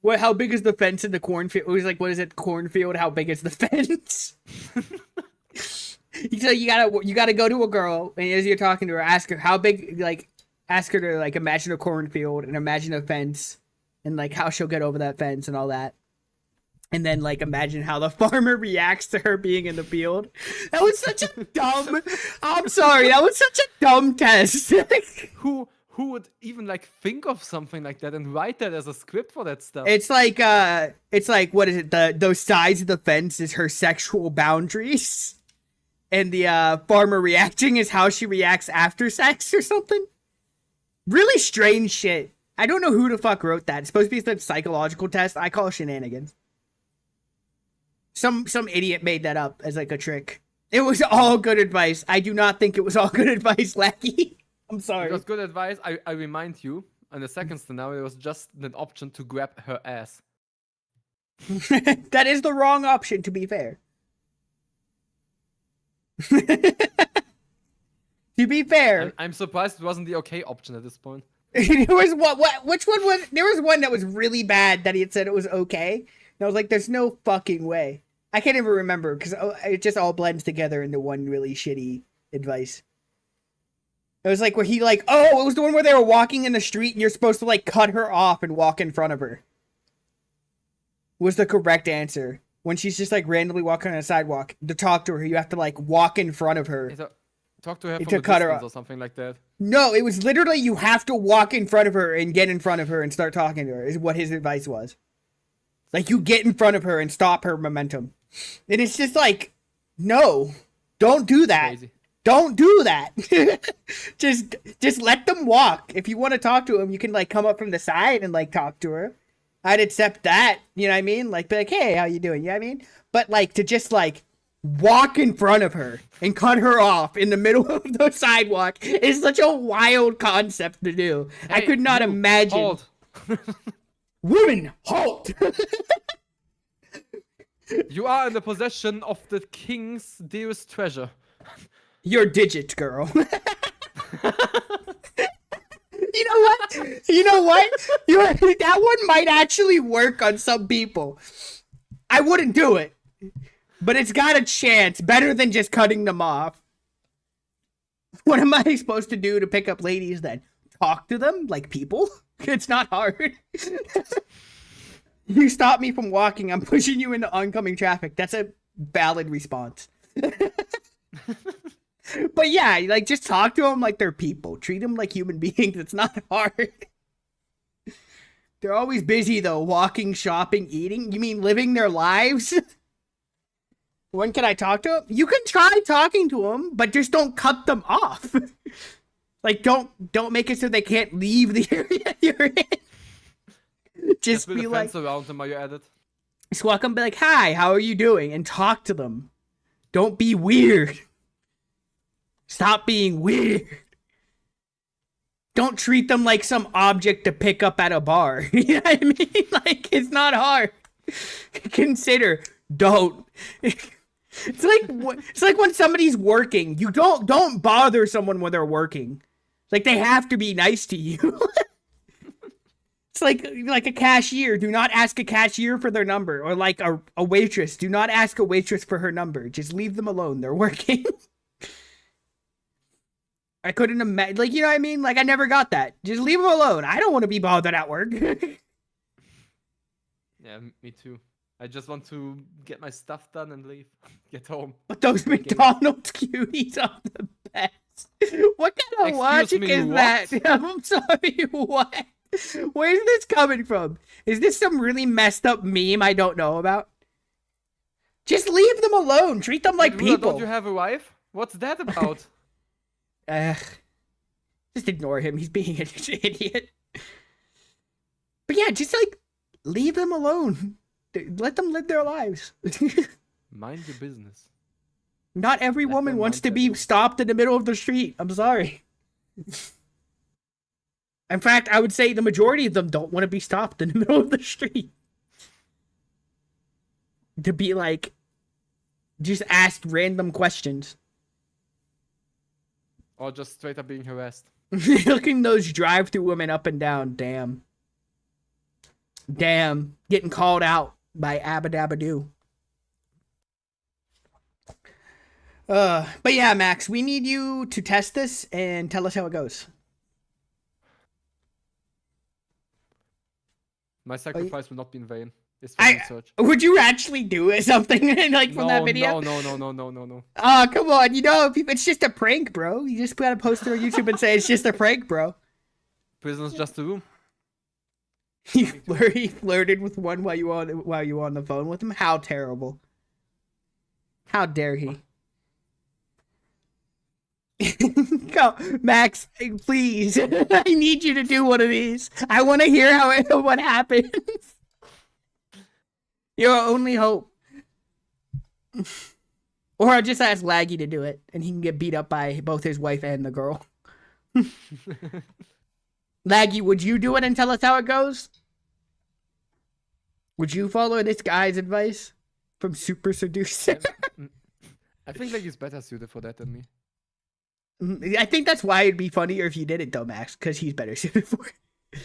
what? How big is the fence in the cornfield?" He's like, "What is it? Cornfield? How big is the fence?" So you gotta go to a girl, and as you're talking to her, ask her how big. Like, ask her to like imagine a cornfield and imagine a fence, and like how she'll get over that fence and all that. And then, like, imagine how the farmer reacts to her being in the field. That was such a dumb... I'm sorry, that was such a dumb test. Who would even, like, think of something like that and write that as a script for that stuff? It's like, what is it? Those sides of the fence is her sexual boundaries. And the farmer reacting is how she reacts after sex or something. Really strange shit. I don't know who the fuck wrote that. It's supposed to be some psychological test. I call it shenanigans. Some idiot made that up as like a trick. It was all good advice. I do not think it was all good advice, Lackey. I'm sorry. It was good advice. I remind you, in the second scenario, it was just an option to grab her ass. That is the wrong option, to be fair. To be fair. I'm surprised it wasn't the okay option at this point. There was which one was, there was one that was really bad that he had said it was okay. And I was like, there's no fucking way. I can't even remember because it just all blends together into one really shitty advice. It was like where he like, oh, it was the one where they were walking in the street and you're supposed to like cut her off and walk in front of her. Was the correct answer. When she's just like randomly walking on a sidewalk, to talk to her, you have to like walk in front of her. Talk to her from to a cut her distance off. Or something like that. No, it was literally you have to walk in front of her and get in front of her and start talking to her is what his advice was. Like, you get in front of her and stop her momentum. And it's just like, no, don't do that. Crazy. Don't do that. just let them walk. If you want to talk to them, you can, like, come up from the side and, like, talk to her. I'd accept that. You know what I mean? Like, be like, hey, how you doing? You know what I mean? But, like, to just, like, walk in front of her and cut her off in the middle of the sidewalk is such a wild concept to do. Hey, I could not imagine. Hold. Women, halt! You are in the possession of the king's dearest treasure. Your digit, girl. You know what? You know what? That one might actually work on some people. I wouldn't do it, but it's got a chance. Better than just cutting them off. What am I supposed to do to pick up ladies then? Talk to them like people? It's not hard. You stop me from walking, I'm pushing you into oncoming traffic. That's a valid response. But yeah, like, just talk to them like they're people. Treat them like human beings. It's not hard. They're always busy, though. Walking, shopping, eating. You mean living their lives? When can I talk to them? You can try talking to them, but just don't cut them off. Like, don't make it so they can't leave the area you're in. Just Build be a like, fence around them while you at it. just walk up and be like, hi, how are you doing? And talk to them. Don't be weird. Stop being weird. Don't treat them like some object to pick up at a bar. You know what I mean? Like, it's not hard. Consider. Don't. It's like when somebody's working. You don't bother someone when they're working. Like, they have to be nice to you. It's like a cashier. Do not ask a cashier for their number. Or like a waitress. Do not ask a waitress for her number. Just leave them alone. They're working. I couldn't imagine. Like, you know what I mean? Like, I never got that. Just leave them alone. I don't want to be bothered at work. Yeah, me too. I just want to get my stuff done and leave. Get home. But those McDonald's cuties are the best. What kind of logic me, is what? that? I'm sorry, what? Where's this coming from? Is this some really messed up meme I don't know about? Just leave them alone. Treat them like Wait, Rula, people. Don't you have a wife? What's that about? Just ignore him. He's being an idiot. But yeah, just like leave them alone. Let them live their lives. Mind your business. Not every Let woman them wants mind to their be business. stopped in the middle of the street. I'm sorry. In fact, I would say the majority of them don't want to be stopped in the middle of the street. To be like, just asked random questions. Or just straight up being harassed. Looking those drive-through women up and down. Damn. Damn. Getting called out by Abadabadoo. But yeah, Max, we need you to test this and tell us how it goes. My sacrifice will not be in vain. It's for I- research. Would you actually do it, something like from that No, video? no. Oh, come on. You know, it's just a prank, bro. You just gotta post it on YouTube and say it's just a prank, bro. Prison's just a room. He flirted with one while you were on the phone with him. How terrible. How dare he? Go, Max, please. I need you to do one of these. I want to hear what happens. Your only hope. Or I'll just ask Laggy to do it, and he can get beat up by both his wife and the girl. Laggy, would you do it and tell us how it goes? Would you follow this guy's advice from Super Seducer? I think like he's better suited for that than me. I think that's why it'd be funnier if you did it, though, Max, because he's better suited for it.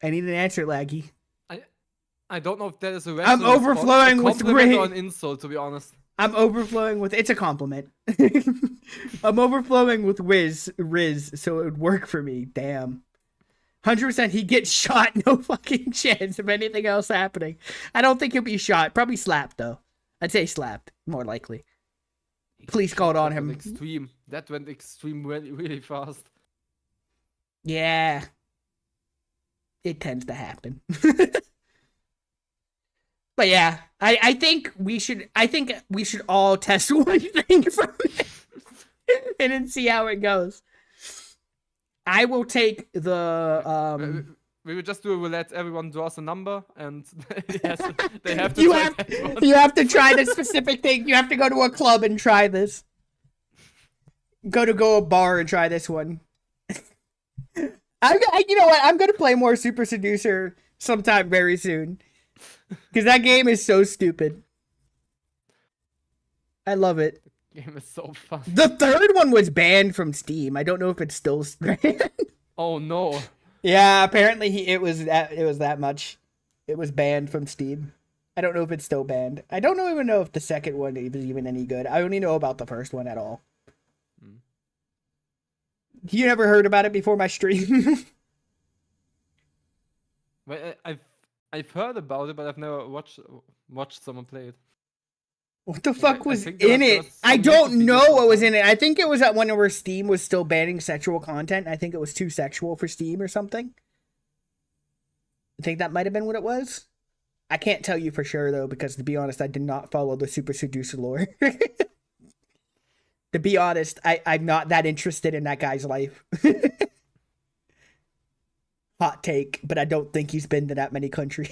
I need an answer, Laggy. I don't know if that is a I'm overflowing with compliment or rage. an insult, to be honest. I'm overflowing with... It's a compliment. I'm overflowing with Riz, so it would work for me. Damn. 100% he'd get shot. No fucking chance of anything else happening. I don't think he'll be shot. Probably slapped, though. I'd say slapped, more likely. Police called on That him. went extreme. That went extreme really, really fast. Yeah. It tends to happen. But yeah, I think we should all test one thing from it and then see how it goes. I will take the We would just do a roulette. Everyone draws a number, and they have to you try have that one. you have to try this specific thing. You have to go to a club and try this. Go to a bar and try this one. You know what? I'm gonna play more Super Seducer sometime very soon because that game is so stupid. I love it. Game is so fun. The third one was banned from Steam. I don't know if it's still banned. Oh no. Yeah, apparently it was that much. It was banned from Steam. I don't know if it's still banned. I don't even know if the second one is even any good. I only know about the first one at all. You never heard about it before my stream? Well, I've heard about it, but I've never watched someone play it. What the Yeah, fuck I was think there in was it? just I some don't YouTube know videos what was or in it. I think it was that one where Steam was still banning sexual content. I think it was too sexual for Steam or something. I think that might have been what it was. I can't tell you for sure though, because to be honest, I did not follow the Super Seducer lore. To be honest, I'm not that interested in that guy's life. Hot take, but I don't think he's been to that many countries.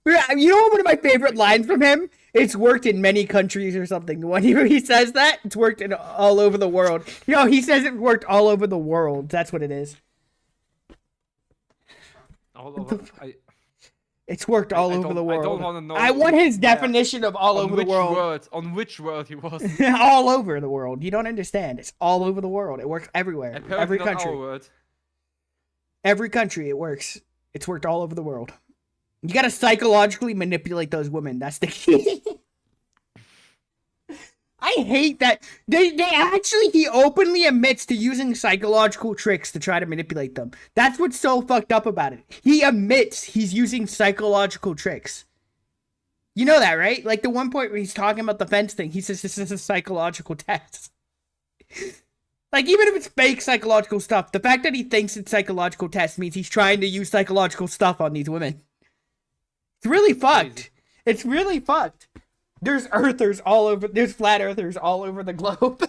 You know one of my favorite lines from him? It's worked in many countries or something. When he says that, it's worked in all over the world. You know, he says it worked all over the world. That's what it is. All over. It's worked all over don't- the world. I don't want to know. I want his where- definition of all on over the which world. World, on which world he was. All over the world. You don't understand. It's all over the world. It works everywhere. Apparently Every not our country. world. Every country it works. It's worked all over the world. You gotta psychologically manipulate those women. That's the key. I hate that. They actually, he openly admits to using psychological tricks to try to manipulate them. That's what's so fucked up about it. He admits he's using psychological tricks. You know that, right? Like the one point where he's talking about the fence thing, he says this is a psychological test. Like, even if it's fake psychological stuff, the fact that he thinks it's psychological test means he's trying to use psychological stuff on these women. It's really fucked. Crazy. It's really fucked. There's earthers all over, there's flat earthers all over the globe.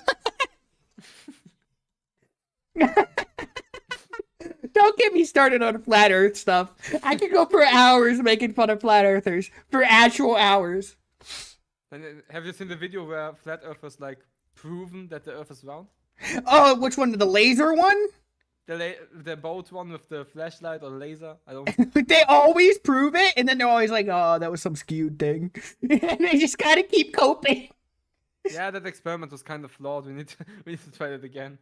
Don't get me started on flat earth stuff. I could go for hours making fun of flat earthers. For actual hours. And have you seen the video where flat earthers like proven that the earth is round? Oh, which one? The laser one? The boat one with the flashlight or laser? I don't. They always prove it, and then they're always like, oh, that was some skewed thing. And they just gotta keep coping. Yeah, that experiment was kind of flawed. We need to try it again.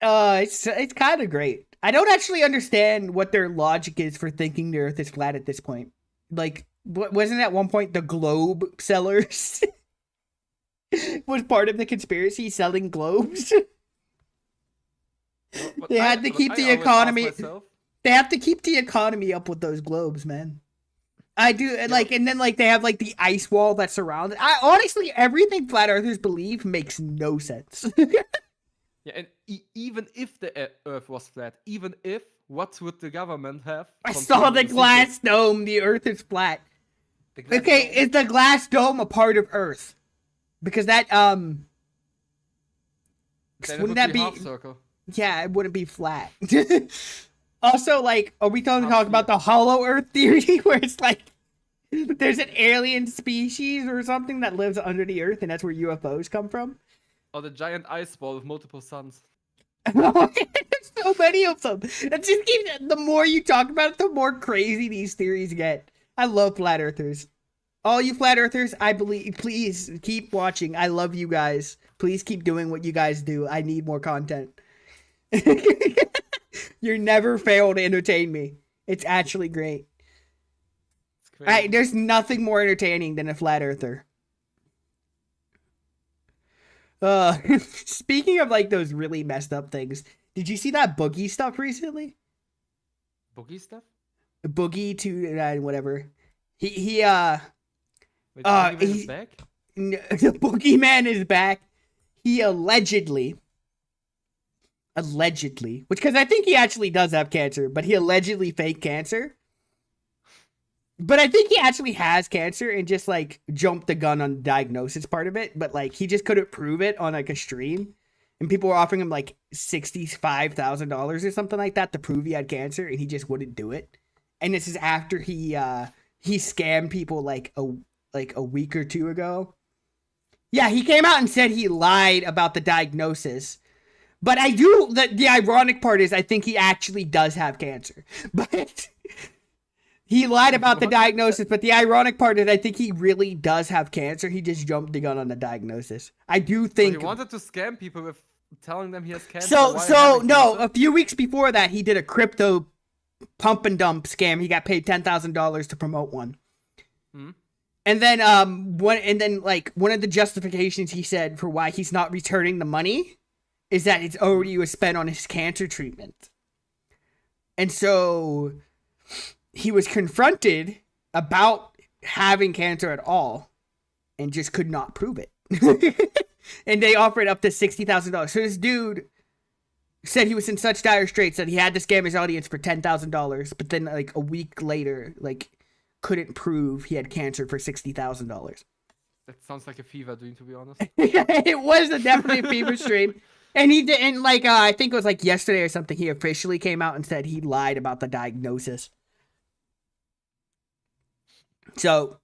It's kind of great. I don't actually understand what their logic is for thinking the Earth is flat at this point. Like, wasn't at one point the globe sellers was part of the conspiracy, selling globes? But They had to keep the always ask economy- myself, They have to keep the economy up with those globes, man. I do, like, and then like they have like the ice wall that surrounds it. Honestly, everything flat earthers believe makes no sense. Yeah, and even if the Earth was flat, even if, what would the government have? I saw the controlling glass secret? dome. The Earth is flat. The glass Okay, dome? is the glass dome a part of Earth? Because that Then it wouldn't would that be be? half circle? Yeah, it wouldn't be flat. Also, like, are we talking Half about the hollow Earth theory, where it's like there's an alien species or something that lives under the Earth, and that's where UFOs come from? Or the giant ice ball with multiple suns? There's so many of them. It just keeps, the more you talk about it, the more crazy these theories get. I love flat earthers. All you flat earthers, I believe, please keep watching. I love you guys. Please keep doing what you guys do. I need more content. You never fail to entertain me. It's actually great. It's crazy. There's nothing more entertaining than a flat earther. Speaking of like those really messed up things, did you see that Boogie stuff recently? Boogie stuff? Boogie to whatever. He Wait, Boogeyman is he- back? the Boogeyman is back. He allegedly, which, because I think he actually does have cancer, but he allegedly faked cancer. But I think he actually has cancer and just like jumped the gun on the diagnosis part of it. But like he just couldn't prove it on like a stream, and people were offering him like $65,000 or something like that to prove he had cancer, and he just wouldn't do it. And this is after he scammed people like a week or two ago. Yeah, he came out and said he lied about the diagnosis, But I do. The ironic part is, I think he actually does have cancer. But he lied about the diagnosis. But the ironic part is, I think he really does have cancer. He just jumped the gun on the diagnosis. I do think. He wanted to scam people with telling them he has cancer. No. A few weeks before that, he did a crypto pump and dump scam. He got paid $10,000 to promote one. Hmm? And then one of the justifications he said for why he's not returning the money is that it's already was spent on his cancer treatment. And so he was confronted about having cancer at all and just could not prove it. And they offered up to $60,000. So this dude said he was in such dire straits that he had to scam his audience for $10,000, but then like a week later, like couldn't prove he had cancer for $60,000. That sounds like a fever dream, to be honest. It was definitely a fever stream. And he did, and like I think it was like yesterday or something, he officially came out and said he lied about the diagnosis. So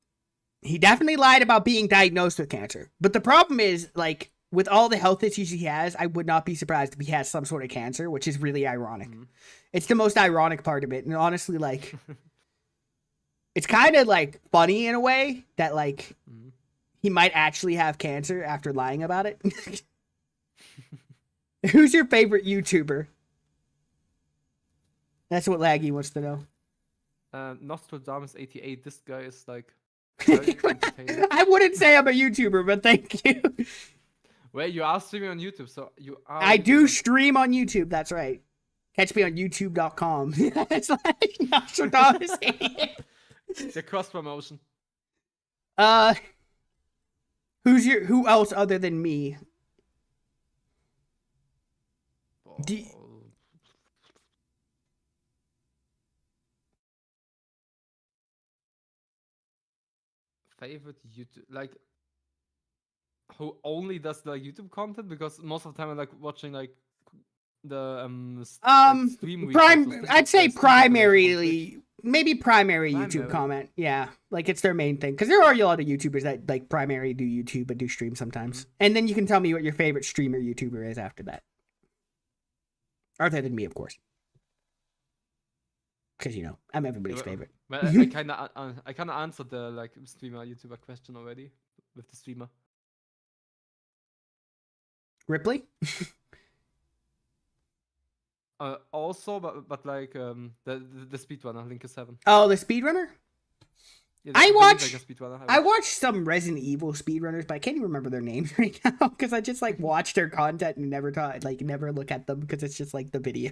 he definitely lied about being diagnosed with cancer. But the problem is, like, with all the health issues he has, I would not be surprised if he has some sort of cancer, which is really ironic. Mm-hmm. It's the most ironic part of it. And honestly, like, it's kind of like funny in a way that like he might actually have cancer after lying about it. Who's your favorite YouTuber? That's what Laggy wants to know. Nostradamus88. This guy is like very entertaining. I wouldn't say I'm a YouTuber, but thank you. Wait, you are streaming on YouTube, so you are. I do stream on YouTube. That's right. Catch me on YouTube.com. It's like Nostradamus88. The cross promotion. Who else other than me? Favorite YouTube, like, who only does like YouTube content? Because most of the time I'm like watching like the like stream I'd say primarily, maybe primary YouTube comment. Yeah, like it's their main thing, because there are a lot of YouTubers that like primarily do YouTube but do stream sometimes. Mm-hmm. And then you can tell me what your favorite streamer YouTuber is after that, other than me, of course, because you know I'm everybody's favorite. Well, I kind of answered the like streamer YouTuber question already with the streamer. Ripley. Also, but like the speedrunner, Link is 7. Oh, the speedrunner. Yeah, I watched some Resident Evil speedrunners, but I can't even remember their names right now because I just like watch their content and never never look at them because it's just like the video.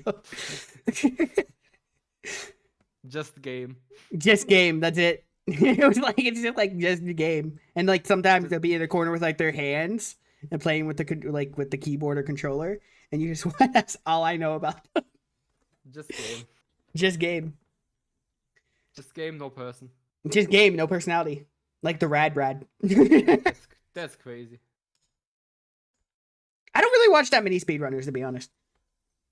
Just game. Just game. That's it. It was like it's just like just the game, and like sometimes they'll be in a corner with like their hands and playing with the keyboard or controller, and you just that's all I know about them. Just game. Just game. Just game, no person. Just game, no personality. Like the Rad. That's crazy. I don't really watch that many speedrunners, to be honest.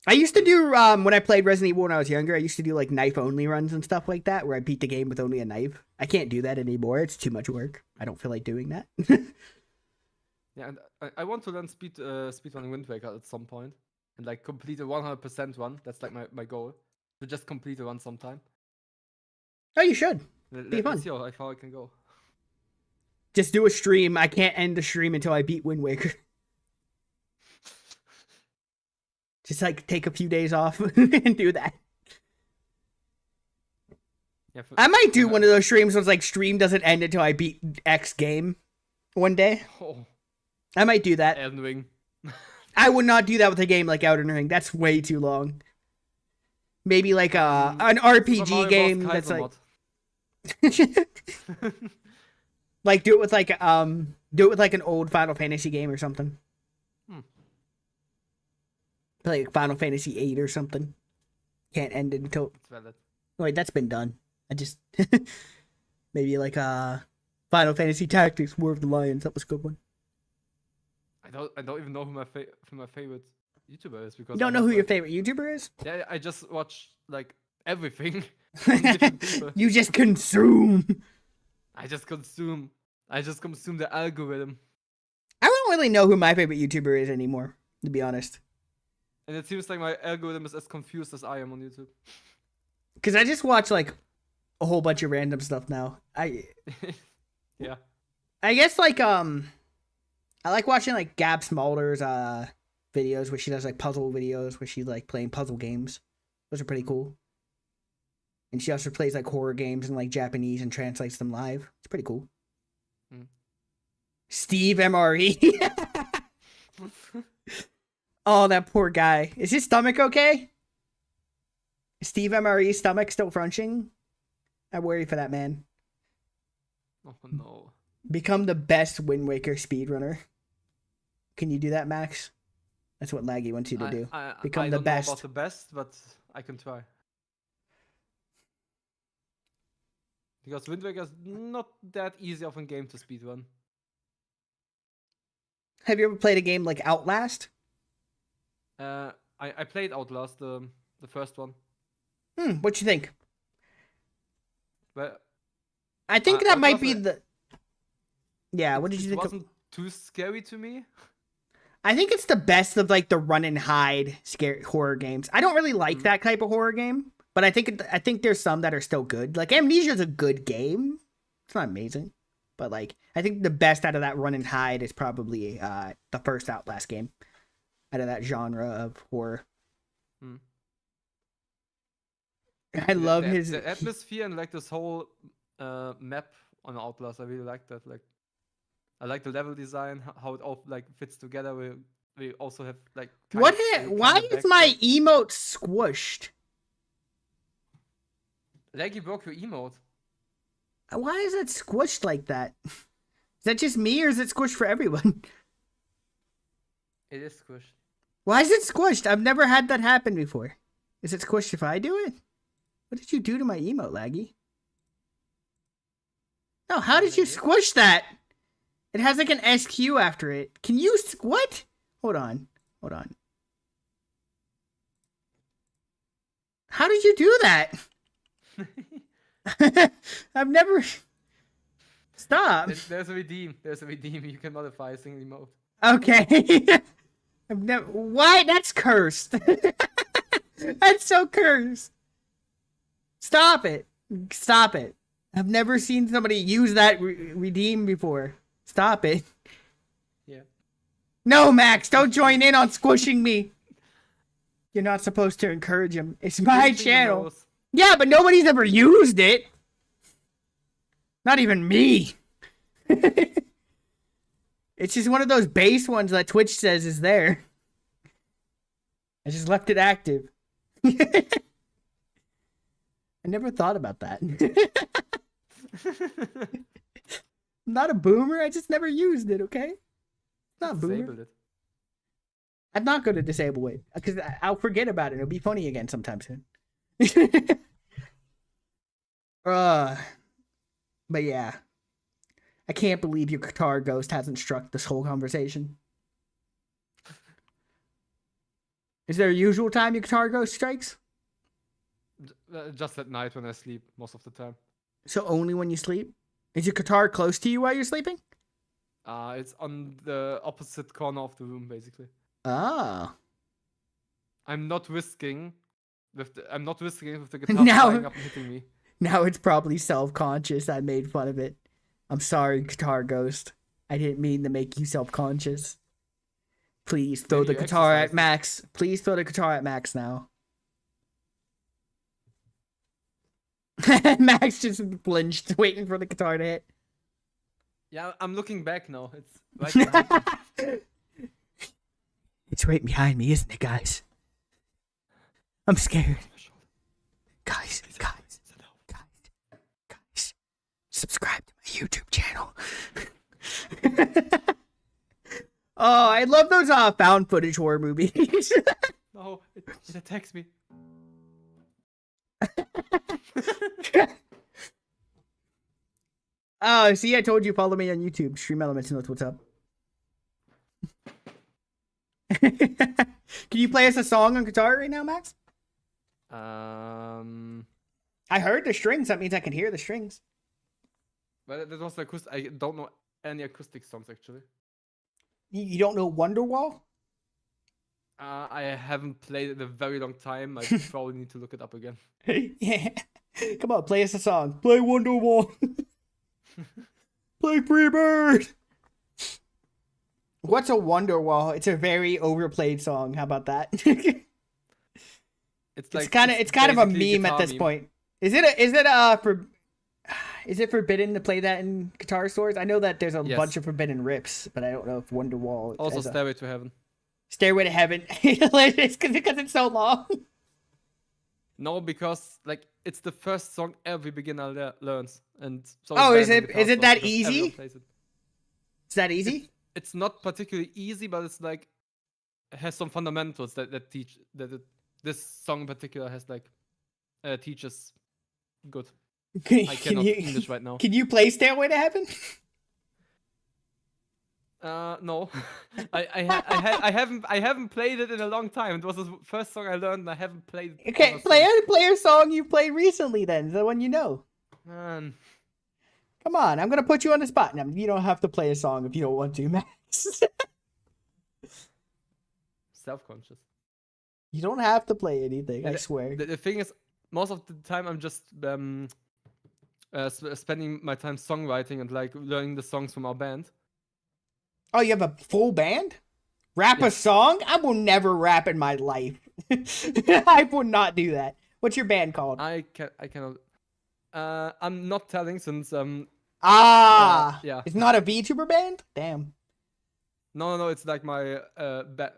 I used to do, when I played Resident Evil when I was younger, I used to do, like, knife-only runs and stuff like that, where I beat the game with only a knife. I can't do that anymore. It's too much work. I don't feel like doing that. Yeah, and I want to learn speedrunning Wind Waker at some point. And, like, complete a 100% run. That's, like, my goal. To just complete a run sometime. Oh, you should. Be fun. Let's see how far I can go. Just do a stream. I can't end the stream until I beat Wind Waker. Just like take a few days off and do that. Yeah, I might do one of those streams where it's like stream doesn't end until I beat X game one day. Oh. I might do that. Elden Ring. I would not do that with a game like Elden Ring. That's way too long. Maybe like an RPG game that's like like do it with like an old Final Fantasy game or something. Like Final Fantasy VIII or something. Can't end it until. Wait, that's been done. I just maybe like Final Fantasy Tactics: War of the Lions. That was a good one. I don't even know who my favorite YouTuber is because you don't know who your favorite YouTuber is. Yeah, I just watch like everything. You just consume. I just consume the algorithm. I don't really know who my favorite YouTuber is anymore, to be honest. And it seems like my algorithm is as confused as I am on YouTube. Because I just watch like a whole bunch of random stuff now. Yeah. I guess like I like watching like Gab Smalder's videos where she does like puzzle videos where she's like playing puzzle games. Those are pretty cool. And she also plays like horror games in like Japanese and translates them live. It's pretty cool. Mm. Steve MRE. Oh, that poor guy. Is his stomach okay? Is Steve MRE's stomach still crunching? I worry for that man. Oh no. Become the best Wind Waker speedrunner. Can you do that, Max? That's what Laggy wants you to do. Become I the don't best. know about the best, but I can try. Because Wind Waker is not that easy of a game to speedrun. Have you ever played a game like Outlast? I played Outlast, the first one. What you think? But I think that might Outlast, be the. Yeah, what did you it think? wasn't too scary to me. I think it's the best of like the run and hide scary horror games. I don't really like that type of horror game, but I think there's some that are still good. Like Amnesia is a good game. It's not amazing, but like I think the best out of that run and hide is probably the first Outlast game out of that genre of horror. Hmm. I love his the atmosphere and like this whole map on Outlast. I really like that. Like, I like the level design, how it all like fits together. We also have like what? Why is my emote squished? Laggy broke your emote. Why is it squished like that? Is that just me or is it squished for everyone? It is squished. Why is it squished? I've never had that happen before. Is it squished if I do it? What did you do to my emote, Laggy? No, how did you squish that? It has like an SQ after it. Can you... What? Hold on. Hold on. How did you do that? I've never... Stop. There's a redeem. There's a redeem. You can modify a single emote. Okay. I've never... Why? That's cursed. That's so cursed. Stop it. Stop it. I've never seen somebody use that redeem before. Stop it. Yeah. No, Max, don't join in on squishing me. You're not supposed to encourage him. It's my Pinching the channel. nose. Yeah, but nobody's ever used it. Not even me. It's just one of those base ones that Twitch says is there. I just left it active. I never thought about that. I'm not a boomer. I just never used it, okay? Not boomer. Disabled it. I'm not going to disable it because I'll forget about it. It'll be funny again sometime soon. But yeah. I can't believe your guitar ghost hasn't struck this whole conversation. Is there a usual time your guitar ghost strikes? Just at night when I sleep most of the time. So only when you sleep? Is your guitar close to you while you're sleeping? It's on the opposite corner of the room, basically. Oh. I'm not risking with the guitar Now- flying up and hitting me. Now it's probably self-conscious. I made fun of it. I'm sorry, guitar ghost. I didn't mean to make you self-conscious. Please throw Maybe the you guitar at exercised. Max. Please throw the guitar at Max now. Max just flinched, waiting for the guitar to hit. Yeah, I'm looking back now. It's right behind me. It's right behind me, isn't it, guys? I'm scared. Guys, subscribe to my YouTube channel. Oh, I love those found footage horror movies. No, it attacks me. Oh, see, I told you, follow me on YouTube. Stream Elements knows what's up. Can you play us a song on guitar right now, Max? I heard the strings. That means I can hear the strings. But that was acoustic. I don't know any acoustic songs actually. You don't know Wonderwall? I haven't played it in a very long time. I probably need to look it up again. Yeah. Come on, play us a song. Play Wonderwall. Play Freebird. What's a Wonderwall? It's a very overplayed song. How about that? It's like it's kind of a basically meme at guitar this meme. point. Is it forbidden to play that in guitar stores? I know that there's a Yes. bunch of forbidden riffs, but I don't know if Wonderwall Also, has a- Stairway to Heaven. Stairway to Heaven. It's because it's so long. No, because like it's the first song every beginner learns, and so Oh, it's is banned in it- guitar is it stores that because easy? everyone plays it. Is that easy? It's not particularly easy, but it's like it has some fundamentals that teach this song in particular has like teaches good. I cannot English right now. Can you play Stairway to Heaven? No, I haven't played it in a long time. It was the first song I learned, and I haven't played it. Okay, ever play since. a song you played recently then, the one you know. Man, Come on, I'm gonna put you on the spot. Now, you don't have to play a song if you don't want to, Max. self-conscious. You don't have to play anything, I The- swear. The thing is, most of the time I'm just spending my time songwriting and like learning the songs from our band. Oh, you have a full band? Rap a Yes. song? I will never rap in my life. I would not do that. What's your band called? I cannot. I'm not telling since Ah, yeah. It's not a VTuber band? Damn. No, it's like my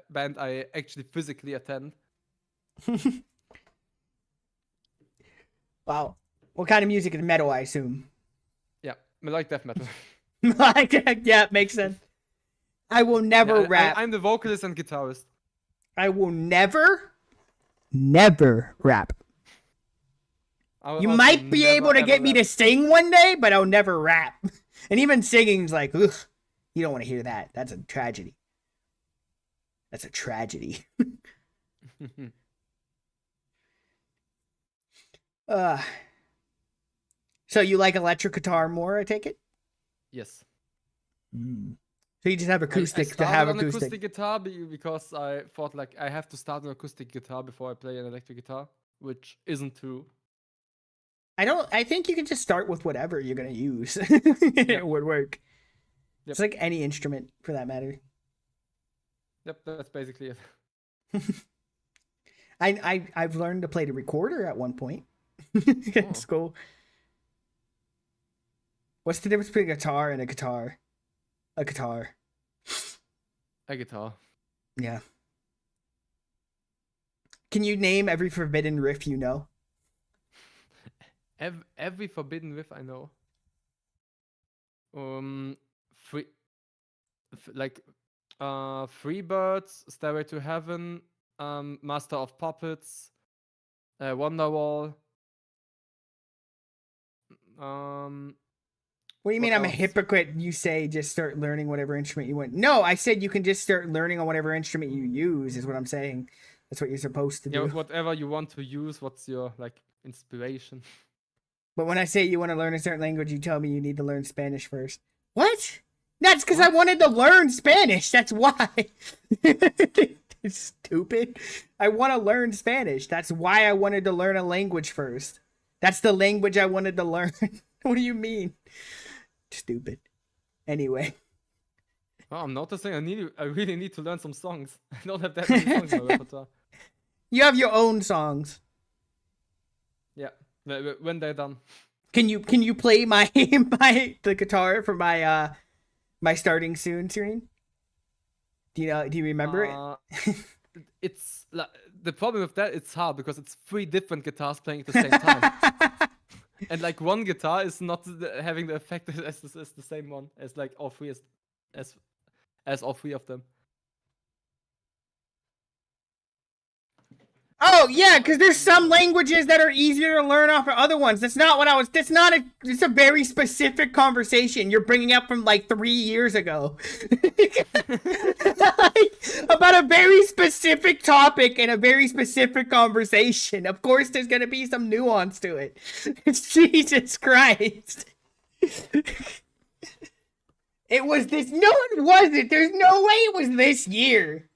band I actually physically attend. Wow. What kind of music is metal, I assume? Yeah, I like death metal. Yeah, makes sense. I will never Yeah, rap. I'm the vocalist and guitarist. I will never rap. You Also might be never, able to ever get me rap. to sing one day, but I'll never rap. And even singing's like, ugh, you don't want to hear that. That's a tragedy. That's a tragedy. So you like electric guitar more, I take it? Yes. So you just have I acoustic to started have on acoustic. guitar because I thought like I have to start an acoustic guitar before I play an electric guitar, which isn't true. I think you can just start with whatever you're gonna use. It would work. Yep. It's like any instrument for that matter. Yep, that's basically it. I've learned to play the recorder at one point. It's cool. What's the difference between a guitar and a guitar? A guitar. A guitar. Yeah. Can you name every forbidden riff you know? Every forbidden riff I know. Free, like, Freebirds, Stairway to Heaven, Master of Puppets, Wonderwall. What do you mean What I'm a else? hypocrite? You say just start learning whatever instrument you want. No, I said you can just start learning on whatever instrument you use, is what I'm saying. That's what you're supposed to do. Yeah, whatever you want to use. What's your like inspiration? But when I say you want to learn a certain language, you tell me you need to learn Spanish first. What? That's because I wanted to learn Spanish. That's why. It's stupid. I want to learn Spanish. That's why I wanted to learn a language first. That's the language I wanted to learn. What do you mean? Stupid. Anyway. Oh, I'm noticing I really need to learn some songs. I don't have that many songs in my repertoire. You have your own songs. Yeah, when they're done. Can you play the guitar for my my starting soon screen? Do you remember it? It's like, the problem with that. It's hard because it's 3 different guitars playing at the same time, and one guitar is not having the effect as the same one as all 3 as all 3 of them. Oh yeah, because there's some languages that are easier to learn off of other ones. That's not what I was. That's not a. It's a very specific conversation you're bringing up from 3 years ago, about a very specific topic and a very specific conversation. Of course, there's gonna be some nuance to it. Jesus Christ! It was this. No, it wasn't. There's no way it was this year.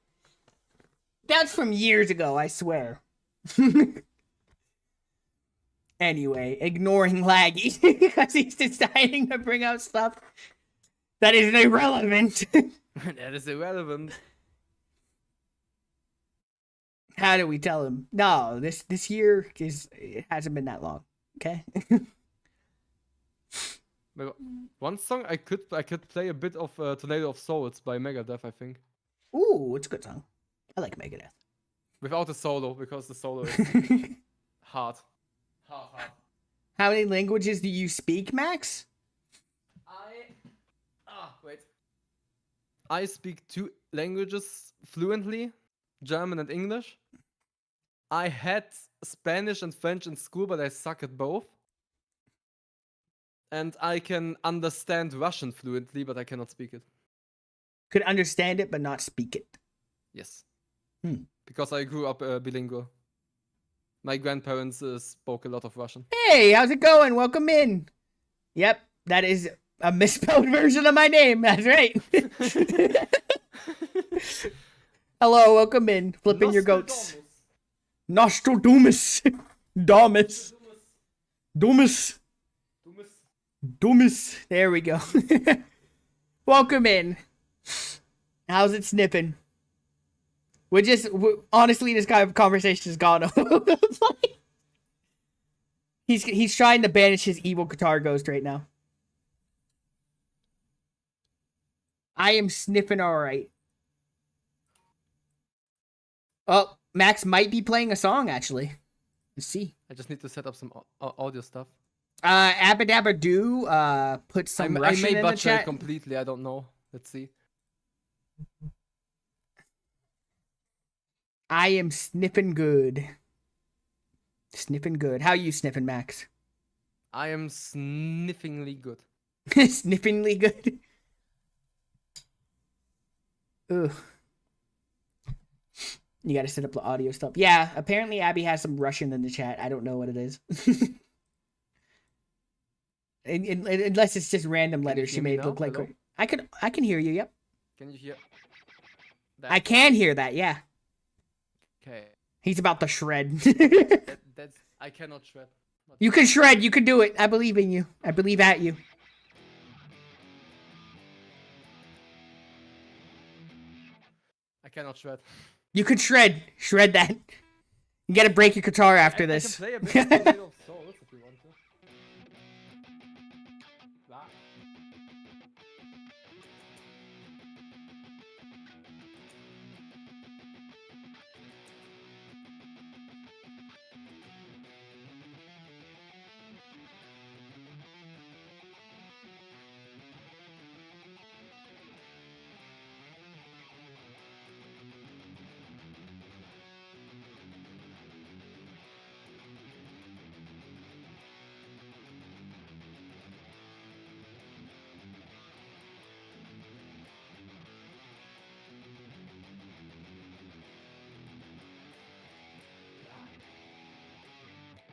That's from years ago, I swear. Anyway, ignoring Laggy because he's deciding to bring out stuff that is irrelevant. That is irrelevant. How do we tell him? No, this year it hasn't been that long. Okay. Maybe one song I could play a bit of Tornado of Souls by Megadeth, I think. Ooh, it's a good song. I like Megadeth. Without the solo, because the solo is hard. Hard. How many languages do you speak, Max? Wait. I speak 2 languages fluently, German and English. I had Spanish and French in school, but I suck at both. And I can understand Russian fluently, but I cannot speak it. Could understand it but not speak it. Yes. Hmm. Because I grew up bilingual. My grandparents spoke a lot of Russian. Hey, how's it going? Welcome in. Yep, that is a misspelled version of my name. That's right. Hello, welcome in. Flipping your goats. Nostradamus. Domus. Domus. Domus. There we go. Welcome in. How's it sniffing? Honestly, this kind of conversation has gone over. He's trying to banish his evil guitar ghost right now. I am sniffing alright. Oh, Max might be playing a song, actually. Let's see. I just need to set up some audio stuff. Abadabadoo, put some I Russian may in the butcher it chat. completely, I don't know. Let's see. I am sniffing good. Sniffing good. How you sniffing, Max? I am sniffingly good. Sniffingly good. Ugh. You gotta set up the audio stuff. Yeah, apparently Abby has some Russian in the chat. I don't know what it is. Unless it's just random letters she hear me made now? look like. Hello? I can hear you. Yep. Can you hear that? I can hear that. Yeah. Okay. He's about to shred. That's I cannot shred. You can shred. You can do it. I believe in you. I believe at you. I cannot shred. You could shred. Shred that. You gotta break your guitar after this. I can play a bit of Tornado of Souls if you want to.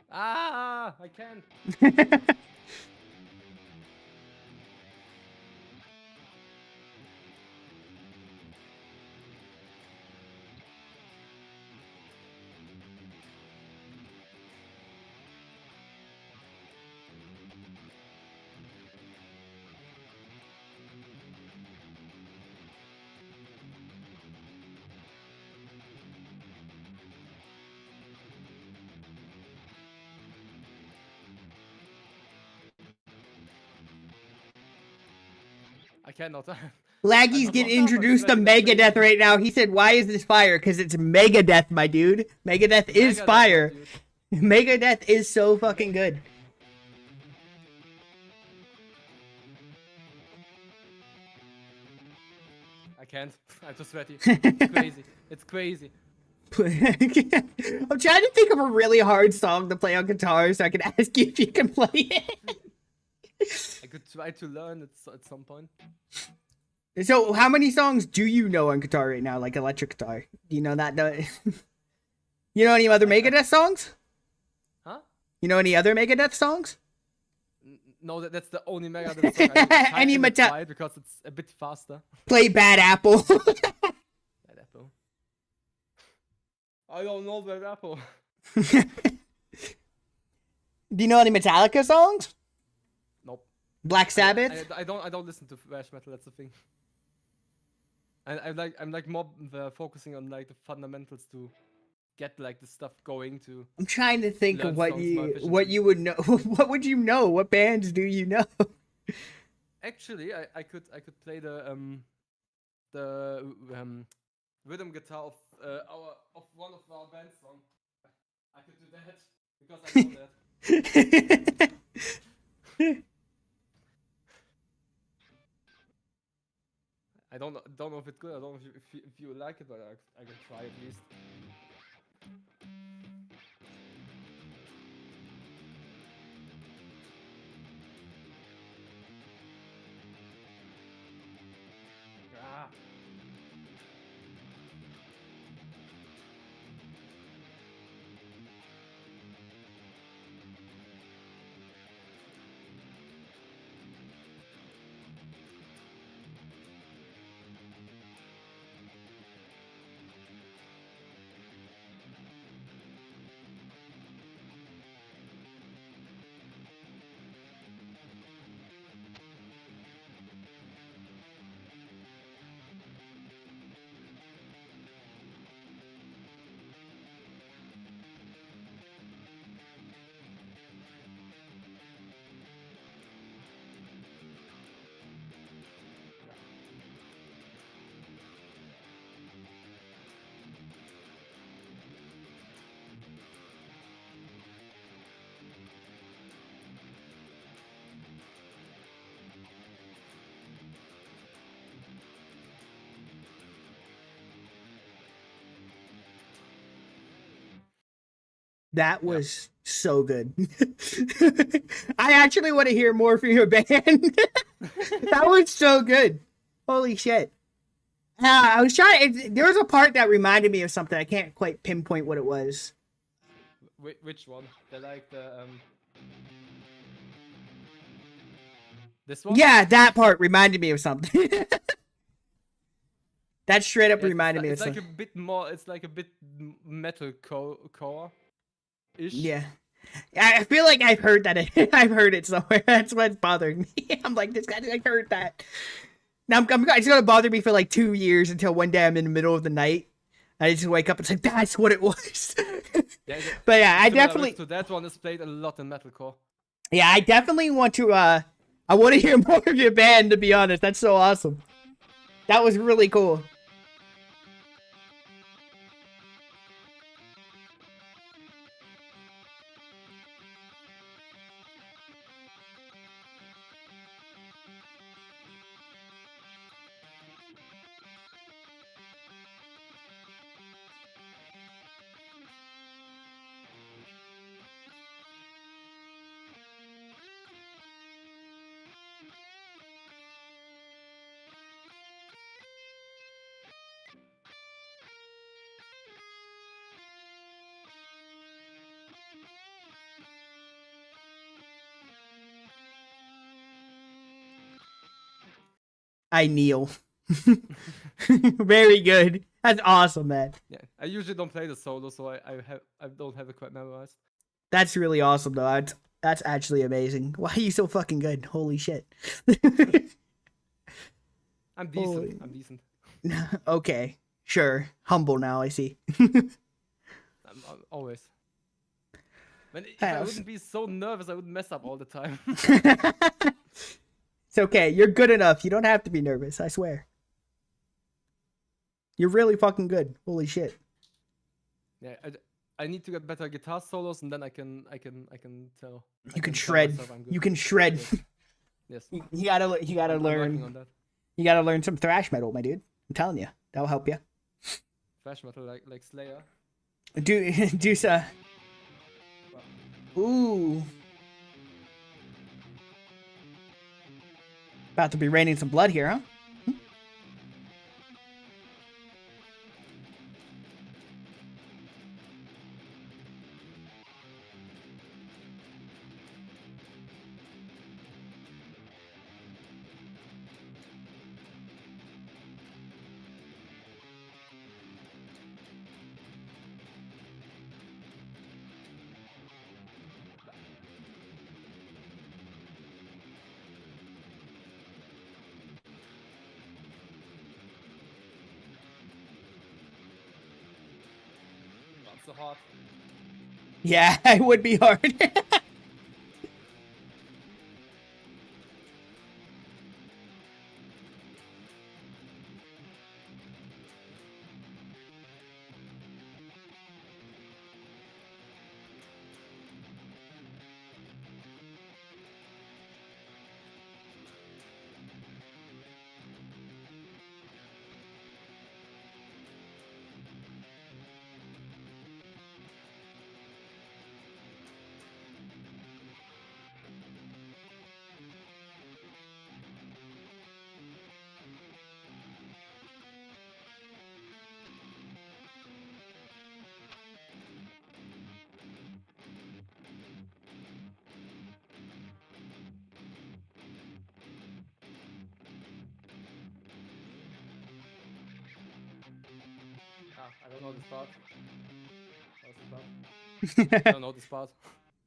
Ah. I can't. I cannot. Laggy's getting introduced to Megadeth right now. He said, "Why is this fire? Because it's Megadeth, my dude. Megadeth is fire. Megadeth is so fucking good." I can't. I'm too sweaty. It's crazy. It's crazy. I'm trying to think of a really hard song to play on guitar so I can ask you if you can play it. I could try to learn it at some point. So, how many songs do you know on guitar right now, like electric guitar? Do you know that? You know any other Megadeth songs? Huh? You know any other Megadeth songs? No, that's the only Megadeth song I tried Any and Meta- tried because it's a bit faster. Play Bad Apple. Bad Apple. I don't know that apple. Do you know any Metallica songs? Nope. Black Sabbath? I don't listen to thrash metal. That's the thing. I'm like more focusing on like the fundamentals to get like the stuff going to. I'm trying to think Learn of what songs more you would know. What would you know? What bands do you know? Actually, I could play the rhythm guitar of one of our band songs. I could do that because I know that. I don't know if it's good. I don't know if you like it, but I can try at least. Ah. That was so good. I actually want to hear more from your band. That was so good. Holy shit. I was trying. There was a part that reminded me of something. I can't quite pinpoint what it was. Which one? They like the this one? Yeah, that part reminded me of something. That straight up Yeah, reminded me of it's like a something. bit more. It's like a bit metal core ish. Yeah. I feel like I've heard that. I've heard it somewhere. That's what's bothering me. I'm like, this guy, I heard that. Now it's gonna bother me for like 2 years until one day I'm in the middle of the night. I just wake up and it's like, that's what it was. Yeah, But yeah, I similar definitely, riff to that one is played a lot in metalcore. yeah, I definitely want to. I want to hear more of your band. To be honest, that's so awesome. That was really cool. I kneel. Very good. That's awesome, man. Yeah, I usually don't play the solo, so I don't have it quite memorized. That's really awesome, though. That's actually amazing. Why are you so fucking good? Holy shit. I'm decent. Holy- I'm decent. Okay, sure. Humble now, I see. I'm always. If I Yes. wouldn't be so nervous, I would mess up all the time. It's okay. You're good enough. You don't have to be nervous. I swear. You're really fucking good. Holy shit. Yeah, I need to get better guitar solos, and then I can tell. You can tell shred. myself I'm good. You can shred. Yes. You gotta I'm working on learn. that. You gotta learn some thrash metal, my dude. I'm telling you, that'll help you. Thrash metal like Slayer. Do so. Ooh. About to be raining some blood here, huh? so hard. Yeah, it would be hard. I don't know this part. What's the part? I don't know this part.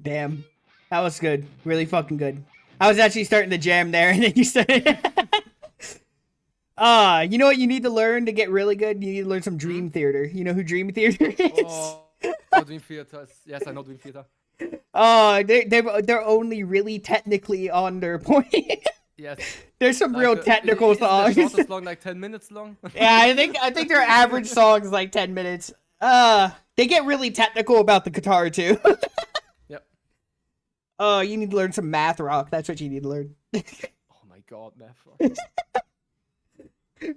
Damn. That was good. Really fucking good. I was actually starting to jam there, and then you started. You know what you need to learn to get really good? You need to learn some Dream Theater. You know who Dream Theater is? Dream Theater. Yes, I know Dream Theater. They're only really technically on their point. Yes. There's some real technical songs. The shortest long, like 10 minutes long. Yeah, I think their average song is like 10 minutes. They get really technical about the guitar too. Yep. You need to learn some math rock. That's what you need to learn. Oh my god, math rock.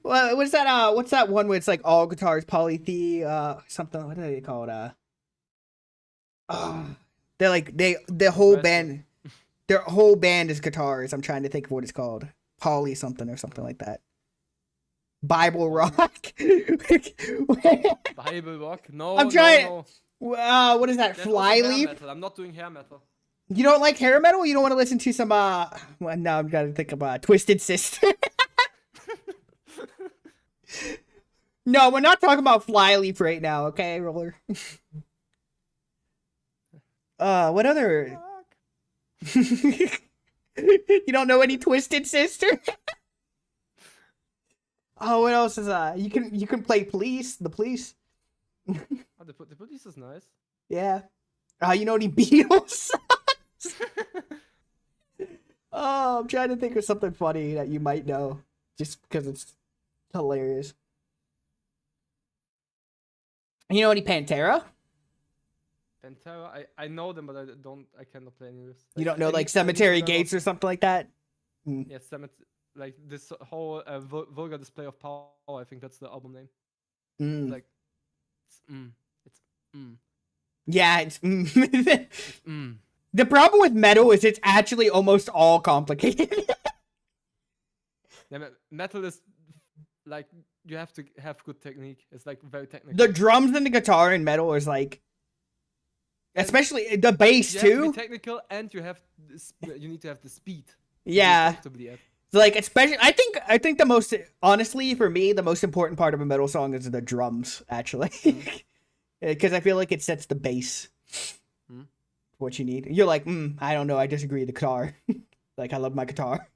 Well, what's that one where it's like all guitars, something, what do they call it? They're like, the whole band, their whole band is guitars. I'm trying to think of what it's called. Poly something or something like that. Bible rock. Bible rock? No, I'm trying. no. What is that? That's also hair Flyleaf? metal. I'm not doing hair metal. You don't like hair metal? You don't want to listen to some, well, no, I'm trying to think of, Twisted Sister. No, we're not talking about Flyleaf right now, okay, Roller? What other... You don't know any Twisted Sister? Oh, what else is you can play the police. Oh, the police is nice. Yeah. You know any Beatles? Oh, I'm trying to think of something funny that you might know, just because it's hilarious. You know any Pantera? Pantera, I know them, but I cannot play any of this. You don't know I like need Cemetery to learn Gates or something like that? Yeah, like this whole vulgar display of power. I think that's the album name. Mm. Like, it's Yeah, it's It's The problem with metal is it's actually almost all complicated. Yeah, metal is like you have to have good technique. It's like very technical. The drums and the guitar in metal is like, especially the bass you too. have to be technical, and you need to have the speed. Yeah. Comfortably at. Like, especially, I think the most, honestly, for me, the most important part of a metal song is the drums, actually. Because I feel like it sets the bass. What you need. You're like, I don't know, I disagree, the guitar. Like, I love my guitar.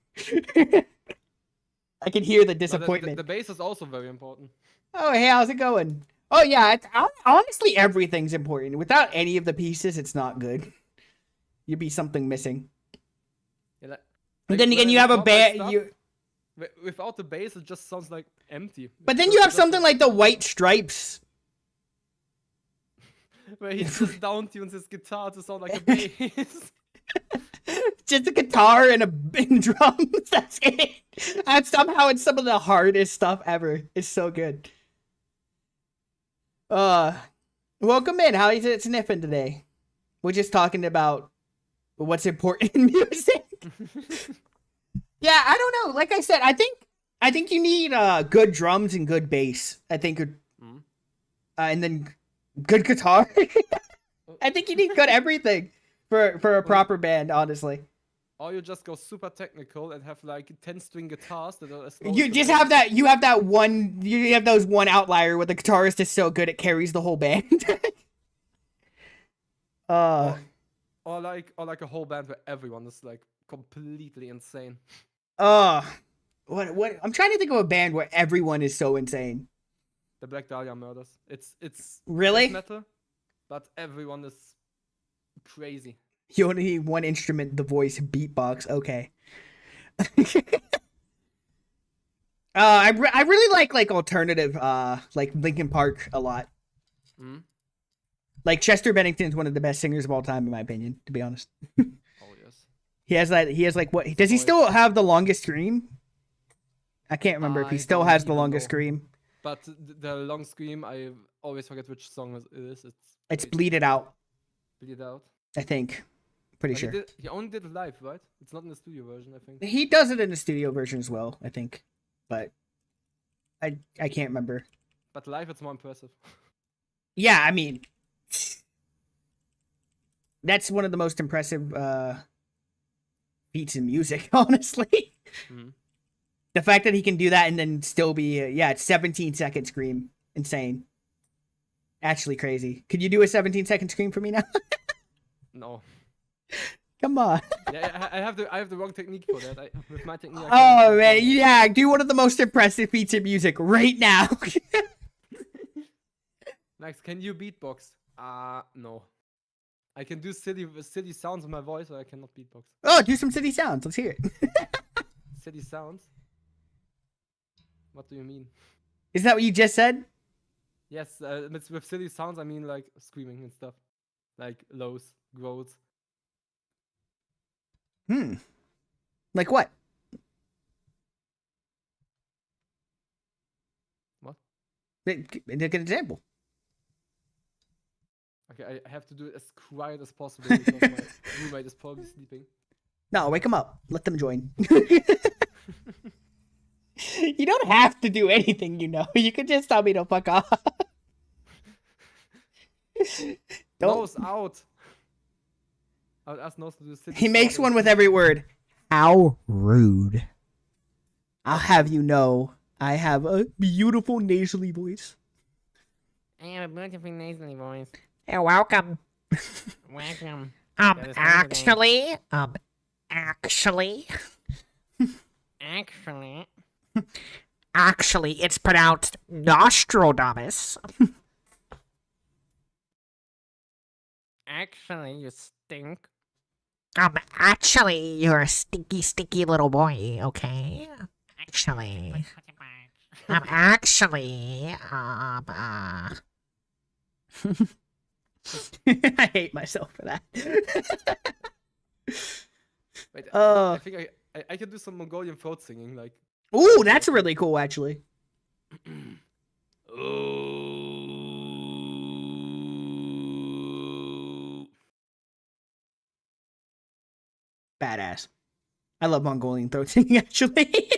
I can hear the disappointment. The bass is also very important. Oh, hey, how's it going? Oh, yeah, honestly, everything's important. Without any of the pieces, it's not good. You'd be something missing. Yeah, And then again, you have a band. Without the bass, it just sounds like empty. But then you have something like the White Stripes. Where he just down-tunes his guitar to sound like a bass. Just a guitar and drums. That's it. And somehow it's some of the hardest stuff ever. It's so good. Welcome in. How is it sniffing today? We're just talking about what's important in music. Yeah, I don't know. Like I said, I think you need good drums and good bass. I think, and then good guitar. I think you need good everything for a proper band, honestly. Or you just go super technical and have like 10-string guitars that are as You just have that. You have that one. You have those one outlier where the guitarist is so good it carries the whole band. Or like a whole band where everyone is like completely insane. What? I'm trying to think of a band where everyone is so insane. The Black Dahlia Murders. It's Really? death metal. but everyone is crazy. You only need one instrument, the voice, beatbox. Okay. I really like alternative, like Linkin Park a lot. Hmm? Like Chester Bennington's one of the best singers of all time, in my opinion. To be honest, Oh yes. he has like what? Does he voice. still have the longest scream? I can't remember if he I still don't has the even longest know. scream. But the long scream, I always forget which song it is. It's wait, Bleed It Out, Bleed It Out. I think. Pretty But sure. he only did it live, right? It's not in the studio version, I think. He does it in the studio version as well, I think. But I can't remember. But live, it's more impressive. Yeah, I mean, that's one of the most impressive feats in music, honestly. Mhm. The fact that he can do that and then still be, it's 17-second scream. Insane. Actually crazy. Could you do a 17-second scream for me now? No. Come on. Yeah, I have the wrong technique for that. With my technique. I Oh, cannot man. do that. Yeah, do one of the most impressive feats in music right now. Max, can you beatbox? No. I can do silly sounds with my voice, but I cannot beatbox. Oh, do some city sounds. Let's hear it. Silly sounds? What do you mean? Is that what you just said? Yes, with silly sounds, I mean like screaming and stuff. Like lows, growls. Like what? What? Make an example. Okay, I have to do it as quiet as possible because my roommate is probably sleeping. No, wake them up. Let them join. You don't have to do anything, you know. You can just tell me to fuck off. Don't. Nose out! I would ask Nose to do silly He makes sound one with every word. How rude. I'll have you know, I have a beautiful nasally voice. I have a beautiful nasally voice. You're welcome. Welcome. Um, That is actually, actually, Actually, actually, it's pronounced Nostradamus. actually, you stink. Actually, you're a stinky, stinky little boy, okay? Actually, actually, I hate myself for that. Wait, Oh. I think I can do some Mongolian throat singing, like. Ooh, that's really cool, actually. Badass. I love Mongolian throat singing, actually.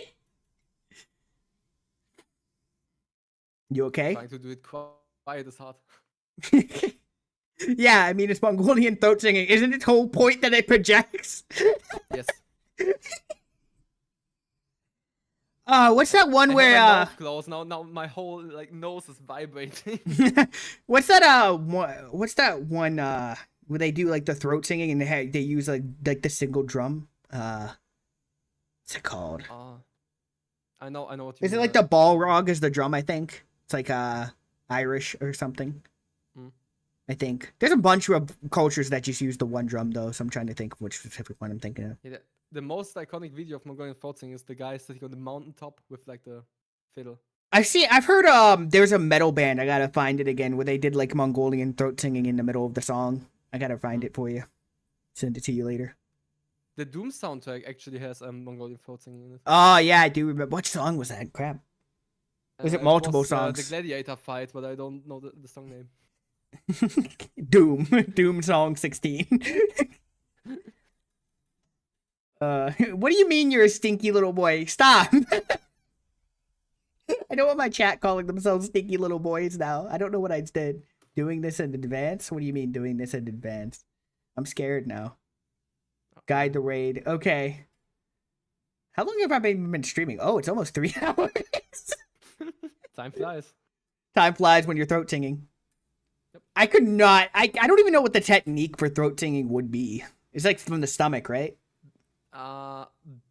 You okay? Trying to do it quiet is hard. Yeah, I mean, it's Mongolian throat singing. Isn't its whole point that it projects? Yes. What's that one I have where, my mouth closed now my whole like nose is vibrating. what's that one, where they do, like, the throat singing and they use, like the single drum? What's it called? I know what you Is mean. it like the Balrog is the drum, I think? It's like, Irish or something. Mm. I think. There's a bunch of cultures that just use the one drum, though, so I'm trying to think of which specific one I'm thinking of. Yeah, the most iconic video of Mongolian throat singing is the guy sitting on the mountaintop with like the fiddle. I've heard, there's a metal band, I gotta find it again, where they did, like, Mongolian throat singing in the middle of the song. I gotta find it for you. Send it to you later. The Doom soundtrack actually has Mongolian throat singing in it. Oh, yeah, I do remember. What song was that? Crap. Was it multiple was, songs? The Gladiator fight, but I don't know the song name. Doom. Doom song 16. What do you mean you're a stinky little boy? Stop. I don't want my chat calling themselves stinky little boys now. I don't know what I did. Doing this in advance? What do you mean doing this in advance? I'm scared now. Guide the raid. Okay. How long have I been streaming? Oh, it's almost 3 hours. Time flies. Time flies when you're throat singing. Yep. I could not. I don't even know what the technique for throat singing would be. It's like from the stomach, right?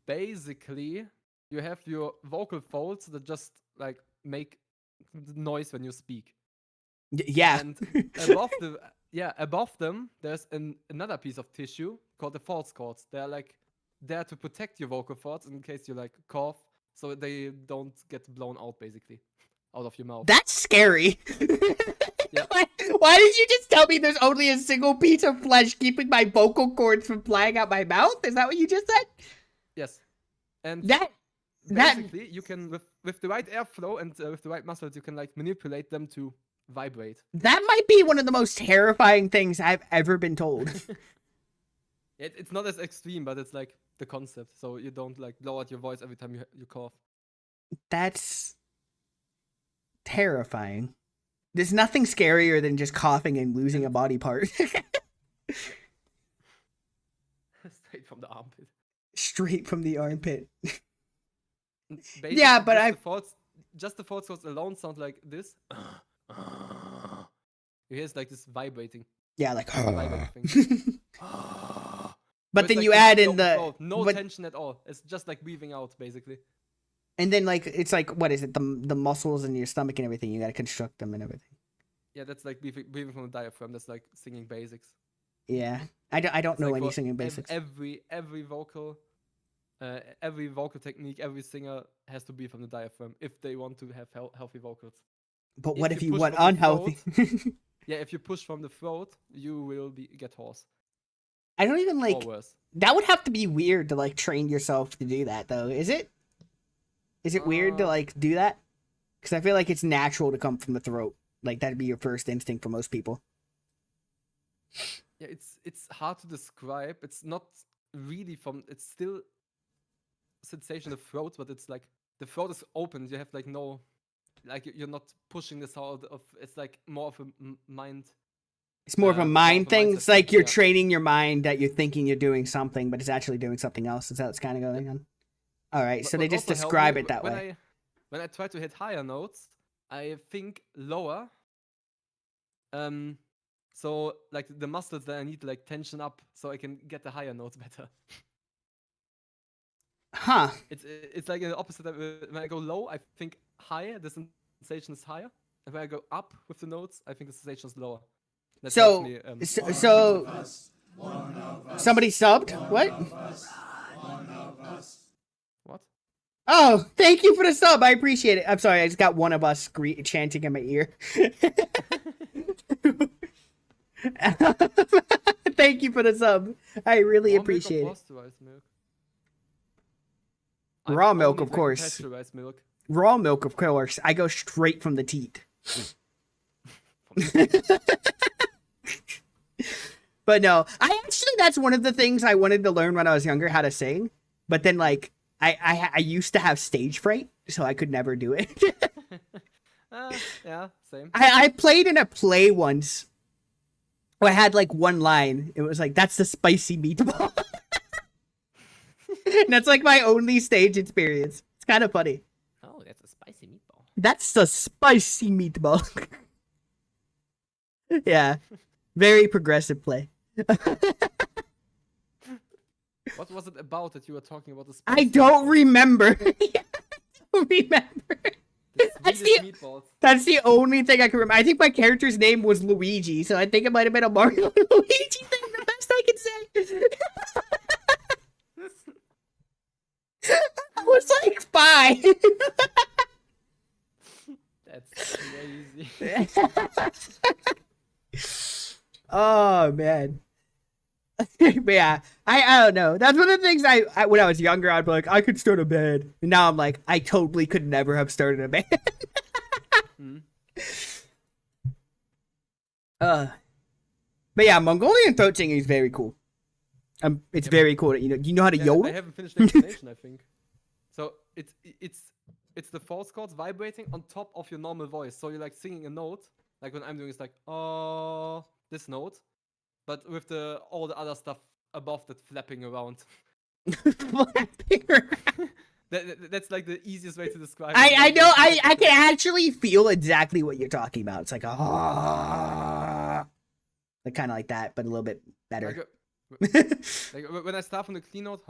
Basically, you have your vocal folds that just like make noise when you speak. Yeah. And above yeah, above them there's another piece of tissue called the false cords. They're like there to protect your vocal cords in case you like cough, so they don't get blown out basically out of your mouth. That's scary. Yeah. Why did you just tell me there's only a single piece of flesh keeping my vocal cords from flying out my mouth? Is that what you just said? Yes. And That basically you can with the right airflow and with the right muscles you can like manipulate them to vibrate. that might be one of the most terrifying things I've ever been told. It's not as extreme, but it's like the concept, so you don't like blow out your voice every time you cough. That's terrifying. There's nothing scarier than just coughing and losing a body part. Straight from the armpit. Straight from the armpit. Basically, Yeah, but just the false cords alone sound like this. You hear it's like this vibrating. Yeah, like. vibrating thing. But It's then like you this add in long the throat, no but- tension at all. It's just like breathing out basically. and then like it's like what is it the muscles in your stomach and everything you got to construct them and everything. Yeah, that's like breathing from the diaphragm. That's like singing basics. Yeah, I don't It's know like any for singing basics. Every vocal technique, every singer has to be from the diaphragm if they want to have healthy vocals. But what if you push want from the unhealthy? Yeah, if you push from the throat, you will get hoarse I don't even like. or worse. That would have to be weird to like train yourself to do that though. Is it? Is it weird to like do that? Because I feel like it's natural to come from the throat. Like that'd be your first instinct for most people. Yeah, it's hard to describe. It's not really from. It's still sensation of throat, but it's like the throat is open. You have like no, like you're not pushing this out of. It's like more of a mind. It's more of a more of mind a thing. mindset It's like thing, you're yeah. training your mind that you're thinking you're doing something, but it's actually doing something else. Is that what's kind of going on? All right, so But they just also help describe me it that when way. When I try to hit higher notes, I think lower. So like the muscles that I need to like tension up so I can get the higher notes better. Huh. It's like the opposite. When I go low, I think higher. The sensation is higher. And when I go up with the notes, I think the sensation is lower. That So, helps me, so somebody subbed? What? what? Oh, thank you for the sub. I appreciate it. I'm sorry, I just got one of us chanting in my ear. Thank you for the sub. I really Raw appreciate milk it. or pasteurized milk? Raw I've milk, only of drank course. Pasteurized milk. Raw milk, of course. I go straight from the teat. But no, that's one of the things I wanted to learn when I was younger, how to sing. But then like I used to have stage fright, so I could never do it. Yeah, same. I played in a play once where I had like one line. It was like, that's the spicy meatball. And that's like my only stage experience. It's kind of funny. Oh, that's a spicy meatball. That's the spicy meatball. Yeah. Very progressive play. What was it about that you were talking about? The I spicy don't meatball? remember. I don't remember. The That's Swedish the- meatballs. That's the only thing I can remember. I think my character's name was Luigi, so I think it might have been a Mario and Luigi thing, the best I can say. I was like 5. That's crazy. Oh man. But yeah, I don't know. That's one of the things I when I was younger I'd be like, I could start a band. And now I'm like, I totally could never have started a band. Mhm. But yeah, Mongolian throat singing is very cool. It's Yeah, very cool. You know, do you know how to Yeah, yodel? I haven't finished the explanation, I think. So it's the false chords vibrating on top of your normal voice. So you're like singing a note, like when I'm doing it's like oh this note, but with all the other stuff above that flapping around. That's like the easiest way to describe it. I know. I can actually feel exactly what you're talking about. It's like like kind of like that, but a little bit better. Like when I start from the clean note,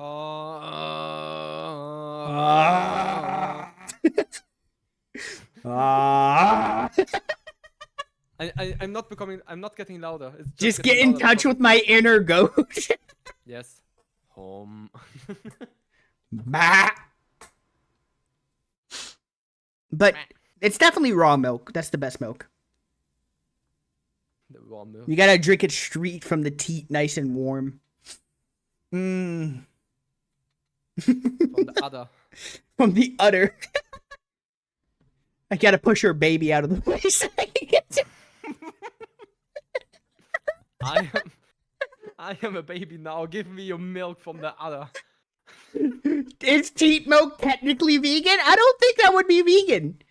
I'm not becoming. I'm not getting louder. It's Just getting get in louder touch because- with my inner ghost. Yes. Home. Bah. But it's definitely raw milk. That's the best milk. The raw milk. You gotta drink it straight from the teat, nice and warm. Mmm. From the udder. From the udder. I gotta push her baby out of the way so I can get to. I am a baby now. Give me your milk from the udder. Is teat milk technically vegan? I don't think that would be vegan.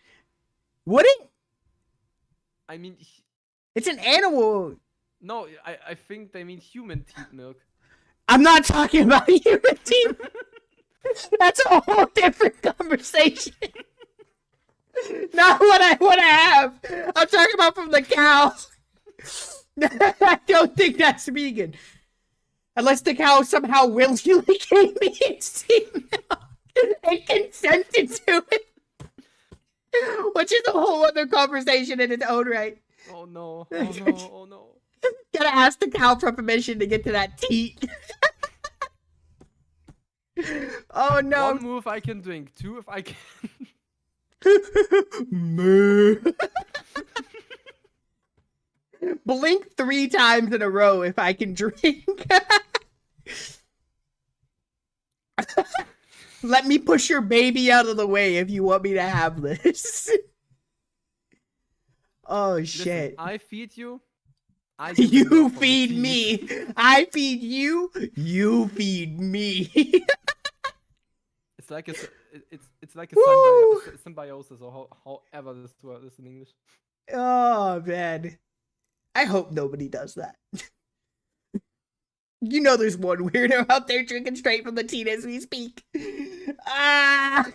Would it? I mean, It's an animal. no. I think they mean human teat milk. I'm not talking about human teat. That's a whole different conversation. Not what I want to have. I'm talking about from the cow. I don't think that's vegan. Unless the cow somehow willingly gave me its teat milk and consented to it. Which is a whole other conversation in its own right. Oh no! Oh no! Oh no! Gotta ask the cow for permission to get to that teat. Oh no. One move I can drink. Two if I can. Blink 3 times in a row if I can drink. Let me push your baby out of the way if you want me to have this. Oh Listen, shit. I feed you. I give You milk from the feed teat. me. I feed you. You feed me. It's like it's like a Woo! symbiosis or however this word is in English. Oh man. I hope nobody does that. You know there's one weirdo out there drinking straight from the teat as we speak. Ah!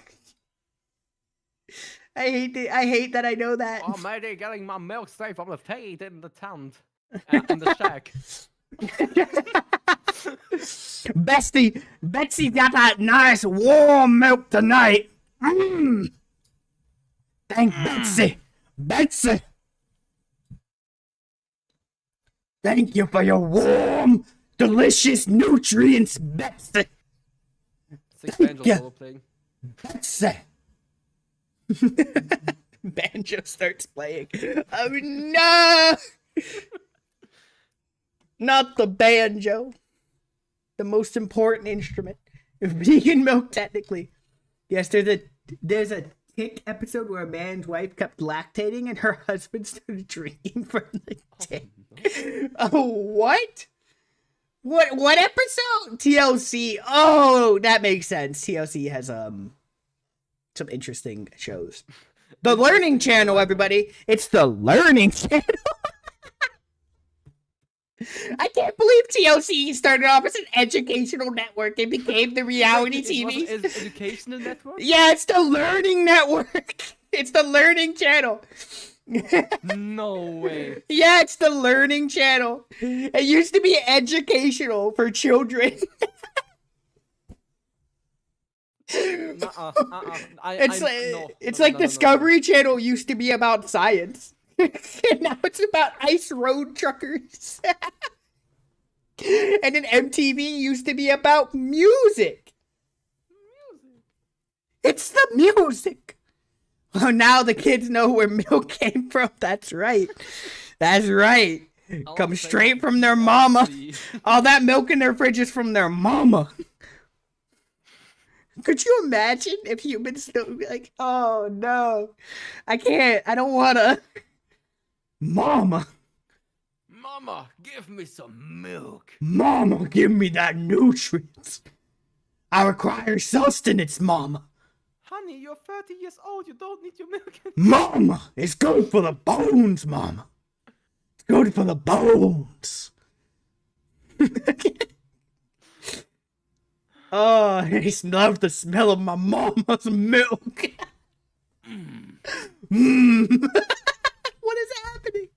I hate that I know that. Oh, maybe getting my milk straight from the teat in the tent. In the shack. Betsy's got that nice warm milk tonight. Mmm. Thank Betsy. Betsy. Thank you for your warm, delicious nutrients, Betsy. Six Thank banjos ya. role playing. Betsy. Banjo starts playing. Oh no! Not the banjo. The most important instrument. Vegan milk, technically. Yes, there's a tick episode where a man's wife kept lactating and her husband started drinking from the tick. Oh, what? What episode? TLC. Oh, that makes sense. TLC has some interesting shows. The Learning Channel, everybody. It's the Learning Channel. I can't believe TLC started off as an educational network and became the reality It was TV. an educational network? Yeah, it's the Learning Network. It's the Learning Channel. No way. Yeah, it's the Learning Channel. It used to be educational for children. It's like Discovery Channel used to be about science. And now it's about ice road truckers. And then MTV used to be about music. It's the music. Oh, now the kids know where milk came from. That's right. That's right. Comes straight from their mama. All that milk in their fridge is from their mama. Could you imagine if humans still be like, oh no, I can't, I don't wanna. Mama, Mama, give me some milk. mama, give me that nutrients. I require sustenance, mama. Honey, you're 30 years old. You don't need your milk. Mama, it's good for the bones, mama. It's good for the bones. Oh, I just love the smell of my mama's milk. Mm. What is happening?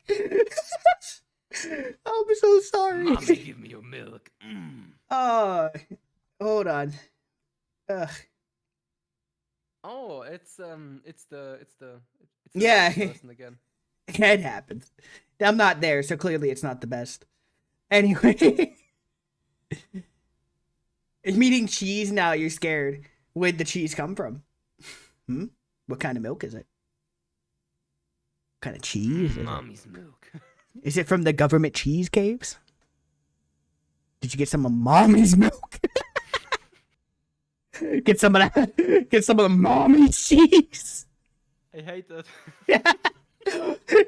I'm so sorry. Mommy, give me your milk. Hold on. Ugh. Oh, it's the Yeah. person again. It happens. I'm not there, so clearly it's not the best. Anyway. If eating cheese now, you're scared. Where'd the cheese come from? What kind of milk is it? What kind of cheese is it? Mommy's milk. Is it from the government cheese caves? Did you get some of mommy's milk? Get some of that. Get some of the mommy's cheese. I hate that.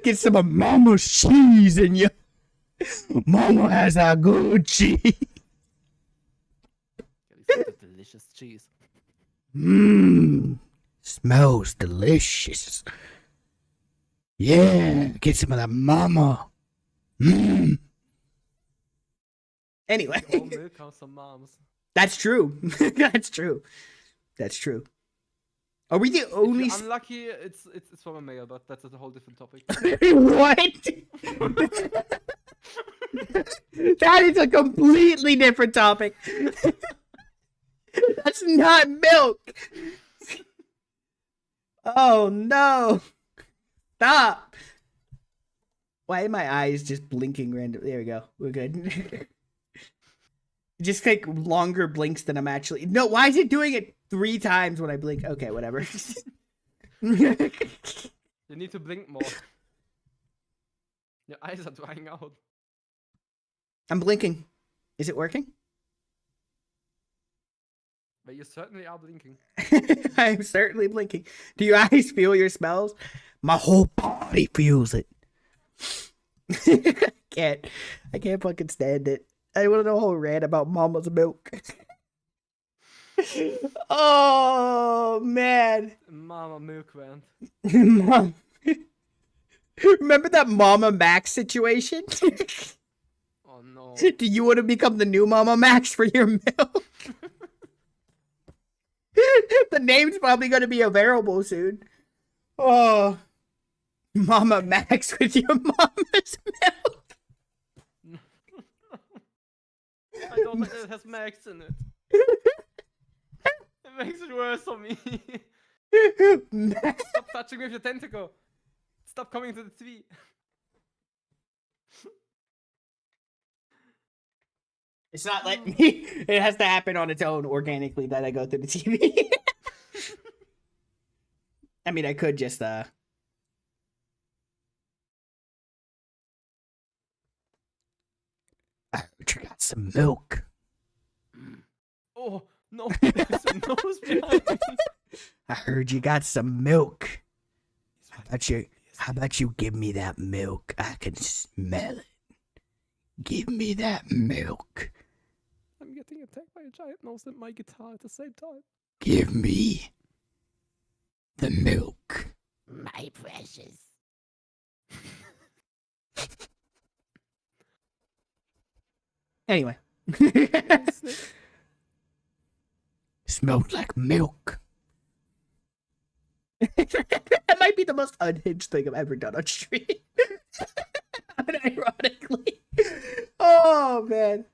Get some of mama's cheese in you. Mama has a good cheese. The delicious cheese. Mmm. Smells delicious. Yeah. Get some of that mama. Mmm. Anyway. All milk comes from moms. That's true. That's true. That's true. Are we the If only? you're unlucky, it's from a male, but that's a whole different topic. What? That is a completely different topic. That's not milk. Oh no! Stop. Why are my eyes just blinking random? There we go. We're good. Just like longer blinks than I'm actually. No, why is it doing it 3 times when I blink? Okay, whatever. You need to blink more. Your eyes are drying out. I'm blinking. Is it working? But you certainly are blinking. I'm certainly blinking. Do your eyes feel your smells? My whole body feels it. I can't fucking stand it. I want to know a whole rant about mama's milk. Oh man. Mama milk rant. Mom. Remember that Mama Max situation? Oh no. Do you want to become the new Mama Max for your milk? The name's probably going to be available soon. Oh. Mama Max with your mama's milk. I don't think it has Max in it. It makes it worse for me. Stop touching me with your tentacle. Stop coming to the TV. It's not letting me. It has to happen on its own organically that I go through the TV. I mean, I could just I heard you got some milk. Oh no, there's a nose behind me. I heard you got some milk. How about you give me that milk? I can smell it. Give me that milk. I'm getting attacked by a giant nose and my guitar at the same time. Give me the milk. My precious. Anyway. Smelled like milk. That might be the most unhinged thing I've ever done on stream. Unironically. Oh man.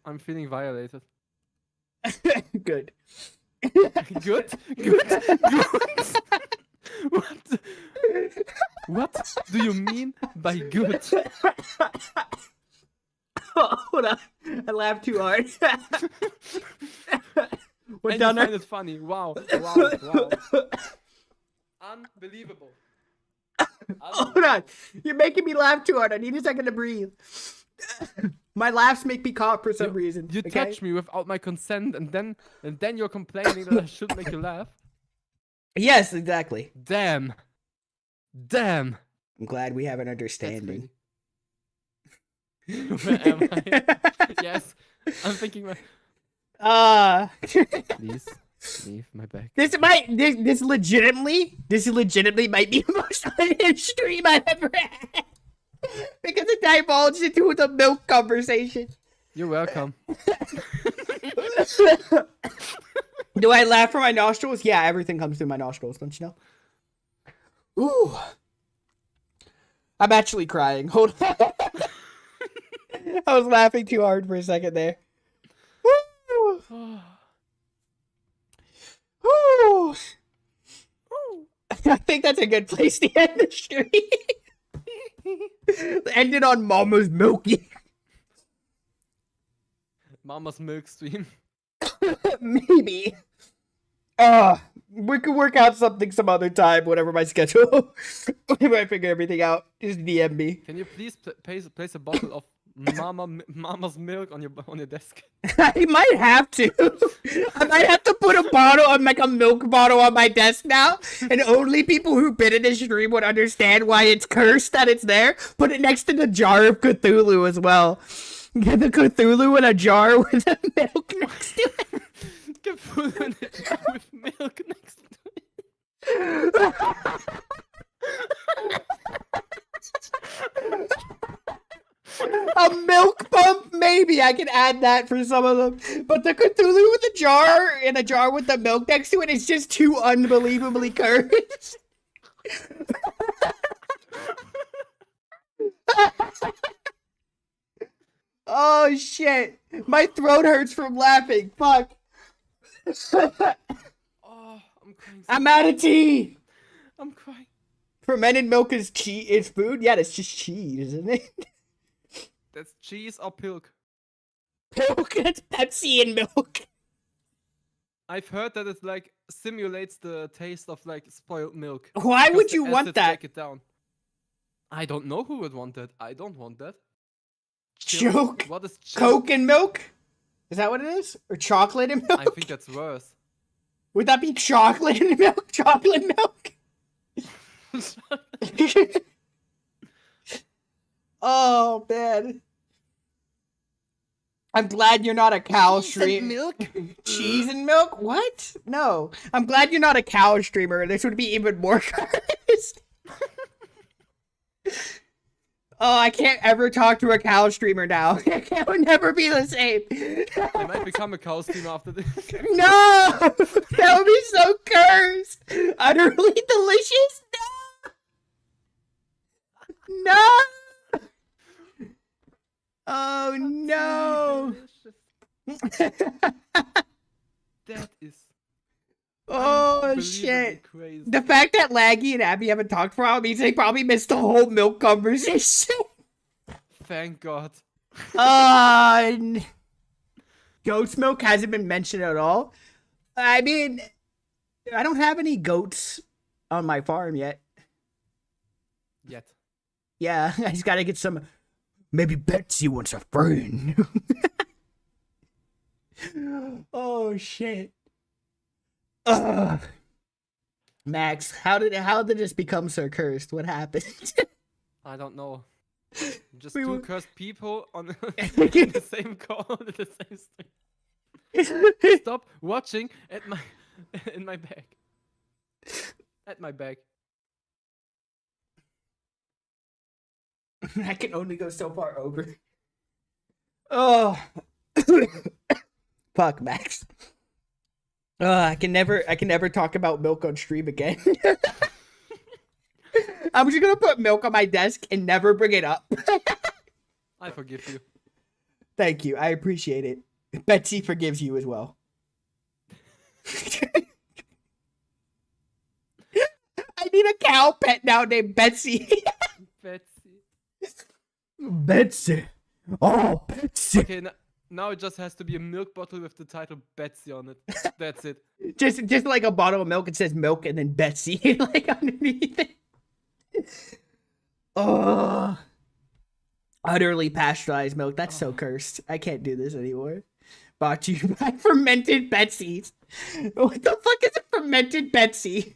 I'm feeling violated. Good. Good? Good? What? What do you mean by good? Oh, hold on. I laughed too hard. Went And down you there. find it funny. Wow. Wow. Unbelievable. Hold on. You're making me laugh too hard. I need a second to breathe. My laughs make me cough for some reason. You okay? touch me without my consent, and then you're complaining that I should make you laugh. Yes, exactly. Damn. I'm glad we have an That's understanding. crazy. Where am I? Yes, I'm thinking. Please leave my bag. This legitimately might be the most unhinged stream I've ever had. Because it divulged into the milk conversation. You're welcome. Do I laugh from my nostrils? Yeah, everything comes through my nostrils, don't you know? Ooh. I'm actually crying. Hold on. I was laughing too hard for a second there. Woo! Woo! I think that's a good place to end the stream. Ended on Mama's Milky. Mama's milk stream. Maybe. We could work out something some other time, whatever my schedule. We might figure everything out. Just DM me. Can you please place a bottle of Mama's milk on your desk? I might have to. I might have to put a bottle on like a milk bottle on my desk now, and only people who've been in this stream would understand why it's cursed that it's there. Put it next to the jar of Cthulhu as well. Get the Cthulhu in a jar with the milk next to it. Get food in a jar with milk next to A milk pump, maybe I can add that for some of them. But the Cthulhu with the jar in a jar with the milk next to it is just too unbelievably cursed. Oh shit! My throat hurts from laughing. Fuck. Oh, I'm crying. I'm out of tea. I'm crying. Fermented milk is is food? Yeah, that's just cheese, isn't it? That's cheese or pilk. Milk, that's Pepsi and milk. I've heard that it like simulates the taste of like spoiled milk. Why because would the you want acids that? Take it down. I don't know who would want that. I don't want that. Joke. What is chilled? Coke and milk? Is that what it is? Or chocolate and milk? I think that's worse. Would that be chocolate and milk? Chocolate milk? Oh, man. I'm glad you're not a cow streamer. milk? Cheese and milk? What? No. I'm glad you're not a cow streamer. This would be even more cursed. Oh, I can't ever talk to a cow streamer now. It would never be the same. I might become a cow streamer after this. No! That would be so cursed. Utterly delicious? No! No! Oh, no. That is Oh, unbelievably shit. crazy. The fact that Laggy and Abby haven't talked for a while means they probably missed the whole milk conversation. Thank God. Goat's milk hasn't been mentioned at all. I mean, I don't have any goats on my farm yet. Yet. Yeah, I just gotta get some. Maybe Betsy wants a friend. Oh shit. Ugh. Max, how did this become so cursed? What happened? I don't know. Just We two were- cursed people on in the same call at the same stream. Stop watching at my in my bag. At my bag. I can only go so far over. Oh. Fuck, Max. I can never talk about milk on stream again. I'm just gonna put milk on my desk and never bring it up. I forgive you. Thank you. I appreciate it. Betsy forgives you as well. I need a cow pet now named Betsy. Betsy. Betsy. Oh, Betsy. Okay, now it just has to be a milk bottle with the title Betsy on it. That's it. Just like a bottle of milk, it says milk and then Betsy like underneath it. Oh, utterly pasteurized milk. That's so cursed. I can't do this anymore. Bought you by fermented Betsy's. What the fuck is a fermented Betsy?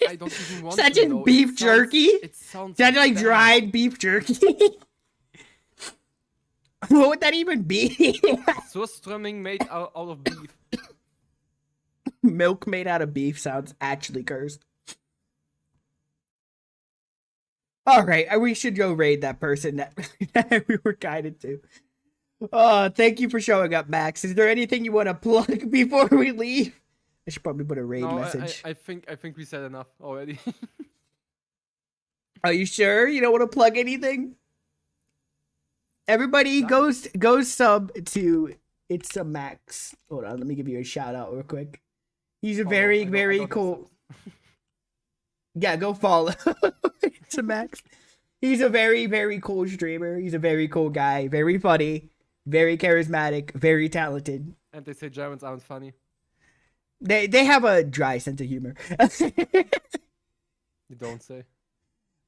I don't even want Such to as know. beef It sounds- jerky? It sounds Is that like bad. dried beef jerky? What would that even be? Surströmming made out of beef. Milk made out of beef sounds actually cursed. Alright, we should go raid that person that we were guided to. Thank you for showing up, Max. Is there anything you want to plug before we leave? I should probably put a raid No, message. I think we said enough already. Are you sure you don't want to plug anything? Everybody go sub to It's a Max. Hold on, let me give you a shout out real quick. He's a Oh, very, I don't very have cool. subs. Yeah, go follow. It's a Max. He's a very, very cool streamer. He's a very cool guy. Very funny. Very charismatic. Very talented. And they say Germans aren't funny. They have a dry sense of humor. You don't say.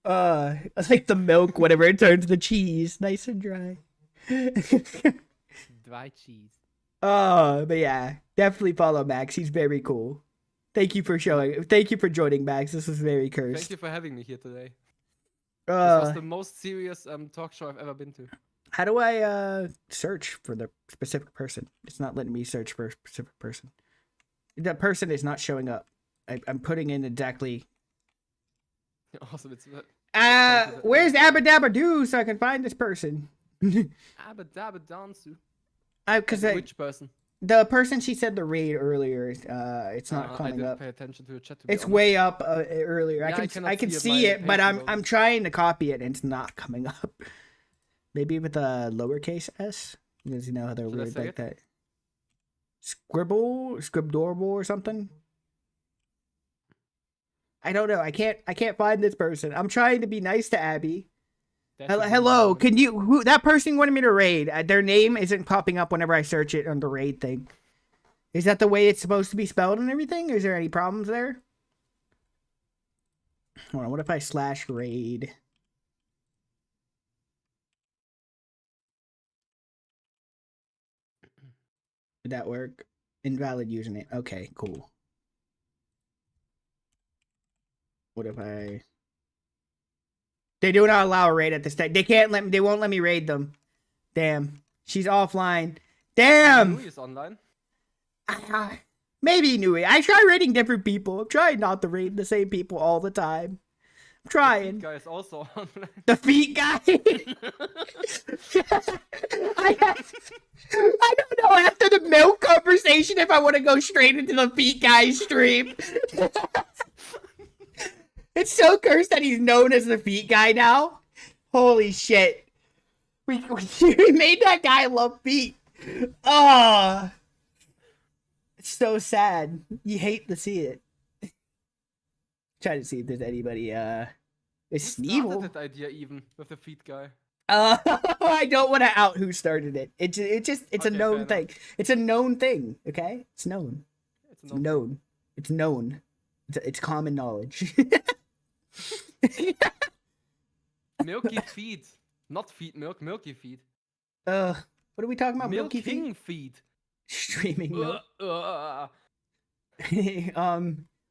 It's like the milk, whenever it turns to cheese, nice and dry. Dry cheese. But yeah, definitely follow Max. He's very cool. Thank you for joining, Max. This was very cursed. Thank you for having me here today. This was Uh, the most serious talk show I've ever been to. how do I search for the specific person? It's not letting me search for a specific person. That person is not showing up. I'm putting in exactly. Awesome. It's Where's Abadabba Doo so I can find this person? Abba Dabba Dansu. Because Which person? the person she said the raid earlier, it's not I coming didn't up. pay attention to the chat. To be It's honest. way up earlier. Yeah, I I can cannot see see it. it, My but page I'm loaded. I'm trying to copy it and it's not coming up. Maybe with a lowercase s, because you know how they're Should I weird say like it? that. Scribdorable or something. I don't know. I can't find this person. I'm trying to be nice to Abby. Definitely Hello, not. can you that person you wanted me to raid? Their name isn't popping up whenever I search it on the raid thing. Is that the way it's supposed to be spelled and everything? Is there any problems there? Hold on, what if I / raid? Did that work? Invalid username. Okay, cool. What if I... They do not allow a raid at this time. They won't let me raid them. Damn. She's offline. Damn! Louis is online. Maybe Nui. I try raiding different people. I'm trying not to raid the same people all the time. I'm trying. Guy is also online. The feet guy. I don't know after the milk conversation if I want to go straight into the feet guy stream. It's so cursed that he's known as the feet guy now. Holy shit. We made that guy love feet. Oh. It's so sad. You hate to see it. Try to see if there's anybody is Who started Sneevil. that idea even with the feet guy? I don't want to out who started it. It's a Okay, known fair thing. It's a known thing, okay? It's known. It's It's not. known. It's known. It's common knowledge. Milky feet. Not feet milk, milky feet. What are we talking about? Milky Milking feet? feet. Streaming milk. Uh.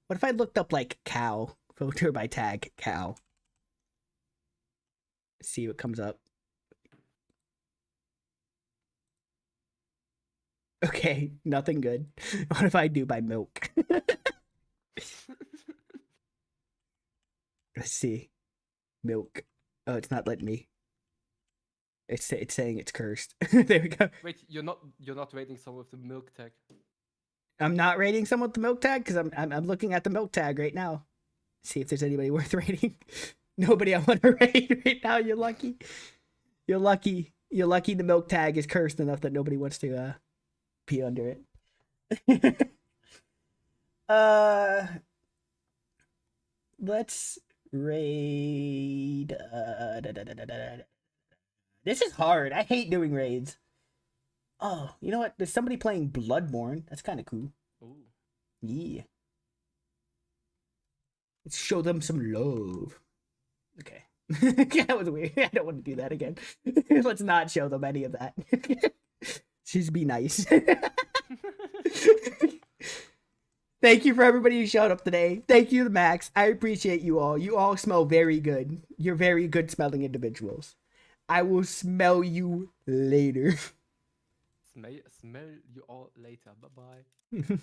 What if I looked up like cow? Filter by tag cow. See what comes up. Okay, nothing good. What if I do by milk? Let's see. Milk. Oh, it's not letting me. It's saying it's cursed. There we go. Wait, you're not rating someone with the milk tag. I'm not rating someone with the milk tag because I'm looking at the milk tag right now. See if there's anybody worth rating. Nobody I want to rate right now. You're lucky. You're lucky. You're lucky the milk tag is cursed enough that nobody wants to pee under it. Let's raid. This is hard. I hate doing raids. Oh, you know what? There's somebody playing Bloodborne. That's kind of cool. Ooh. Yeah. Let's show them some love. Okay. That was weird. I don't want to do that again. Let's not show them any of that. Just be nice. Thank you for everybody who showed up today. Thank you, Max. I appreciate you all. You all smell very good. You're very good smelling individuals. I will smell you later. Smell you all later. Bye bye.